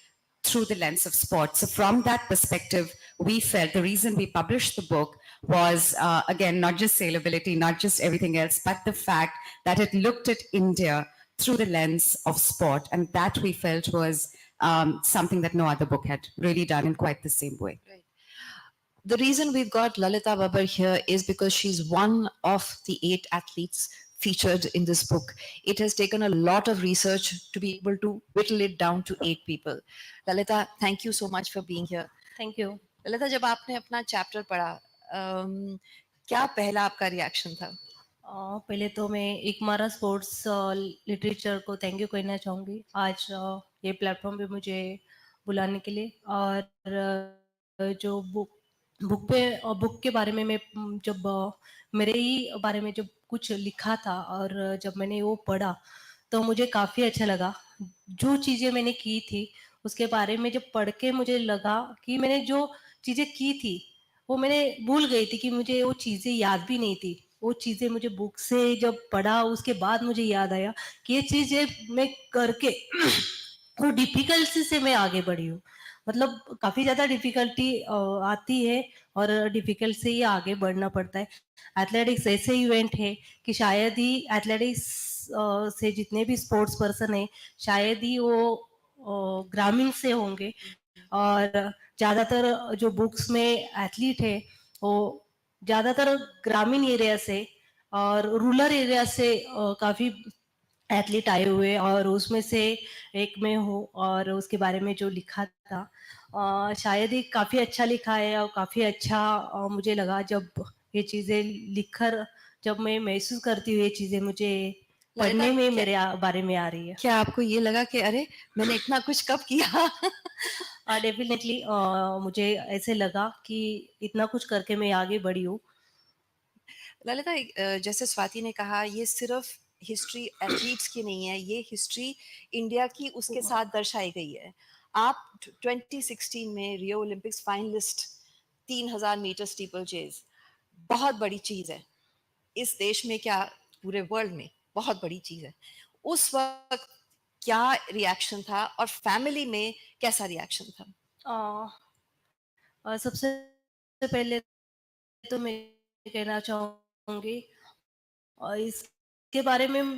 through the lens of sport. So, from that perspective, we felt the reason we published the book was, again, not just saleability, not just everything else, but the fact that it looked at India through the lens of sport. And that we felt was something that no other book had really done in quite the same way. The reason we've got Lalita Babbar here is because she's one of the 8 athletes featured in this book. It has taken a lot of research to be able to whittle it down to 8 people. Lalita, thank you so much for being here. Thank you Lalita, जब आपने अपना chapter पढ़ा, क्या पहला आपका reaction था? पहले तो मैं एकमारा स्पोर्ट्स लिटरेचर को थैंक यू कहना चाहूँगी आज ये प्लेटफॉर्म पे मुझे बुलाने के लिए। और जो बुक के बारे में मैं जब मेरे ही बारे में जब कुछ लिखा था और जब मैंने वो पढ़ा तो मुझे काफ़ी अच्छा लगा। जो चीज़ें मैंने की थी उसके बारे में जब पढ़ के मुझे लगा कि मैंने जो चीज़ें की थी वो मैंने भूल गई थी कि मुझे वो चीज़ें याद भी नहीं थी। वो चीज़ें मुझे बुक से जब पढ़ा उसके बाद मुझे याद आया कि ये चीज़ें मैं करके वो डिफिकल्टी से मैं आगे बढ़ी हूँ। मतलब काफ़ी ज़्यादा डिफिकल्टी आती है और डिफिकल्ट से ही आगे बढ़ना पड़ता है। एथलेटिक्स ऐसे इवेंट है कि शायद ही एथलेटिक्स से जितने भी स्पोर्ट्स पर्सन है शायद ही वो ग्रामीण से होंगे। और ज़्यादातर जो बुक्स में एथलीट है वो ज़्यादातर ग्रामीण एरिया से और रूरल एरिया से काफ़ी एथलीट आए हुए और उसमें से एक मैं हूँ। और उसके बारे में जो लिखा था शायद ही काफ़ी अच्छा लिखा है और काफ़ी अच्छा मुझे लगा जब ये चीज़ें लिखकर जब मैं महसूस करती हूँ ये चीज़ें मुझे पढ़ने में मेरे बारे में आ रही है। क्या आपको ये लगा कि अरे मैंने इतना कुछ कब किया? डेफिनेटली मुझे ऐसे लगा कि इतना कुछ करके मैं आगे बढ़ी हूँ। ललिता, जैसे स्वाति ने कहा, ये सिर्फ हिस्ट्री एथलीट्स की नहीं है, ये हिस्ट्री इंडिया की उसके साथ दर्शाई गई है। आप 2016 में Rio Olympics finalist, 3000 metre steeplechase, बहुत बड़ी चीज है इस देश में, क्या पूरे वर्ल्ड में बहुत बड़ी चीज है। उस वक्त क्या रिएक्शन था और फैमिली में कैसा रिएक्शन था? सबसे पहले तो मैं कहना चाहूँगी और इसके बारे में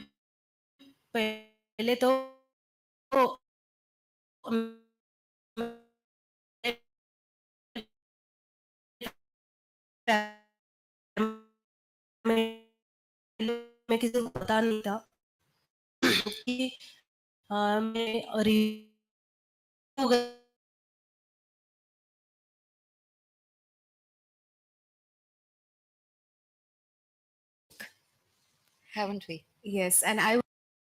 पहले तो मैं किसी को पता नहीं था कि मैं हो गई Haven't we? Yes, and I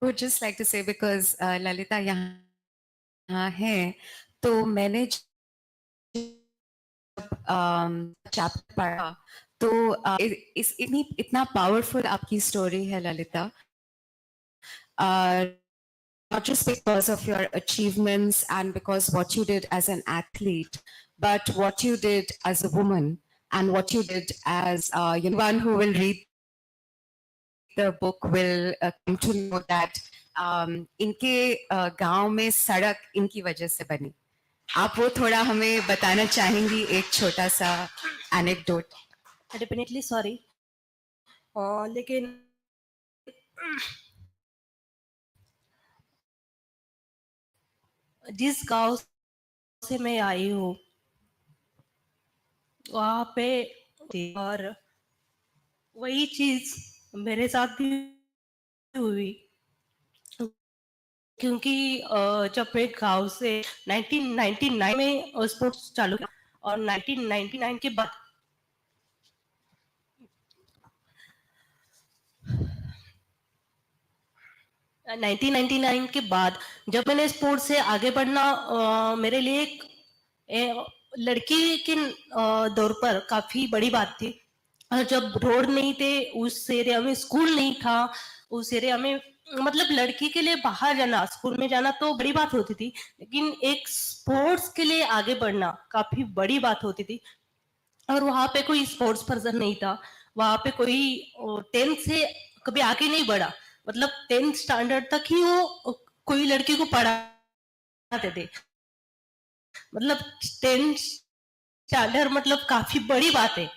would just like to say because Lalita यहाँ है तो मैंने चैप्टर पढ़ा तो इस इतना पावरफुल आपकी स्टोरी है Lalita. Not just because of your achievements and because what you did as an athlete, but what you did as a woman and what you did as one who will read the book will come to know that इनके गांव में सड़क इनकी वजह से बनी। आप वो थोड़ा हमें बताना चाहेंगी एक छोटा सा एनेक्डोट? डेफिनेटली सॉरी लेकिन जिस गांव से मैं आई हूँ वहाँ पे और वही चीज मेरे साथ भी हुई क्योंकि जब मैं गांव से 1999 में स्पोर्ट्स चालू किया और 1999 के बाद 1999 के बाद जब मैंने स्पोर्ट्स से आगे बढ़ना मेरे लिए एक लड़की के दौर पर काफी बड़ी बात थी। और जब रोड नहीं थे उस एरिया में, स्कूल नहीं था उस एरिया में, मतलब लड़की के लिए बाहर जाना, स्कूल में जाना तो बड़ी बात होती थी, लेकिन एक स्पोर्ट्स के लिए आगे बढ़ना काफी बड़ी बात होती थी। और वहां पे कोई स्पोर्ट्स पर्सन नहीं था, वहां पे कोई 10 से कभी आगे नहीं बढ़ा, मतलब 10th स्टैंडर्ड तक ही वो कोई लड़की को पढ़ाते थे। मतलब 10th स्टैंडर्ड मतलब काफी बड़ी बात है।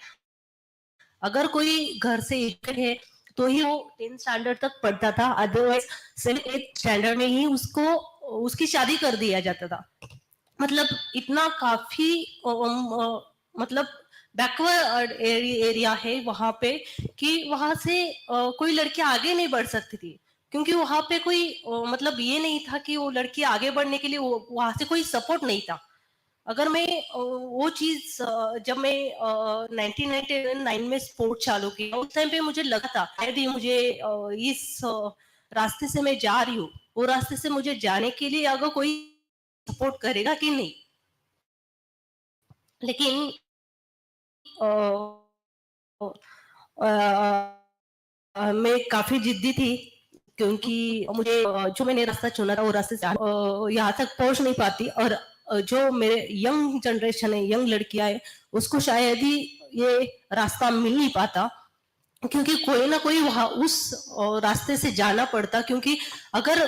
अगर कोई घर से एजुकेटेड है तो ही वो 10th स्टैंडर्ड तक पढ़ता था, अदरवाइज 7th स्टैंडर्ड में ही उसको उसकी शादी कर दिया जाता था। मतलब इतना काफी मतलब बैकवर्ड एरिया है वहां पे कि वहां से कोई लड़की आगे नहीं बढ़ सकती थी, क्योंकि वहां पे कोई मतलब ये नहीं था कि वो लड़की आगे बढ़ने के लिए वहां से कोई सपोर्ट नहीं था। अगर मैं वो चीज जब मैं 1999 में स्पोर्ट चालू किया उस टाइम पे मुझे लगा था शायद ही मुझे इस रास्ते से मैं जा रही हूँ, वो रास्ते से मुझे जाने के लिए अगर कोई सपोर्ट करेगा कि नहीं। लेकिन मैं काफी जिद्दी थी, क्योंकि मुझे जो मैंने रास्ता चुना था वो रास्ते से यहाँ तक पहुंच नहीं पाती, और जो मेरे यंग जनरेशन है, यंग लड़कियां है, उसको शायद ही ये रास्ता मिल नहीं पाता, क्योंकि कोई ना कोई वहां उस रास्ते से जाना पड़ता। क्योंकि अगर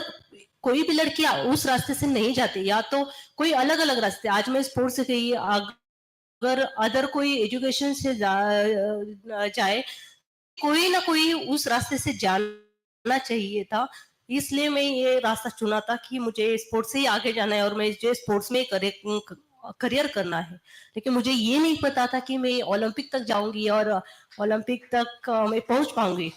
कोई भी लड़की उस रास्ते से नहीं जाती, या तो कोई अलग अलग रास्ते, आज मैं स्पोर्ट्स से गई, अगर अदर कोई एजुकेशन से जाए, कोई ना कोई उस रास्ते से जाना चाहिए था। इसलिए मैं ये रास्ता चुना था कि मुझे स्पोर्ट्स से ही आगे जाना है और मैं जो स्पोर्ट्स में करियर करना है। लेकिन मुझे ये नहीं पता था कि मैं ओलंपिक तक जाऊंगी और ओलंपिक तक मैं पहुंच पाऊंगी।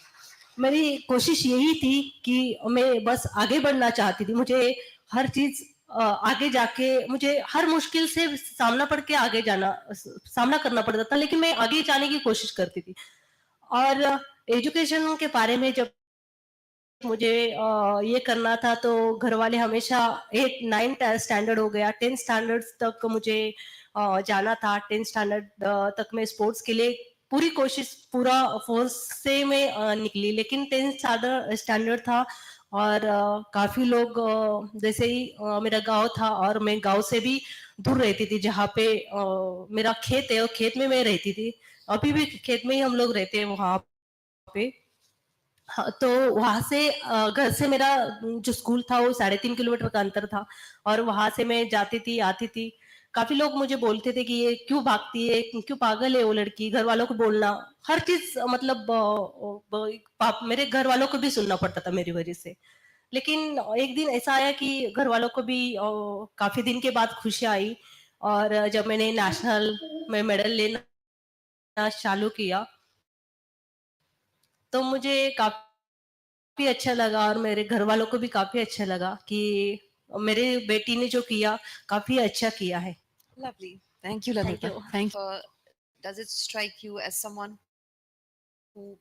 मेरी कोशिश यही थी कि मैं बस आगे बढ़ना चाहती थी। मुझे हर चीज आगे जाके मुझे हर मुश्किल से सामना पड़ के आगे जाना सामना करना पड़ता था, लेकिन मैं आगे जाने की कोशिश करती थी। और एजुकेशन के बारे में जब मुझे ये करना था तो घर वाले हमेशा 8-9 स्टैंडर्ड हो गया, 10 स्टैंडर्ड तक मुझे जाना था। 10 स्टैंडर्ड तक मैं स्पोर्ट्स के लिए पूरी कोशिश, पूरा फोर्स से मैं निकली, लेकिन 10 स्टैंडर्ड था और काफी लोग जैसे ही मेरा गांव था और मैं गांव से भी दूर रहती थी, जहाँ पे मेरा खेत है और खेत में मैं रहती थी। अभी भी खेत में ही हम लोग रहते हैं वहां पे। हाँ, तो वहां से घर से मेरा जो स्कूल था वो 3.5 किलोमीटर का अंतर था, और वहां से मैं जाती थी आती थी। काफी लोग मुझे बोलते थे कि ये क्यों भागती है, क्यों पागल है वो लड़की, घर वालों को बोलना, हर चीज मतलब मेरे घर वालों को भी सुनना पड़ता था मेरी वजह से। लेकिन एक दिन ऐसा आया कि घर वालों को भी काफी दिन के बाद खुशी आई, और जब मैंने नेशनल में मेडल लेना चालू किया तो मुझे काफी अच्छा लगा, और मेरे घर वालों को भी काफी अच्छा लगा कि मेरे बेटी ने जो किया काफी अच्छा किया है। Lovely. Thank you, Thank Lalita. you. Thank you. Does it strike you as someone who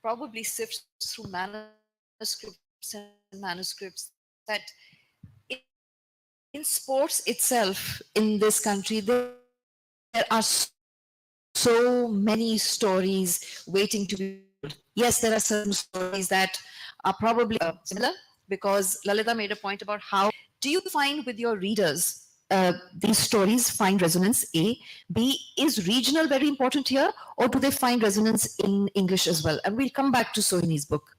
probably sifts through manuscripts and manuscripts that in sports itself in this country, there are so many stories waiting to be told. Yes, there are certain stories that are probably similar, because Lalita made a point about how do you find with your readers these stories find resonance? A. B. Is regional very important here, or do they find resonance in English as well? And we'll come back to Sohini's book.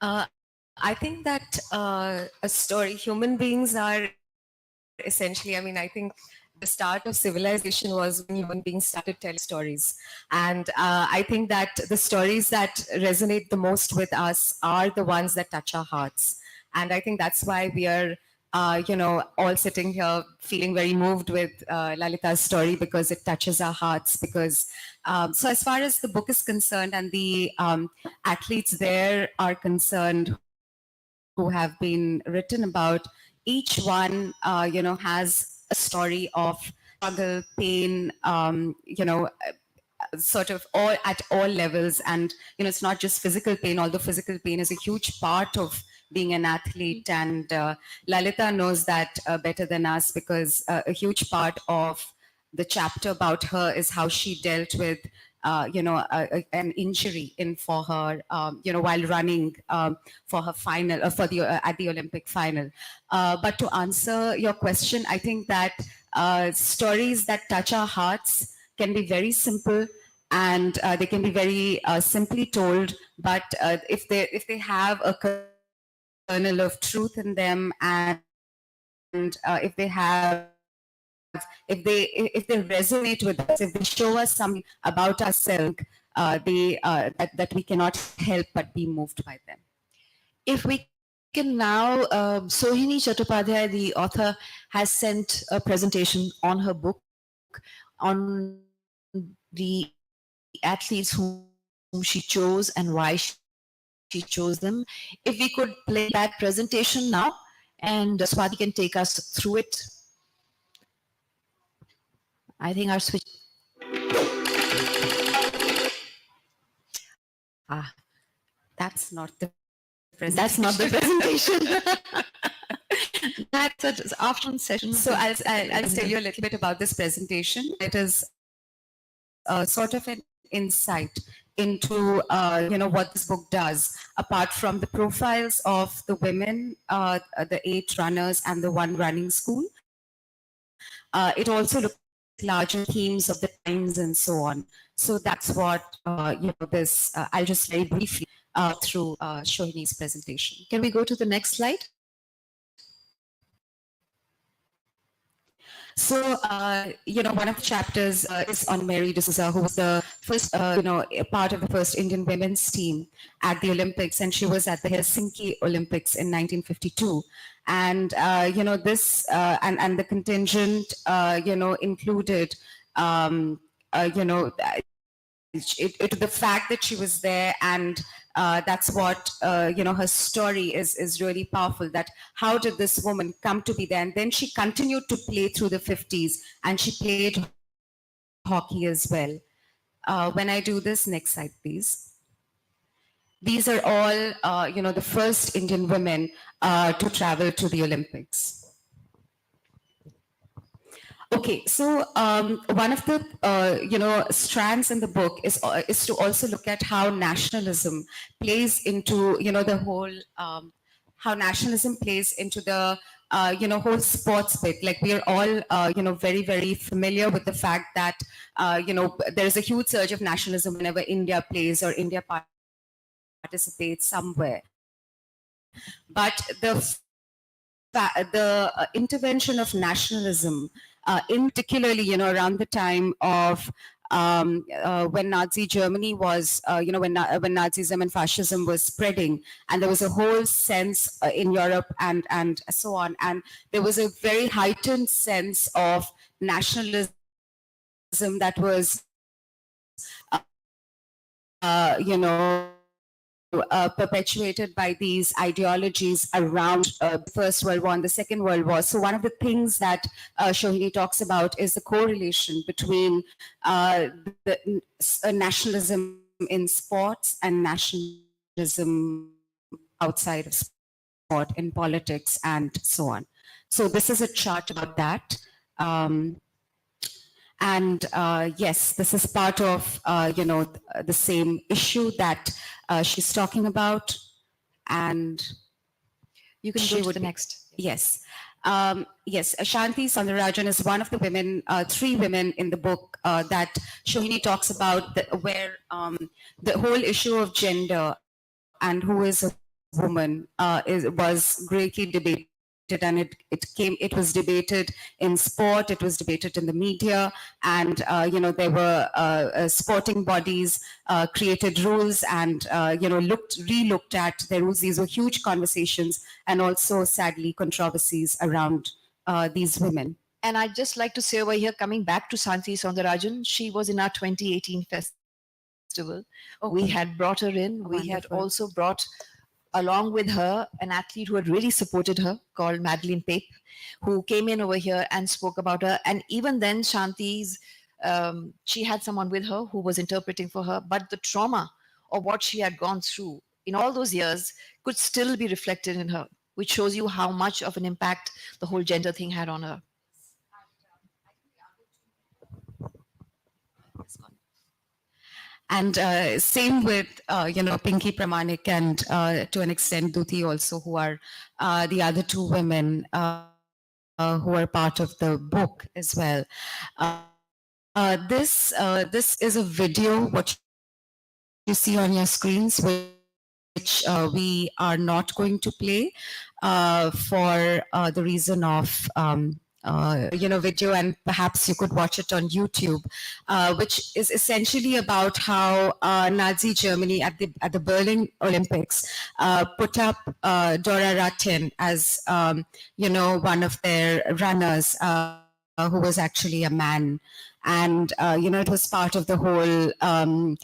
I think that a story, human beings are essentially, I mean, I think the start of civilization was when human beings started telling stories. And I think that the stories that resonate the most with us are the ones that touch our hearts. And I think that's why we are, all sitting here feeling very moved with Lalita's story, because it touches our hearts. Because, so as far as the book is concerned and the athletes there are concerned who have been written about, each one, has a story of struggle, pain, sort of all at all levels. And, it's not just physical pain, although physical pain is a huge part of being an athlete. And Lalita knows that better than us, because a huge part of the chapter about her is how she dealt with an injury in for her, while running for her final, for the at the Olympic final. But to answer your question, I think that stories that touch our hearts can be very simple, and they can be very simply told, but if they have a kernel of truth in them, and if they resonate with us, if they show us something about ourselves, that we cannot help but be moved by them. If we can now, Sohini Chattopadhyay, the author, has sent a presentation on her book on the athletes whom she chose and why she chose them. If we could play that presentation now, and Swati can take us through it. I think our switch. That's not the presentation. That's not the presentation. That's an afternoon session. So I'll tell you a little bit about this presentation. It is sort of an insight into what this book does, apart from the profiles of the women, the 8 runners and the 1 running school. It also looks at larger themes of the times and so on. So that's what this. I'll just very briefly through Shohini's presentation. Can we go to the next slide? So, one of the chapters is on Mary D'Souza, who was the first, part of the first Indian women's team at the Olympics, and she was at the Helsinki Olympics in 1952. And, this, and the contingent, included, the fact that she was there, and that's what her story is really powerful, that how did this woman come to be there, and then she continued to play through the 50s, and she played hockey as well. When I do this, next slide please. These are all the first Indian women to travel to the Olympics. Okay, so one of the strands in the book is to also look at how nationalism plays into the whole how nationalism plays into the whole sports bit. Like we are all very, very familiar with the fact that there is a huge surge of nationalism whenever India plays or India participates somewhere. But the intervention of nationalism, in particularly, around the time of when Nazi Germany was, when Nazism and fascism was spreading, and there was a whole sense in Europe and so on, and there was a very heightened sense of nationalism that was, perpetuated by these ideologies around the First World War and the Second World War. So one of the things that Shohini talks about is the correlation between the nationalism in sports and nationalism outside of sport, in politics, and so on. So this is a chart about that. And yes, this is part of, the same issue that she's talking about. And you can go to the next. Yes. Yes, Shanti Soundarajan is one of the women, 3 women in the book that Shohini talks about, where the whole issue of gender and who is a woman was greatly debated. And it was debated in sport, it was debated in the media, and there were sporting bodies created rules and re-looked at their rules. These were huge conversations, and also sadly controversies around these women. And I'd just like to say over here, coming back to Shanti Soundarajan, she was in our 2018 festival. Okay. We had brought her in. Wonderful. We had also brought along with her an athlete who had really supported her, called Madeline Pape, who came in over here and spoke about her. And even then, Shanti's, she had someone with her who was interpreting for her, but the trauma of what she had gone through in all those years could still be reflected in her, which shows you how much of an impact the whole gender thing had on her. And same with, Pinky Pramanik and to an extent Duti also, who are the other 2 women who are part of the book as well. This is a video, what you see on your screens, which we are not going to play for the reason of video, and perhaps you could watch it on YouTube, which is essentially about how Nazi Germany at the Berlin Olympics put up Dora Ratjen as one of their runners who was actually a man, and it was part of the whole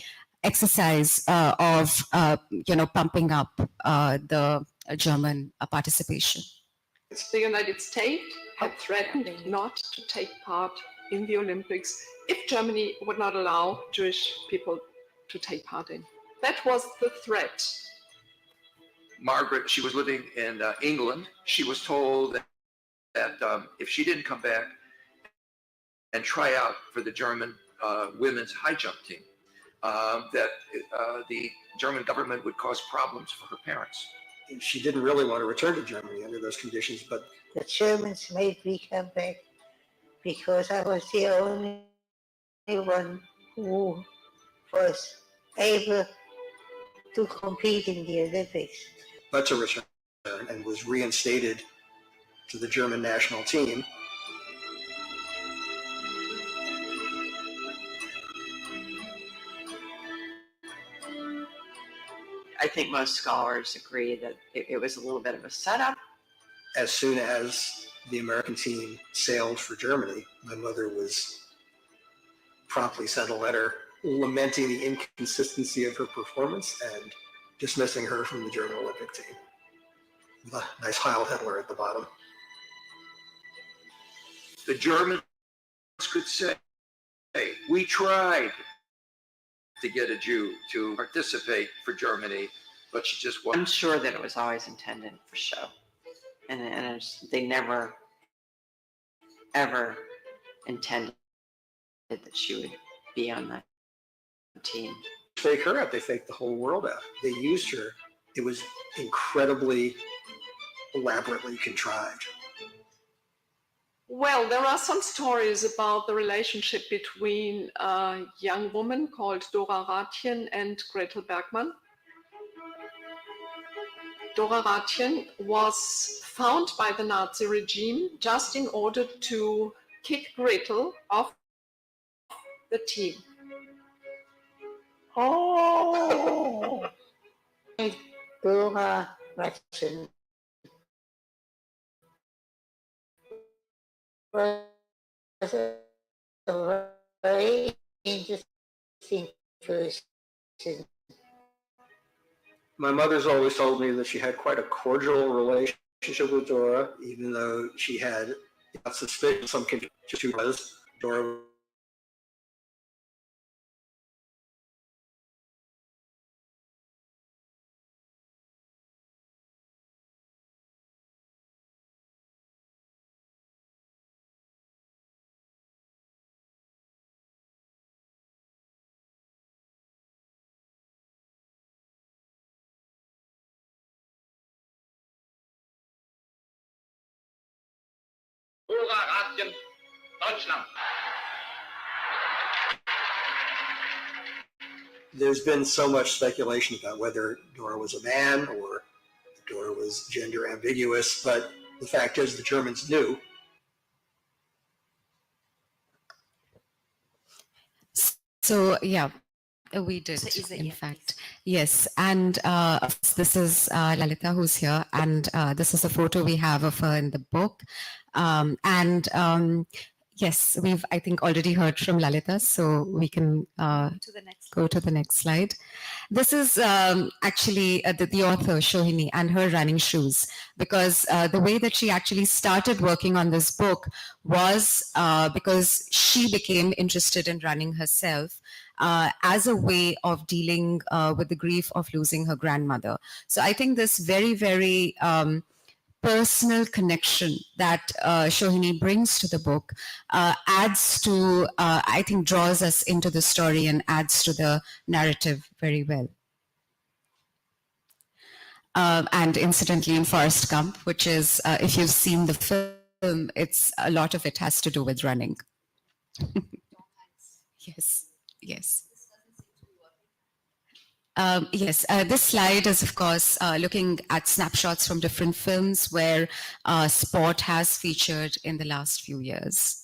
exercise of pumping up the German participation. The United States had threatened not to take part in the Olympics if Germany would not allow Jewish people to take part in. That was the threat. Margaret, she was living in England. She was told that if she didn't come back and try out for the German women's high jump team, that the German government would cause problems for her parents. She didn't really want to return to Germany under those conditions, but the Germans made me come back because I was the only one who was able to compete in the Olympics. But to return and was reinstated to the German national team. I think most scholars agree that it was a little bit of a setup. As soon as the American team sailed for Germany, my mother was promptly sent a letter lamenting the inconsistency of her performance and dismissing her from the German Olympic team, with a nice Heil Hitler at the bottom. The Germans could say, we tried to get a Jew to participate for Germany, but she just wasn't. I'm sure that it was always intended for show. And they never, ever intended that she would be on that team. Fake her out, they faked the whole world out. They used her. It was incredibly elaborately contrived. Well, there are some stories about the relationship between a young woman called Dora Ratjen and Gretel Bergmann. Dora Ratjen was found by the Nazi regime just in order to kick Gretel off the team. Oh, Dora Ratjen was a very interesting person. My mother's always told me that she had quite a cordial relationship with Dora, even though she had suspicion some she was. Dora Dora Ratjen, Deutschland. There's been so much speculation about whether Dora was a man or Dora was gender ambiguous, but the fact is the Germans knew. So yeah, we did, in fact. Yes, and this is Lalita who's here, and this is a photo we have of her in the book. Yes, we've, I think, already heard from Lalita, so we can go to the next slide. This is actually the author, Shohini, and her running shoes, because the way that she actually started working on this book was because she became interested in running herself as a way of dealing with the grief of losing her grandmother. So I think this very, very personal connection that Shohini brings to the book adds to, I think, draws us into the story and adds to the narrative very well. And incidentally, in Forrest Gump, which is, if you've seen the film, it's a lot of it has to do with running. Yes, yes. Yes, this slide is, of course, looking at snapshots from different films where sport has featured in the last few years.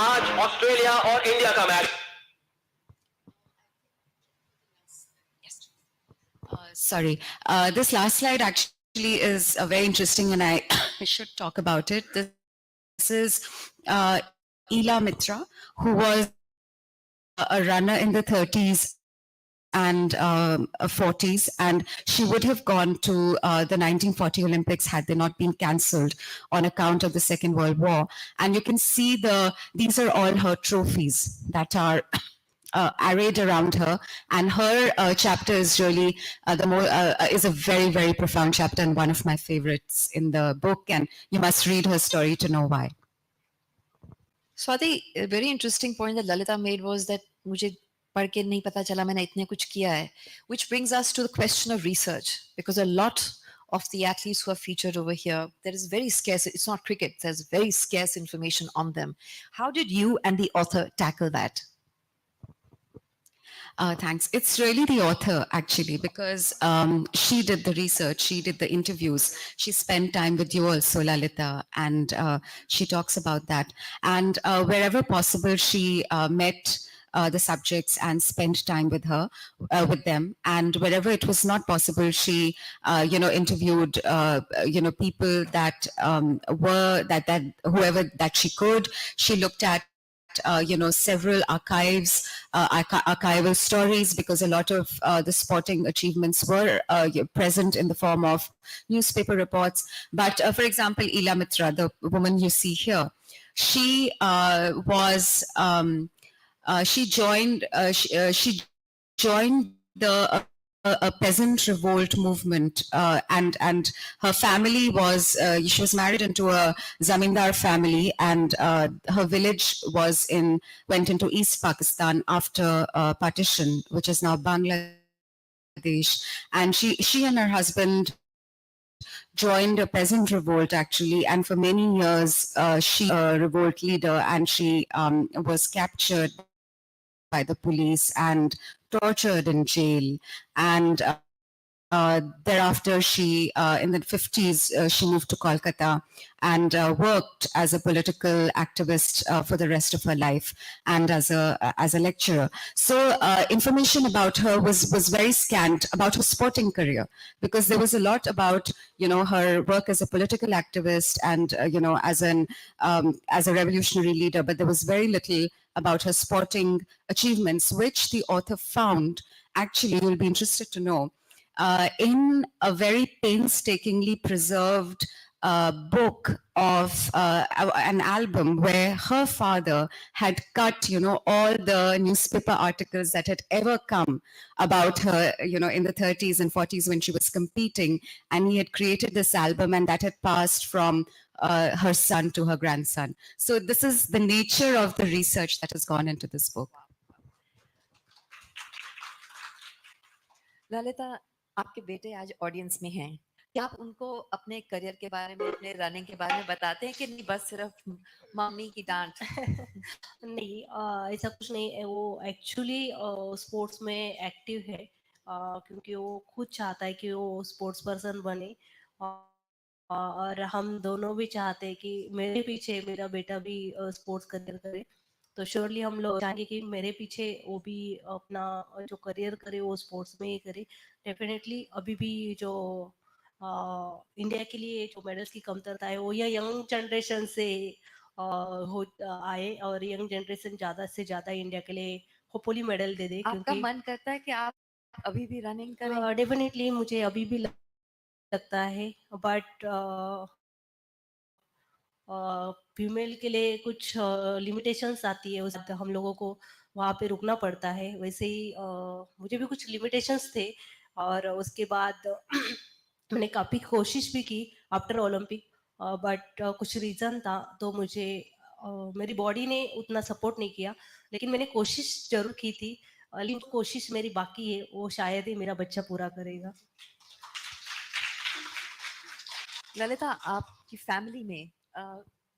आज Australia और India का match Sorry, this last slide actually is very interesting, and I, I should talk about it. This is Ela Mitra, who was a runner in the 30s and 40s, and she would have gone to the 1940 Olympics had they not been cancelled on account of the Second World War. And you can see these are all her trophies that are arrayed around her, and her chapter is really is a very, very profound chapter and one of my favorites in the book, and you must read her story to know why. Swati, a very interesting point that Lalita made was that मुझे पढ़ के नहीं पता चला मैंने इतने कुछ किया है, which brings us to the question of research, because a lot of the athletes who are featured over here, there is very scarce, it's not cricket, there's very scarce information on them. How did you and the author tackle that? Thanks. It's really the author, actually, because she did the research, she did the interviews, she spent time with you also, Lalita, and she talks about that. And wherever possible, she met the subjects and spent time with with them. And wherever it was not possible, she, interviewed, people that were whoever that she could. She looked at several archival stories, because a lot of the sporting achievements were present in the form of newspaper reports. But for example, Ela Mitra, the woman you see here, she she joined a peasant revolt movement, and her family was she was married into a zamindar family, and her village went into East Pakistan after partition, which is now Bangladesh. And she and her husband joined a peasant revolt, actually, and for many years she was a revolt leader, and she was captured by the police and tortured in jail. And thereafter, she, in the 50s, she moved to Kolkata and worked as a political activist for the rest of her life, and as a lecturer. So information about her was very scant about her sporting career, because there was a lot about her work as a political activist and as a revolutionary leader, but there was very little about her sporting achievements, which the author found. Actually, you'll be interested to know, in a very painstakingly preserved book of an album where her father had cut, all the newspaper articles that had ever come about her, in the 30s and 40s when she was competing. And he had created this album, and that had passed from her son to her grandson. So this is the nature of the research that has gone into this book. Lalita, आपके बेटे आज audience में हैं, क्या आप उनको अपने career के बारे में, अपने रनिंग के बारे में बताते हैं कि नहीं बस सिर्फ मम्मी की डांट? नहीं, ऐसा कुछ नहीं है। वो एक्चुअली स्पोर्ट्स में एक्टिव है, क्योंकि वो खुद चाहता है कि वो स्पोर्ट्स पर्सन बने, और हम दोनों भी चाहते हैं कि मेरे पीछे मेरा बेटा भी स्पोर्ट्स करियर करे। तो श्योरली हम लोग चाहेंगे कि मेरे पीछे वो भी अपना जो करियर करे वो स्पोर्ट्स में ही करे। डेफिनेटली अभी भी जो इंडिया के लिए जो मेडल्स की कमतरता है वो यह यंग जनरेशन से आए, और यंग जनरेशन ज़्यादा से ज़्यादा इंडिया के लिए होपफुली मेडल दे दे। आपका मन करता है कि आप अभी भी रनिंग करें? डेफिनेटली मुझे अभी भी लगता है, बट फीमेल के लिए कुछ लिमिटेशंस आती है, उस हम लोगों को वहाँ पे रुकना पड़ता है। वैसे ही मुझे भी कुछ लिमिटेशंस थे, और उसके बाद मैंने काफ़ी कोशिश भी की आफ्टर ओलंपिक, बट कुछ रीज़न था तो मुझे मेरी बॉडी ने उतना सपोर्ट नहीं किया, लेकिन मैंने कोशिश ज़रूर की थी। लेकिन कोशिश मेरी बाकी है, वो शायद ही मेरा बच्चा पूरा करेगा। ललिता, आपकी फैमिली में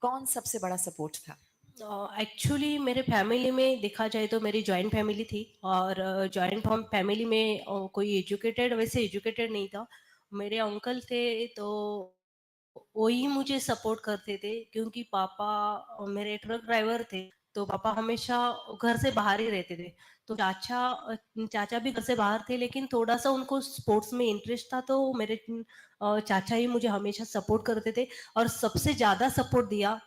कौन सबसे बड़ा सपोर्ट था? एक्चुअली मेरे फैमिली में देखा जाए तो मेरी जॉइंट फैमिली थी, और जॉइंट फैमिली में कोई एजुकेटेड, वैसे एजुकेटेड नहीं था। मेरे अंकल थे तो वो ही मुझे सपोर्ट करते थे, क्योंकि पापा मेरे ट्रक ड्राइवर थे, तो पापा हमेशा घर से बाहर ही रहते थे। तो चाचा भी घर से बाहर थे, लेकिन थोड़ा सा उनको स्पोर्ट्स में इंटरेस्ट था, तो मेरे चाचा ही मुझे हमेशा सपोर्ट करते थे। और सबसे ज्यादा सपोर्ट दिया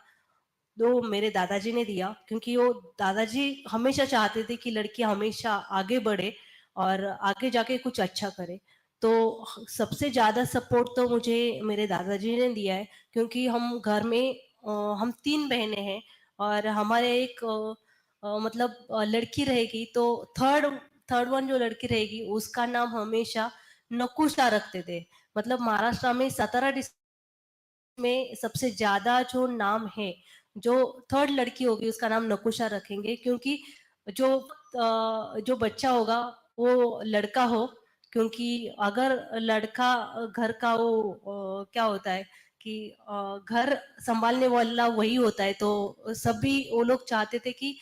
तो मेरे दादाजी ने दिया, क्योंकि वो दादाजी हमेशा चाहते थे कि लड़की हमेशा आगे बढ़े और आगे जाके कुछ अच्छा करे। तो सबसे ज्यादा सपोर्ट तो मुझे मेरे दादाजी ने दिया है, क्योंकि हम घर में हम 3 बहनें हैं, और हमारे एक मतलब लड़की रहेगी, तो थर्ड थर्ड वन जो लड़की रहेगी उसका नाम हमेशा नकुशा रखते थे। मतलब महाराष्ट्र में 17 में सबसे ज्यादा जो नाम है, जो थर्ड लड़की होगी उसका नाम नकुशा रखेंगे, क्योंकि जो बच्चा होगा वो लड़का हो। क्योंकि अगर लड़का घर का वो क्या होता है कि घर संभालने वाला वही होता है, तो सभी वो लोग चाहते थे कि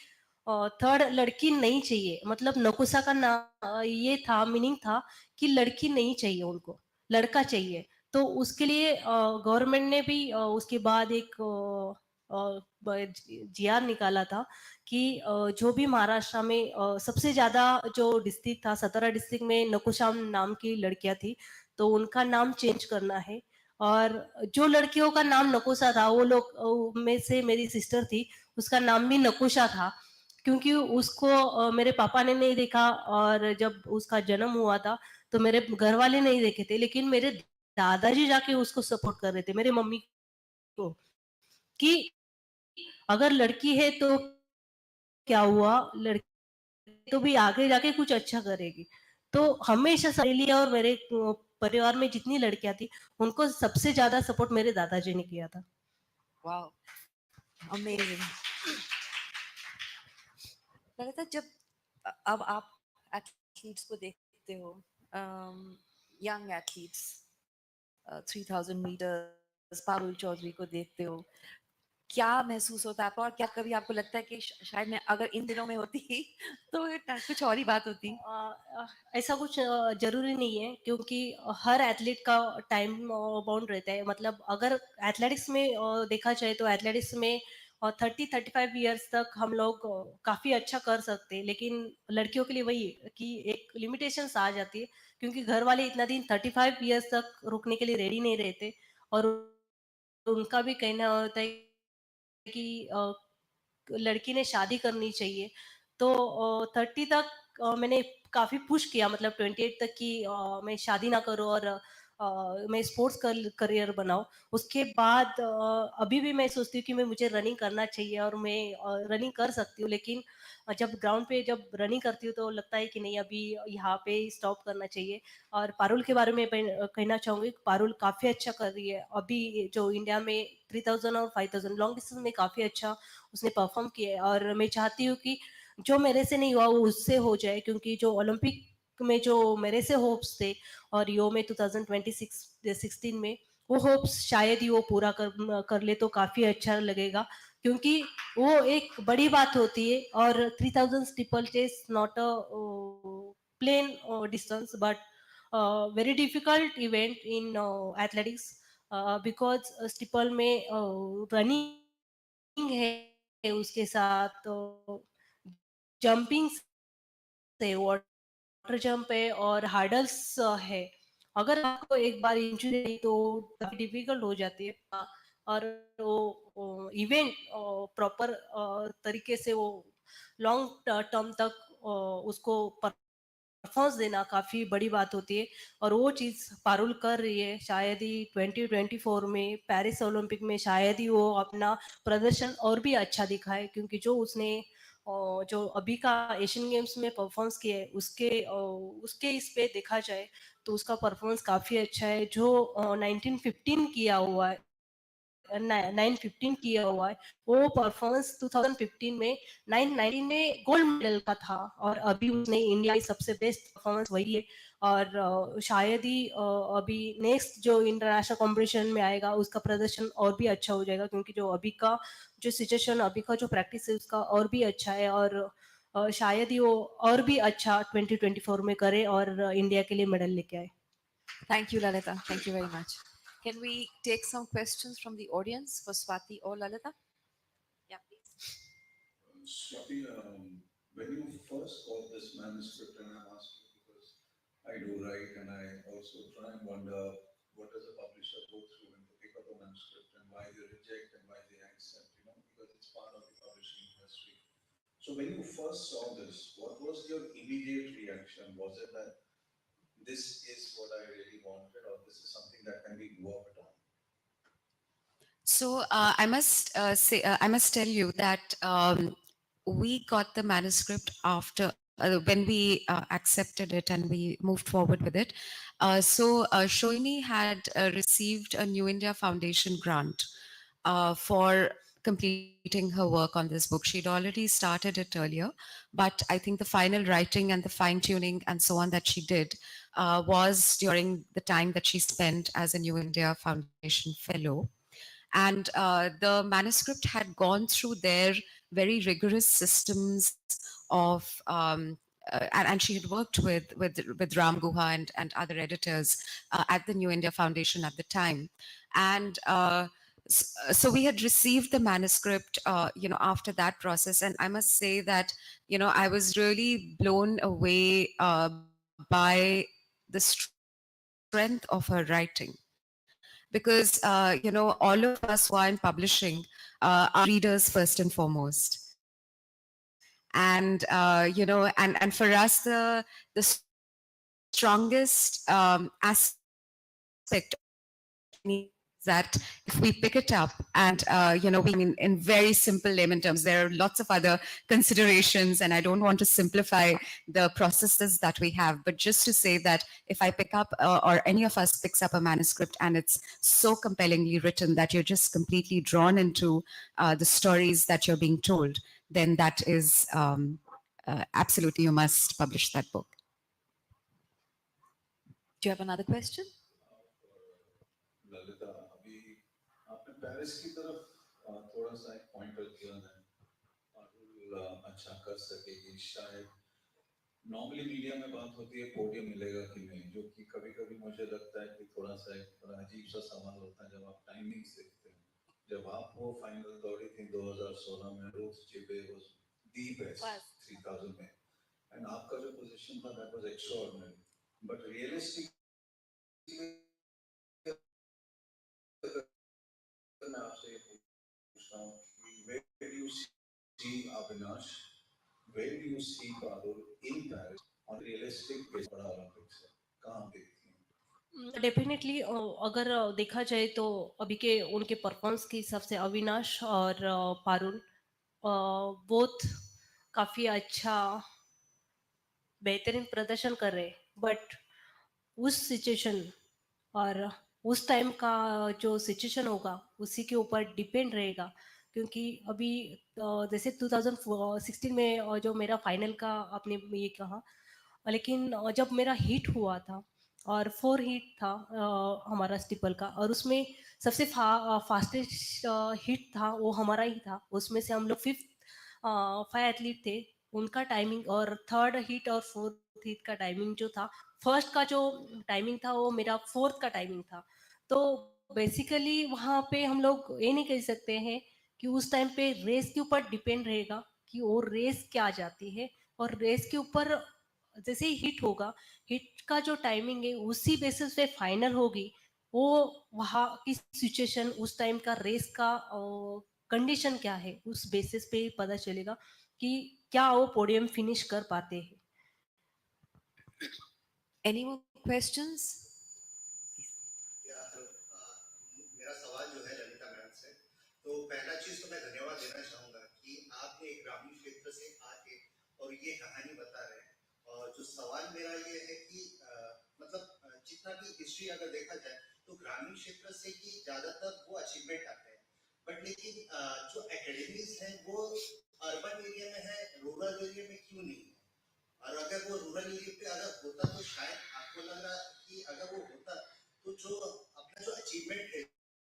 थर्ड लड़की नहीं चाहिए। मतलब नकुशा का नाम ये था, मीनिंग था कि लड़की नहीं चाहिए उनको, लड़का चाहिए। तो उसके लिए गवर्नमेंट ने भी उसके बाद एक जीआर निकाला था कि जो भी महाराष्ट्र में सबसे ज्यादा जो डिस्ट्रिक्ट था, 17 डिस्ट्रिक्ट में नकुशाम नाम की लड़कियां थी, तो उनका नाम चेंज करना है। और जो लड़कियों का नाम नकुशा था, वो लोग में से मेरी सिस्टर थी, उसका नाम भी नकुशा था, क्योंकि उसको मेरे पापा ने नहीं देखा, और जब उसका जन्म हुआ था तो मेरे घर वाले नहीं देखे थे, लेकिन मेरे दादाजी जाके उसको सपोर्ट कर रहे थे, मेरे मम्मी को, कि अगर लड़की है तो क्या हुआ, लड़की तो भी आगे जाके कुछ अच्छा करेगी। तो हमेशा सहेली और मेरे परिवार में जितनी लड़कियां थी, उनको सबसे ज्यादा सपोर्ट मेरे दादाजी ने किया था। Wow, amazing. ललिता, जब अब आप एथलीट्स को देखते हो, young athletes, 3000 metres, Parul Chaudhary को देखते हो, क्या महसूस होता है आपको? और क्या कभी आपको लगता है कि शायद मैं अगर इन दिनों में होती तो कुछ और ही बात होती? ऐसा कुछ जरूरी नहीं है, क्योंकि हर एथलीट का टाइम बाउंड रहता है। मतलब अगर एथलेटिक्स में देखा जाए तो एथलेटिक्स में 30-35 ईयर्स तक हम लोग काफी अच्छा कर सकते हैं, लेकिन लड़कियों के लिए वही कि एक लिमिटेशंस आ जाती है, क्योंकि घर वाले इतना दिन 35 ईयर्स तक रुकने के लिए रेडी नहीं रहते। और उनका भी कहना होता है कि लड़की ने शादी करनी चाहिए। तो 30 तक मैंने काफी पुश किया, मतलब 28 तक की मैं शादी ना करूं, और मैं स्पोर्ट्स करियर बनाऊं। उसके बाद अभी भी मैं सोचती हूँ कि मैं मुझे रनिंग करना चाहिए, और मैं रनिंग कर सकती हूँ, लेकिन जब ग्राउंड पे जब रनिंग करती हूँ तो लगता है कि नहीं, अभी यहाँ पे स्टॉप करना चाहिए। और पारुल के बारे में कहना चाहूंगी, पारुल काफी अच्छा कर रही है अभी, जो इंडिया में 3000 और 5000 लॉन्ग डिस्टेंस में काफी अच्छा उसने परफॉर्म किया है। और मैं चाहती हूँ कि जो मेरे से नहीं हुआ वो उससे हो जाए, क्योंकि जो ओलंपिक में जो मेरे से होप्स थे और रियो में 2016 में, वो होप्स शायद ही वो पूरा कर ले तो काफी अच्छा लगेगा, क्योंकि वो एक बड़ी बात होती है। और 3000 steeplechase not a plain distance, but very difficult event in athletics, because steeple में रनिंग है, उसके साथ जंपिंग है, वाटर जंप है, और हार्डल्स है। अगर आपको एक बार इंजरी हुई तो काफी डिफिकल्ट हो जाती है। और वो इवेंट प्रॉपर तरीके से वो लॉन्ग टर्म तक उसको परफॉर्मेंस देना काफी बड़ी बात होती है। और वो चीज पारुल कर रही है, शायद ही 2024 में पेरिस ओलंपिक में शायद ही वो अपना प्रदर्शन और भी अच्छा दिखाए, क्योंकि जो उसने जो अभी का एशियन गेम्स में परफॉर्मेंस किया है, उसके इस पे देखा जाए तो उसका परफॉर्मेंस काफी अच्छा है। जो 1915 किया हुआ है 915 किया हुआ है। वो परफॉर्मेंस 2015 में 919 में गोल्ड मेडल का था और अभी उसने इंडिया की सबसे बेस्ट परफॉर्मेंस वही है। और शायद ही अभी नेक्स्ट जो इंटरनेशनल कंपटीशन में आएगा उसका प्रदर्शन और भी अच्छा हो जाएगा, क्योंकि जो अभी का जो सिचुएशन, अभी का जो प्रैक्टिस है उसका और भी अच्छा है। और शायद ही वो और भी अच्छा 2024 में करे और इंडिया के लिए मेडल लेके आए। Thank you, Lalita. Thank you very much. Can we take some questions from the audience for Swati or Lalita? Yeah, please. Swati, when you first got this manuscript, and I'm asking because I do write and I also try and wonder what does a publisher go through when they pick up a manuscript and why they reject and why they accept, because it's part of the publishing industry. So when you first saw this, what was your immediate reaction? Was it that this is what I really wanted, or this is something that can be worked on? So I must tell you that we got the manuscript after when we accepted it and we moved forward with it. Shoini had received a New India Foundation grant for completing her work on this book. She'd already started it earlier, but I think the final writing and the fine tuning and so on that she did was during the time that she spent as a New India Foundation fellow. And the manuscript had gone through their very rigorous systems of and she had worked with Ram Guha and other editors at the New India Foundation at the time. And so we had received the manuscript after that process, and I must say that I was really blown away by the strength of her writing, because all of us who are in publishing are readers first and foremost. And and for us, the strongest aspect that if we pick it up and in very simple layman terms, there are lots of other considerations, and I don't want to simplify the processes that we have, but just to say that if I pick up or any of us picks up a manuscript and it's so compellingly written that you're just completely drawn into the stories that you're being told, then that is absolutely, you must publish that book. Do you have another question? Lalita, अभी आपने Paris की तरफ थोड़ा सा एक pointer किया है, अच्छा कर सकेगी शायद। नॉर्मली मीडिया में बात होती है पोडियम मिलेगा कि नहीं, जो कि कभी कभी मुझे लगता है कि थोड़ा सा एक बड़ा अजीब सा सवाल होता है जब आप टाइमिंग्स देखते हैं। जब आप वो फाइनल दौड़ी थी 2016 में, रूथ जिबे वाज दी बेस्ट 3000 में, एंड आपका जो पोजीशन था that was extraordinary, but realistically मैं आपसे ये पूछता हूँ कि where do you see Avinash, where do you see Badul in Paris on realistic basis बड़ा ओलंपिक्स है, कहाँ देखती हैं? डेफिनेटली अगर देखा जाए तो अभी के उनके परफॉर्मेंस के हिसाब से अविनाश और पारुल बोथ काफ़ी अच्छा बेहतरीन प्रदर्शन कर रहे हैं, बट उस सिचुएशन और उस टाइम का जो सिचुएशन होगा उसी के ऊपर डिपेंड रहेगा। क्योंकि अभी जैसे 2016 में जो मेरा फाइनल का आपने ये कहा, लेकिन जब मेरा हिट हुआ था और 4 हिट था हमारा स्टिपल का, और उसमें सबसे फास्टेस्ट हिट था वो हमारा ही था। उसमें से हम लोग 5 एथलीट थे, उनका टाइमिंग और 3rd हिट और 4th हिट का टाइमिंग जो था, फर्स्ट का जो टाइमिंग था वो मेरा 4th का टाइमिंग था। तो बेसिकली वहाँ पे हम लोग ये नहीं कह सकते हैं कि उस टाइम पे रेस के ऊपर डिपेंड रहेगा कि वो रेस क्या जाती है, और रेस के ऊपर जैसे ही हिट होगा, हिट का जो टाइमिंग है उसी बेसिस पे फाइनल होगी। वो वहाँ की सिचुएशन, उस टाइम का रेस का कंडीशन क्या है, उस बेसिस पे ही पता चलेगा कि क्या वो पोडियम फिनिश कर पाते हैं। Any more questions? मेरा सवाल जो है ललिता मैम से, तो पहला चीज तो मैं धन्यवाद देना चाहूंगा कि आपने एक ग्रामीण क्षेत्र से आके और ये कहानी बता रहे हैं। और जो सवाल मेरा ये है कि मतलब जितना भी हिस्ट्री अगर देखा जाए तो ग्रामीण क्षेत्र से ही ज्यादातर वो अचीवमेंट आते हैं। बट लेकिन जो एकेडमीज हैं वो अर्बन एरिया में है, रूरल एरिया में क्यों नहीं है? और अगर वो रूरल एरिया पे अगर होता तो शायद आपको लग रहा कि अगर वो होता तो जो अपना जो अचीवमेंट है,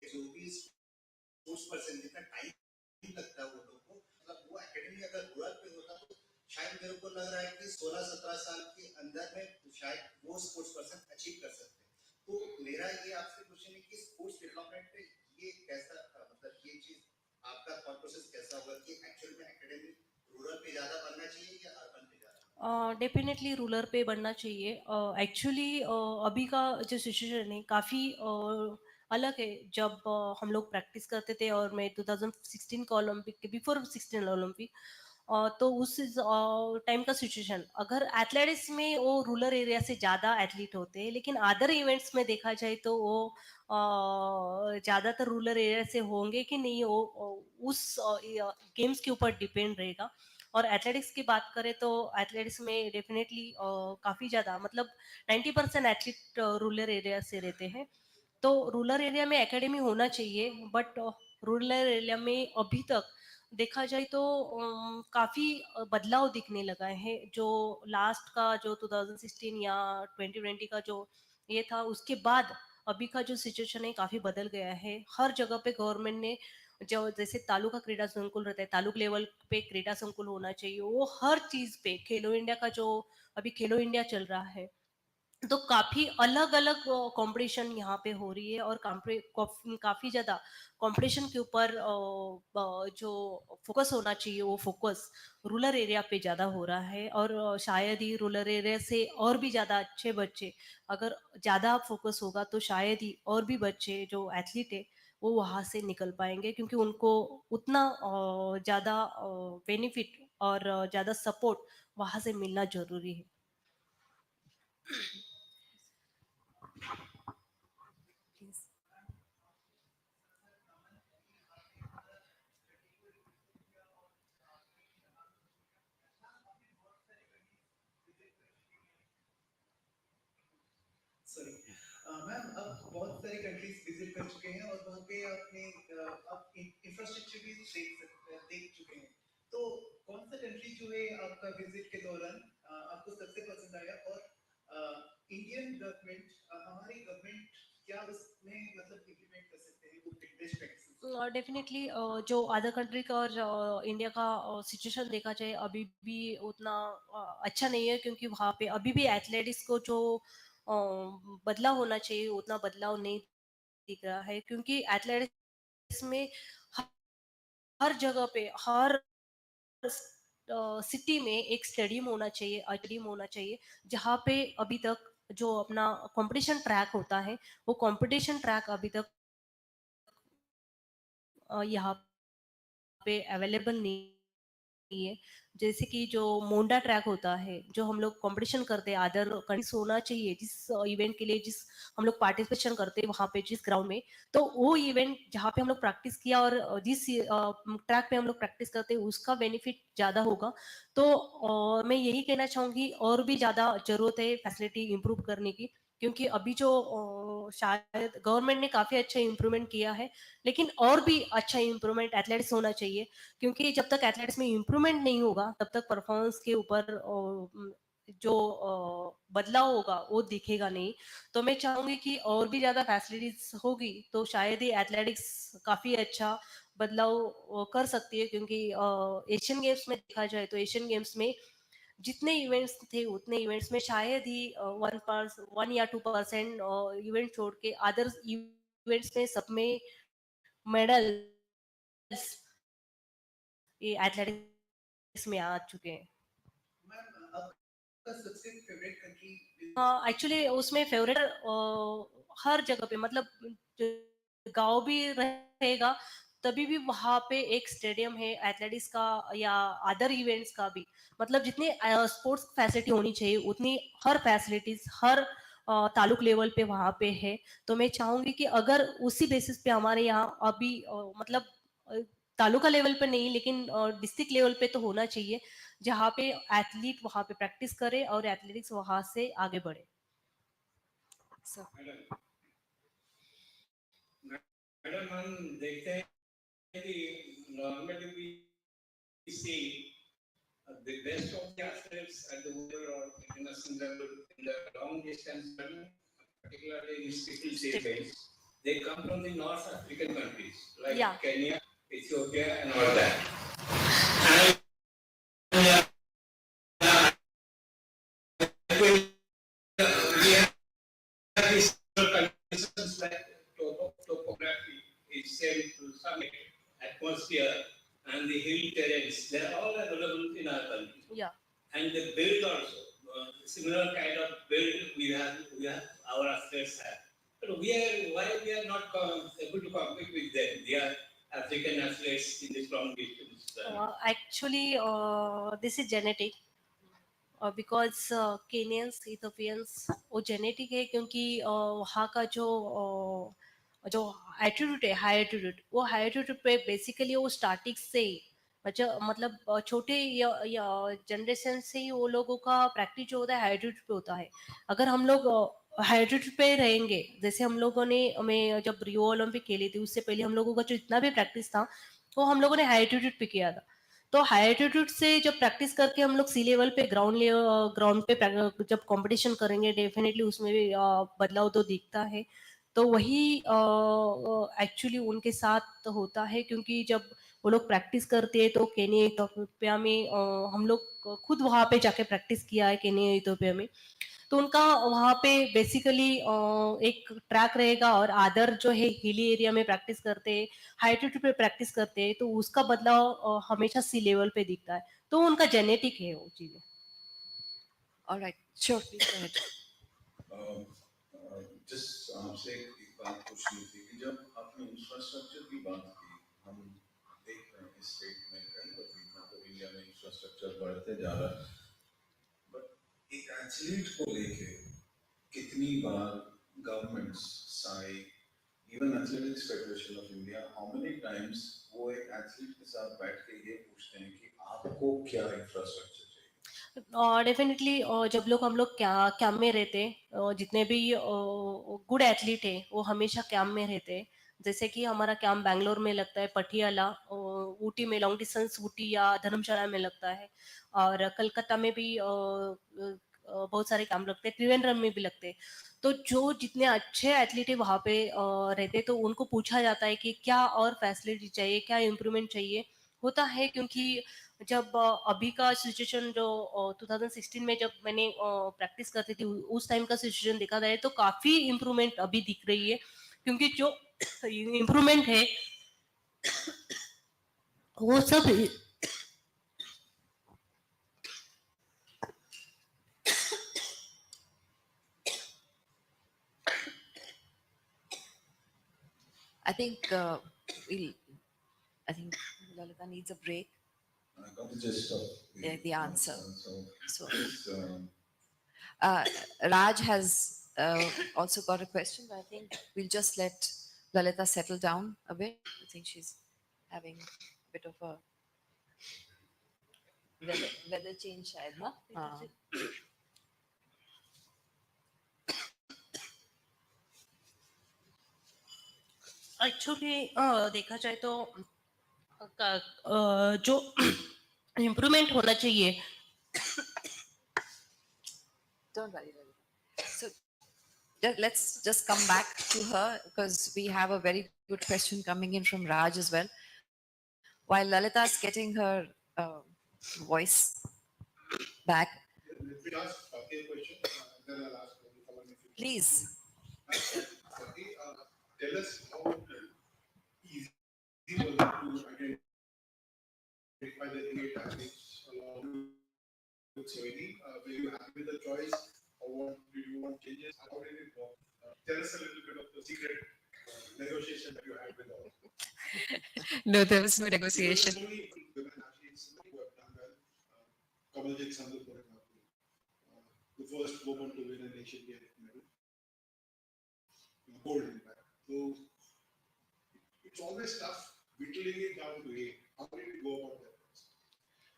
जो भी स्पोर्ट्स पर्सन जितना टाइम लगता है वो लोग को, मतलब वो एकेडमी अगर रूरल पे होता तो शायद मेरे को लग रहा है कि 16-17 साल के अंदर में शायद वो स्पोर्ट्स पर्सन अचीव कर सकते हैं। तो मेरा ये आपसे क्वेश्चन है कि स्पोर्ट्स डेवलपमेंट पे ये कैसा मतलब ये चीज आपका थॉट प्रोसेस कैसा होगा कि एक्चुअल में एकेडमी रूरल पे ज्यादा बनना चाहिए या अर्बन पे ज्यादा? डेफिनेटली रूरल पे बनना चाहिए। एक्चुअली अभी का जो सिचुएशन है काफ़ी अलग है। जब हम लोग प्रैक्टिस करते थे और मैं 2016 का ओलंपिक के बिफोर 16 ओलंपिक, तो उस टाइम का सिचुएशन अगर एथलेटिक्स में वो रूरल एरिया से ज़्यादा एथलीट होते हैं, लेकिन अदर इवेंट्स में देखा जाए तो वो ज़्यादातर रूरल एरिया से होंगे कि नहीं, वो उस गेम्स के ऊपर डिपेंड रहेगा। और एथलेटिक्स की बात करें तो एथलेटिक्स में डेफिनेटली काफ़ी ज़्यादा मतलब 90% एथलीट रूरल एरिया से रहते हैं। तो रूरल एरिया में एकेडमी होना चाहिए, बट रूरल एरिया में अभी तक देखा जाए तो काफ़ी बदलाव दिखने लगा है। जो लास्ट का जो 2016 या 2020 का जो ये था, उसके बाद अभी का जो सिचुएशन है काफ़ी बदल गया है। हर जगह पे गवर्नमेंट ने जो जैसे तालुका क्रीड़ा संकुल रहता है, तालुक लेवल पे क्रीड़ा संकुल होना चाहिए, वो हर चीज़ पे खेलो इंडिया का जो अभी खेलो इंडिया चल रहा है, तो काफ़ी अलग अलग कंपटीशन यहाँ पे हो रही है। और काफ़ी ज़्यादा कंपटीशन के ऊपर जो फोकस होना चाहिए वो फोकस रूरल एरिया पे ज़्यादा हो रहा है। और शायद ही रूरल एरिया से और भी ज़्यादा अच्छे बच्चे, अगर ज़्यादा फोकस होगा तो शायद ही और भी बच्चे जो एथलीट है वो वहाँ से निकल पाएंगे, क्योंकि उनको उतना ज़्यादा बेनिफिट और ज़्यादा सपोर्ट वहाँ से मिलना ज़रूरी है। सॉरी मैम, आप बहुत सारे कंट्रीज विजिट कर चुके हैं और वहाँ पे आपने आप इंफ्रास्ट्रक्चर भी देख चुके हैं। तो कौन सा कंट्री जो है आपका विजिट के दौरान आपको सबसे पसंद आया? और इंडियन गवर्नमेंट, हमारी गवर्नमेंट क्या उसमें मतलब इम्प्लीमेंट कर सकते हैं वो बेस्ट प्रैक्टिस? डेफिनेटली जो अदर कंट्री का और इंडिया का सिचुएशन देखा जाए अभी भी उतना अच्छा नहीं है, क्योंकि वहाँ पे अभी भी एथलेटिक्स को जो बदलाव होना चाहिए उतना बदलाव नहीं दिख रहा है। क्योंकि एथलेटिक्स में ह- हर जगह पे हर सिटी में एक स्टेडियम होना चाहिए जहाँ पे अभी तक जो अपना कंपटीशन ट्रैक होता है वो कंपटीशन ट्रैक अभी तक यहाँ पे अवेलेबल नहीं है। जैसे कि जो मोंडा ट्रैक होता है जो हम लोग कंपटीशन करते हैं अदर कंट्रीज, होना चाहिए जिस इवेंट के लिए जिस हम लोग पार्टिसिपेशन करते हैं वहाँ पे जिस ग्राउंड में, तो वो इवेंट जहाँ पे हम लोग प्रैक्टिस किया और जिस ट्रैक पे हम लोग प्रैक्टिस करते हैं उसका बेनिफिट ज़्यादा होगा। तो मैं यही कहना चाहूँगी और भी ज़्यादा ज़रूरत है फैसिलिटी इम्प्रूव करने की, क्योंकि अभी जो शायद गवर्नमेंट ने काफ़ी अच्छा इम्प्रूवमेंट किया है, लेकिन और भी अच्छा इम्प्रूवमेंट एथलेटिक्स होना चाहिए। क्योंकि जब तक एथलेटिक्स में इम्प्रूवमेंट नहीं होगा तब तक परफॉर्मेंस के ऊपर जो बदलाव होगा वो दिखेगा नहीं। तो मैं चाहूंगी कि और भी ज़्यादा फैसिलिटीज होगी तो शायद ही एथलेटिक्स काफ़ी अच्छा बदलाव कर सकती है। क्योंकि एशियन गेम्स में देखा जाए तो एशियन गेम्स में जितने इवेंट्स थे उतने इवेंट्स में शायद ही 1 या 2% इवेंट छोड़ के अदर इवेंट्स में सब में मेडल्स ये एथलेटिक्स में आ चुके हैं। मैम, आपका सबसे फेवरेट कंट्री? एक्चुअली उसमें फेवरेट हर जगह पे मतलब गांव भी रहेगा तभी भी वहाँ पे एक स्टेडियम है एथलेटिक्स का या अदर इवेंट्स का भी, मतलब जितने स्पोर्ट्स फैसिलिटी होनी चाहिए उतनी हर फैसिलिटीज हर तालुक लेवल पे वहाँ पे है। तो मैं चाहूंगी कि अगर उसी बेसिस पे हमारे यहाँ अभी मतलब तालुका लेवल पे नहीं लेकिन डिस्ट्रिक्ट लेवल पे तो होना चाहिए, जहाँ पे एथलीट वहाँ पे प्रैक्टिस करे और एथलेटिक्स वहाँ से आगे बढ़े। मैडम, हम देखते हैं normally we see the best of the athletes at the world or international level in the long distance running, particularly in steeplechase, they come from the North African countries like Kenya, Ethiopia, and all that. And we have these conditions like topography is same to some atmosphere and the hill terrains. They are all available in our country. And the build also, similar kind of build we have our athletes have. But why we are not able to compete with them? They are African athletes in this long distance. Actually, this is genetic. Because Kenyans Ethiopians वो genetic है क्योंकि वहाँ का जो altitude है high altitude वो high altitude पे basically वो स्टार्टिंग से मतलब छोटे जनरेशन से ही वो लोगों का प्रैक्टिस जो होता है हाई एटीट्यूड पे होता है. अगर हम लोग हाई एटीट्यूड पे रहेंगे, जैसे हम लोगों ने मैं जब रियो ओलंपिक खेली थी उससे पहले हम लोगों का जो इतना भी प्रैक्टिस था वो हम लोगों ने हाई एटीट्यूड पे किया था. तो हाई एटीट्यूड से जब प्रैक्टिस करके हम लोग सी लेवल पे ग्राउंड पे जब कंपटीशन करेंगे डेफिनेटली उसमें भी बदलाव तो दिखता है. तो वही एक्चुअली उनके साथ होता है क्योंकि जब वो लोग प्रैक्टिस करते हैं तो केनिया इथोपिया में हम लोग खुद वहाँ पे जाके प्रैक्टिस किया है केनिया इथोपिया में. तो उनका वहाँ पे बेसिकली एक ट्रैक रहेगा और आदर जो है हिली एरिया में प्रैक्टिस करते हैं, हाई एल्टीट्यूड पे प्रैक्टिस करते हैं, तो उसका बदलाव हमेशा सी लेवल पे दिखता है. तो उनका जेनेटिक है वो चीजें. All right, sure, please go ahead. जिस आपसे एक बात पूछनी थी कि जब आपने इंफ्रास्ट्रक्चर की बात की, हम देख रहे हैं इस स्टेट में कहीं पर भी मतलब इंडिया में इंफ्रास्ट्रक्चर बढ़ते जा रहा है, बट एक एथलीट को लेके कितनी बार governments SAI even Athletics Federation of India how many times वो एक एथलीट के साथ बैठ के ये पूछते हैं कि आपको क्या इंफ्रास्ट्रक्चर डेफिनेटली जब हम लोग कैंप में रहते जितने भी गुड एथलीट है वो हमेशा कैंप में रहते हैं. जैसे कि हमारा कैंप बैंगलोर में लगता है, पटियाला, ऊटी में लॉन्ग डिस्टेंस ऊटी या धर्मशाला में लगता है, और कलकत्ता में भी बहुत सारे कैंप लगते हैं, त्रिवेंद्रम में भी लगते हैं. तो जो जितने अच्छे एथलीट है वहाँ पे रहते तो उनको पूछा जाता है कि क्या और फैसिलिटी चाहिए, क्या इम्प्रूवमेंट चाहिए होता है. क्योंकि जब अभी का सिचुएशन जो 2016 में जब मैंने प्रैक्टिस करती थी उस टाइम का सिचुएशन देखा जाए तो काफी इम्प्रूवमेंट अभी दिख रही है. क्योंकि जो इम्प्रूवमेंट है वो सब I think Lalita needs a break. I got the gist of the answer. So, uh, Raj has also got a question, but I think we'll just let Lalita settle down a bit. I think she's having a bit of a weather change, shayad na? Actually देखा जाए तो जो improvement होना चाहिए. Don't worry. So let's just come back to her because we have a very good question coming in from Raj as well. While Lalita is getting her voice back. Let me ask a question, then I'll ask Please. Tell us how easy was it to identify the innate athletes along with Soini? Were you happy with the choice, or did you want changes? How did it go? Tell us a little bit of the secret negotiation that you had with all. No, there was no negotiation. So many women athletes who have done well. Kamaljit Sandhu, for example, the first woman to win an Asian Games medal, gold in fact. So it's always tough whittling it down to 8. How did you go about that?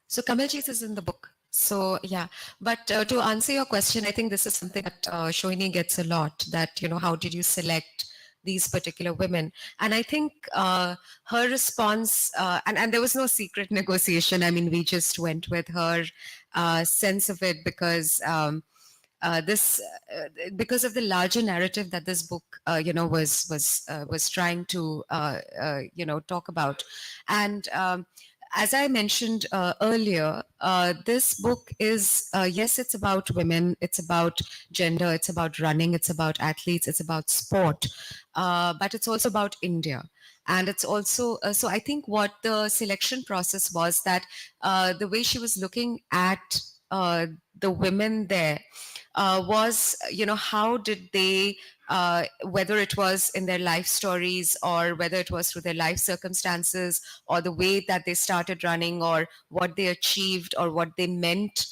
So Kamaljit is in the book. So yeah, but to answer your question, I think this is something that Shoini gets a lot, that, how did you select these particular women. And I think her response, and there was no secret negotiation. I mean, we just went with her sense of it because this because of the larger narrative that this book was trying to talk about. And as I mentioned earlier, this book is yes, it's about women, it's about gender, it's about running, it's about athletes, it's about sport, but it's also about India. And it's also so I think what the selection process was, that the way she was looking at the women there was, how did they, whether it was in their life stories or whether it was through their life circumstances or the way that they started running or what they achieved or what they meant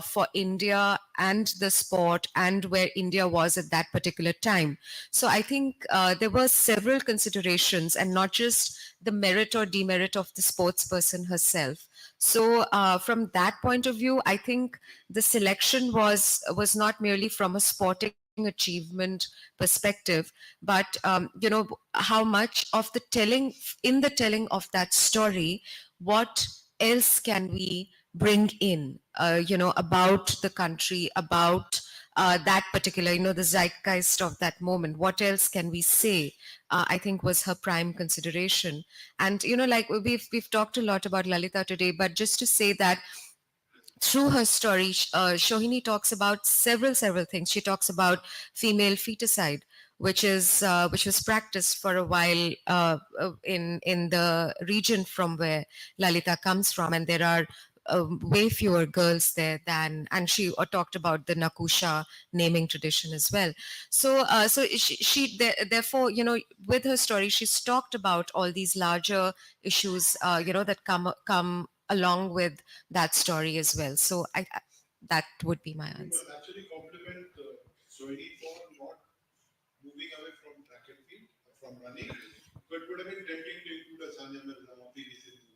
for India and the sport and where India was at that particular time. So I think there were several considerations and not just the merit or demerit of the sports person herself. So from that point of view, I think the selection was not merely from a sporting achievement perspective, but how much of the telling of that story, what else can we bring in, about the country, about that particular, the zeitgeist of that moment. What else can we say? I think was her prime consideration. And like we've talked a lot about Lalita today, but just to say that through her story, Shohini talks about several things. She talks about female feticide, which was practiced for a while in the region from where Lalita comes from, and there are way fewer girls there than. And she talked about the Nakusha naming tradition as well. So, therefore, with her story, she's talked about all these larger issues, that come along with that story as well. So that would be my We answer. must actually compliment Sohini for not moving away from track and field, from running. So it would have been tempting to include a Sanya Mirza, PV Sindhu.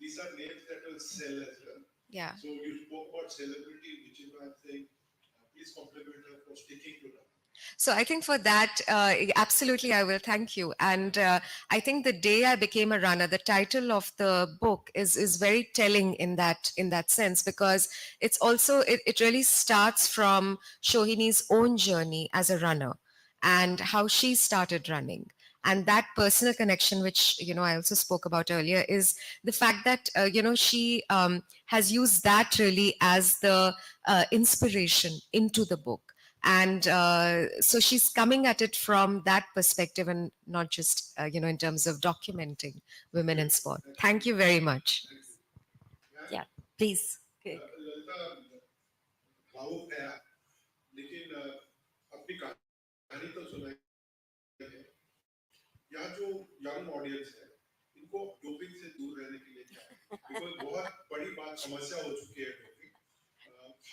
These are names that will sell as well. Yeah. So you spoke about celebrity, which is why I'm saying, please compliment her for sticking to that. So I think for that, absolutely, I will thank you. And I think the day I became a runner, the title of the book is very telling in that sense, because it's also it really starts from Shohini's own journey as a runner and how she started running. And that personal connection, which I also spoke about earlier, is the fact that she has used that really as the inspiration into the book. And so she's coming at it from that perspective and not just in terms of documenting women in sport. Thank you very much. Yeah, please. Lalita भावुक है आप, लेकिन अपनी कहानी तो सुनाई है। यहाँ जो यंग ऑडियंस है, इनको डोपिंग से दूर रहने के लिए क्या है? बिकॉज़ बहुत बड़ी बात समस्या हो चुकी है डोपिंग।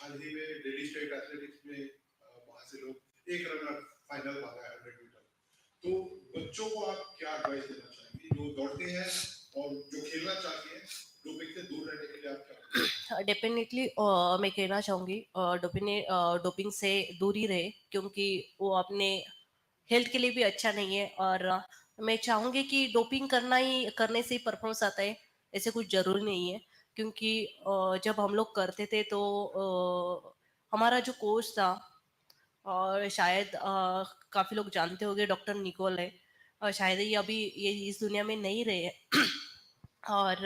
हाल ही में दिल्ली स्टेट एथलेटिक्स में वहाँ से लोग एक रनर फाइनल भागा है 100 मीटर। तो बच्चों को आप क्या एडवाइस देना चाहेंगे जो दौड़ते हैं और जो खेलना चाहते हैं, डोपिंग से दूर रहने के लिए आप क्या? डेफिनेटली मैं कहना चाहूँगी डोपिंग से दूर ही रहे, क्योंकि वो अपने हेल्थ के लिए भी अच्छा नहीं है। और मैं चाहूँगी कि डोपिंग करने से ही परफॉर्मेंस आता है, ऐसे कुछ ज़रूरी नहीं है। क्योंकि जब हम लोग करते थे तो हमारा जो कोच था, और शायद काफ़ी लोग जानते होंगे, डॉक्टर निकोल है, शायद ये इस दुनिया में नहीं रहे हैं। और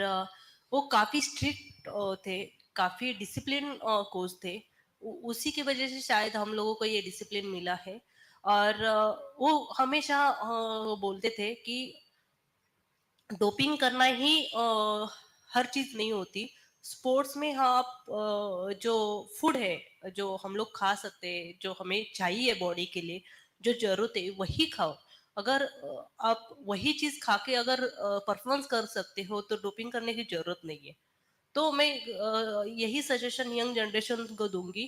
वो काफ़ी स्ट्रिक्ट थे, काफ़ी डिसिप्लिन कोच थे। उसी की वजह से शायद हम लोगों को ये डिसिप्लिन मिला है। और वो हमेशा बोलते थे कि डोपिंग करना ही हर चीज़ नहीं होती। स्पोर्ट्स में आप जो फूड है, जो हम लोग खा सकते हैं, जो हमें चाहिए बॉडी के लिए, जो ज़रूरत है वही खाओ। अगर आप वही चीज़ खा के अगर परफॉर्मेंस कर सकते हो तो डोपिंग करने की ज़रूरत नहीं है। तो मैं यही सजेशन यंग जनरेशन को दूंगी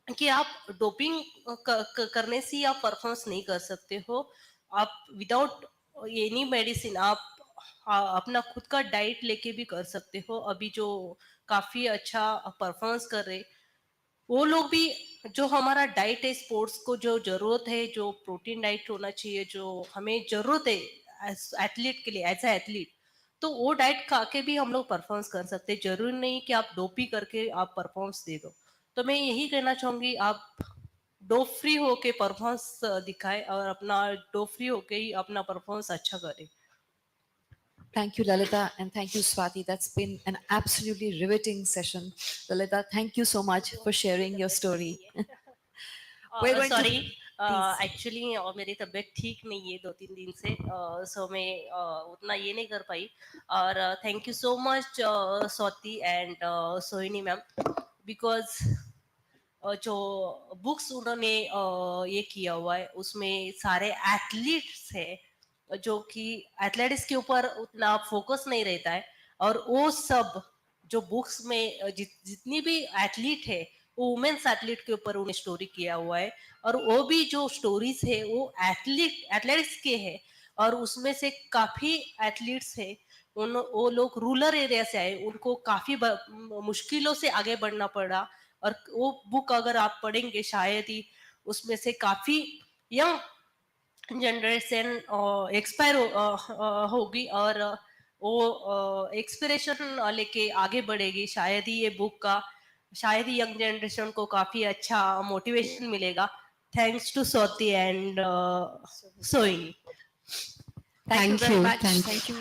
कि आप डोपिंग करने से आप परफॉर्मेंस नहीं कर सकते हो। आप विदाउट एनी मेडिसिन आप अपना खुद का डाइट लेके भी कर सकते हो। अभी जो काफ़ी अच्छा परफॉर्मेंस कर रहे वो लोग भी जो हमारा डाइट है स्पोर्ट्स को जो जरूरत है, जो प्रोटीन डाइट होना चाहिए, जो हमें जरूरत है एथलीट के लिए एज ए एथलीट, तो वो डाइट खा के भी हम लोग परफॉर्मेंस कर सकते हैं। जरूरी नहीं कि आप डोपी करके आप परफॉर्मेंस दे दो। तो मैं यही कहना चाहूंगी, आप डोप फ्री होके परफॉर्मेंस दिखाए और अपना डोप फ्री होके ही अपना परफॉर्मेंस अच्छा करे। Thank you, Lalita, and thank you, Swati. That's been an absolutely riveting session. Lalita, thank you so much for sharing your story. We're going sorry, to actually मेरी तबीयत ठीक नहीं है 2-3 दिन से, सो मैं उतना ये नहीं कर पाई। और thank you so much Swati and Sohini ma'am, because जो बुक्स उन्होंने ये किया हुआ है उसमें सारे एथलीट्स है, जो कि एथलेटिक्स के ऊपर उतना फोकस नहीं रहता है, और वो सब जो बुक्स में जितनी भी एथलीट है वो वुमेन्स एथलीट के ऊपर उन्हें स्टोरी किया हुआ है, और वो भी जो स्टोरीज है वो एथलेटिक्स के है, और उसमें से काफी एथलीट्स है वो लोग रूरल एरिया से आए, उनको काफी मुश्किलों से आगे बढ़ना पड़ा। और वो बुक अगर आप पढ़ेंगे शायद ही उसमें से काफी यंग जनरेशन एक्सपायर होगी, और वो एक्सपिरेशन लेके आगे बढ़ेगी। शायद ही ये बुक का, शायद ही यंग जनरेशन को काफी अच्छा मोटिवेशन मिलेगा। Thanks to Swati and Soini. Thank you very much. Thank you.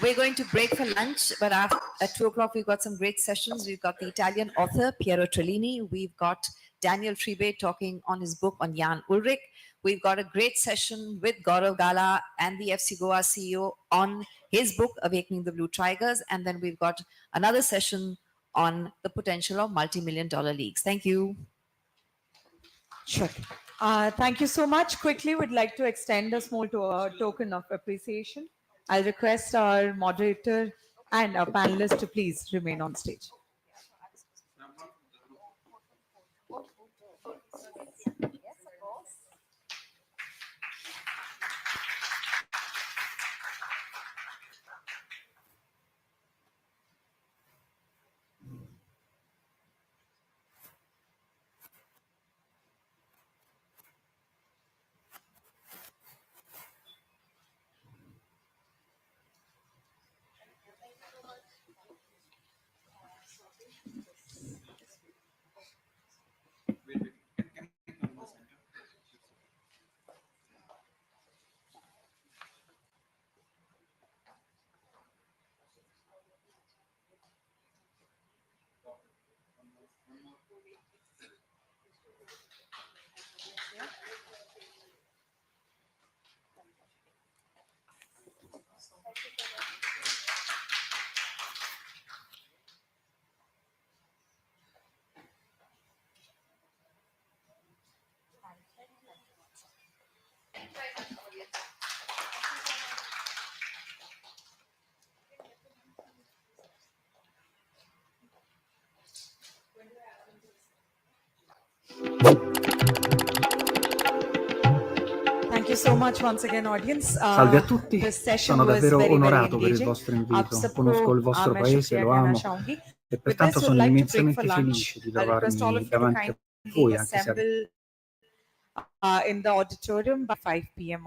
We're going to break for lunch, but at 2 o'clock we've got some great sessions. We've got the Italian author Piero Trellini. We've got Daniel Tribe talking on his book on Jan Ulrich. We've got a great session with Gaurav Gala and the FC Goa CEO on his book Awakening the Blue Tigers. And then we've got another session on the potential of multi-million-dollar leagues. Thank you. Sure. Thank you so much. Quickly, we'd like to extend a small token of appreciation. I'll request our moderator and our panelists to please remain on stage. Thank you so much once again, audience. Salve a tutti, This session sono was davvero very, very onorato per il engaging. vostro आप invito, सबको conosco il vostro मैं paese, शुक्रिया lo कहना amo चाहूंगी. e With pertanto this, we'd sono like to break for immensamente lunch. felice di I request all of trovarmi you to davanti a kindly voi, anche se assemble in the auditorium by 5 p.m.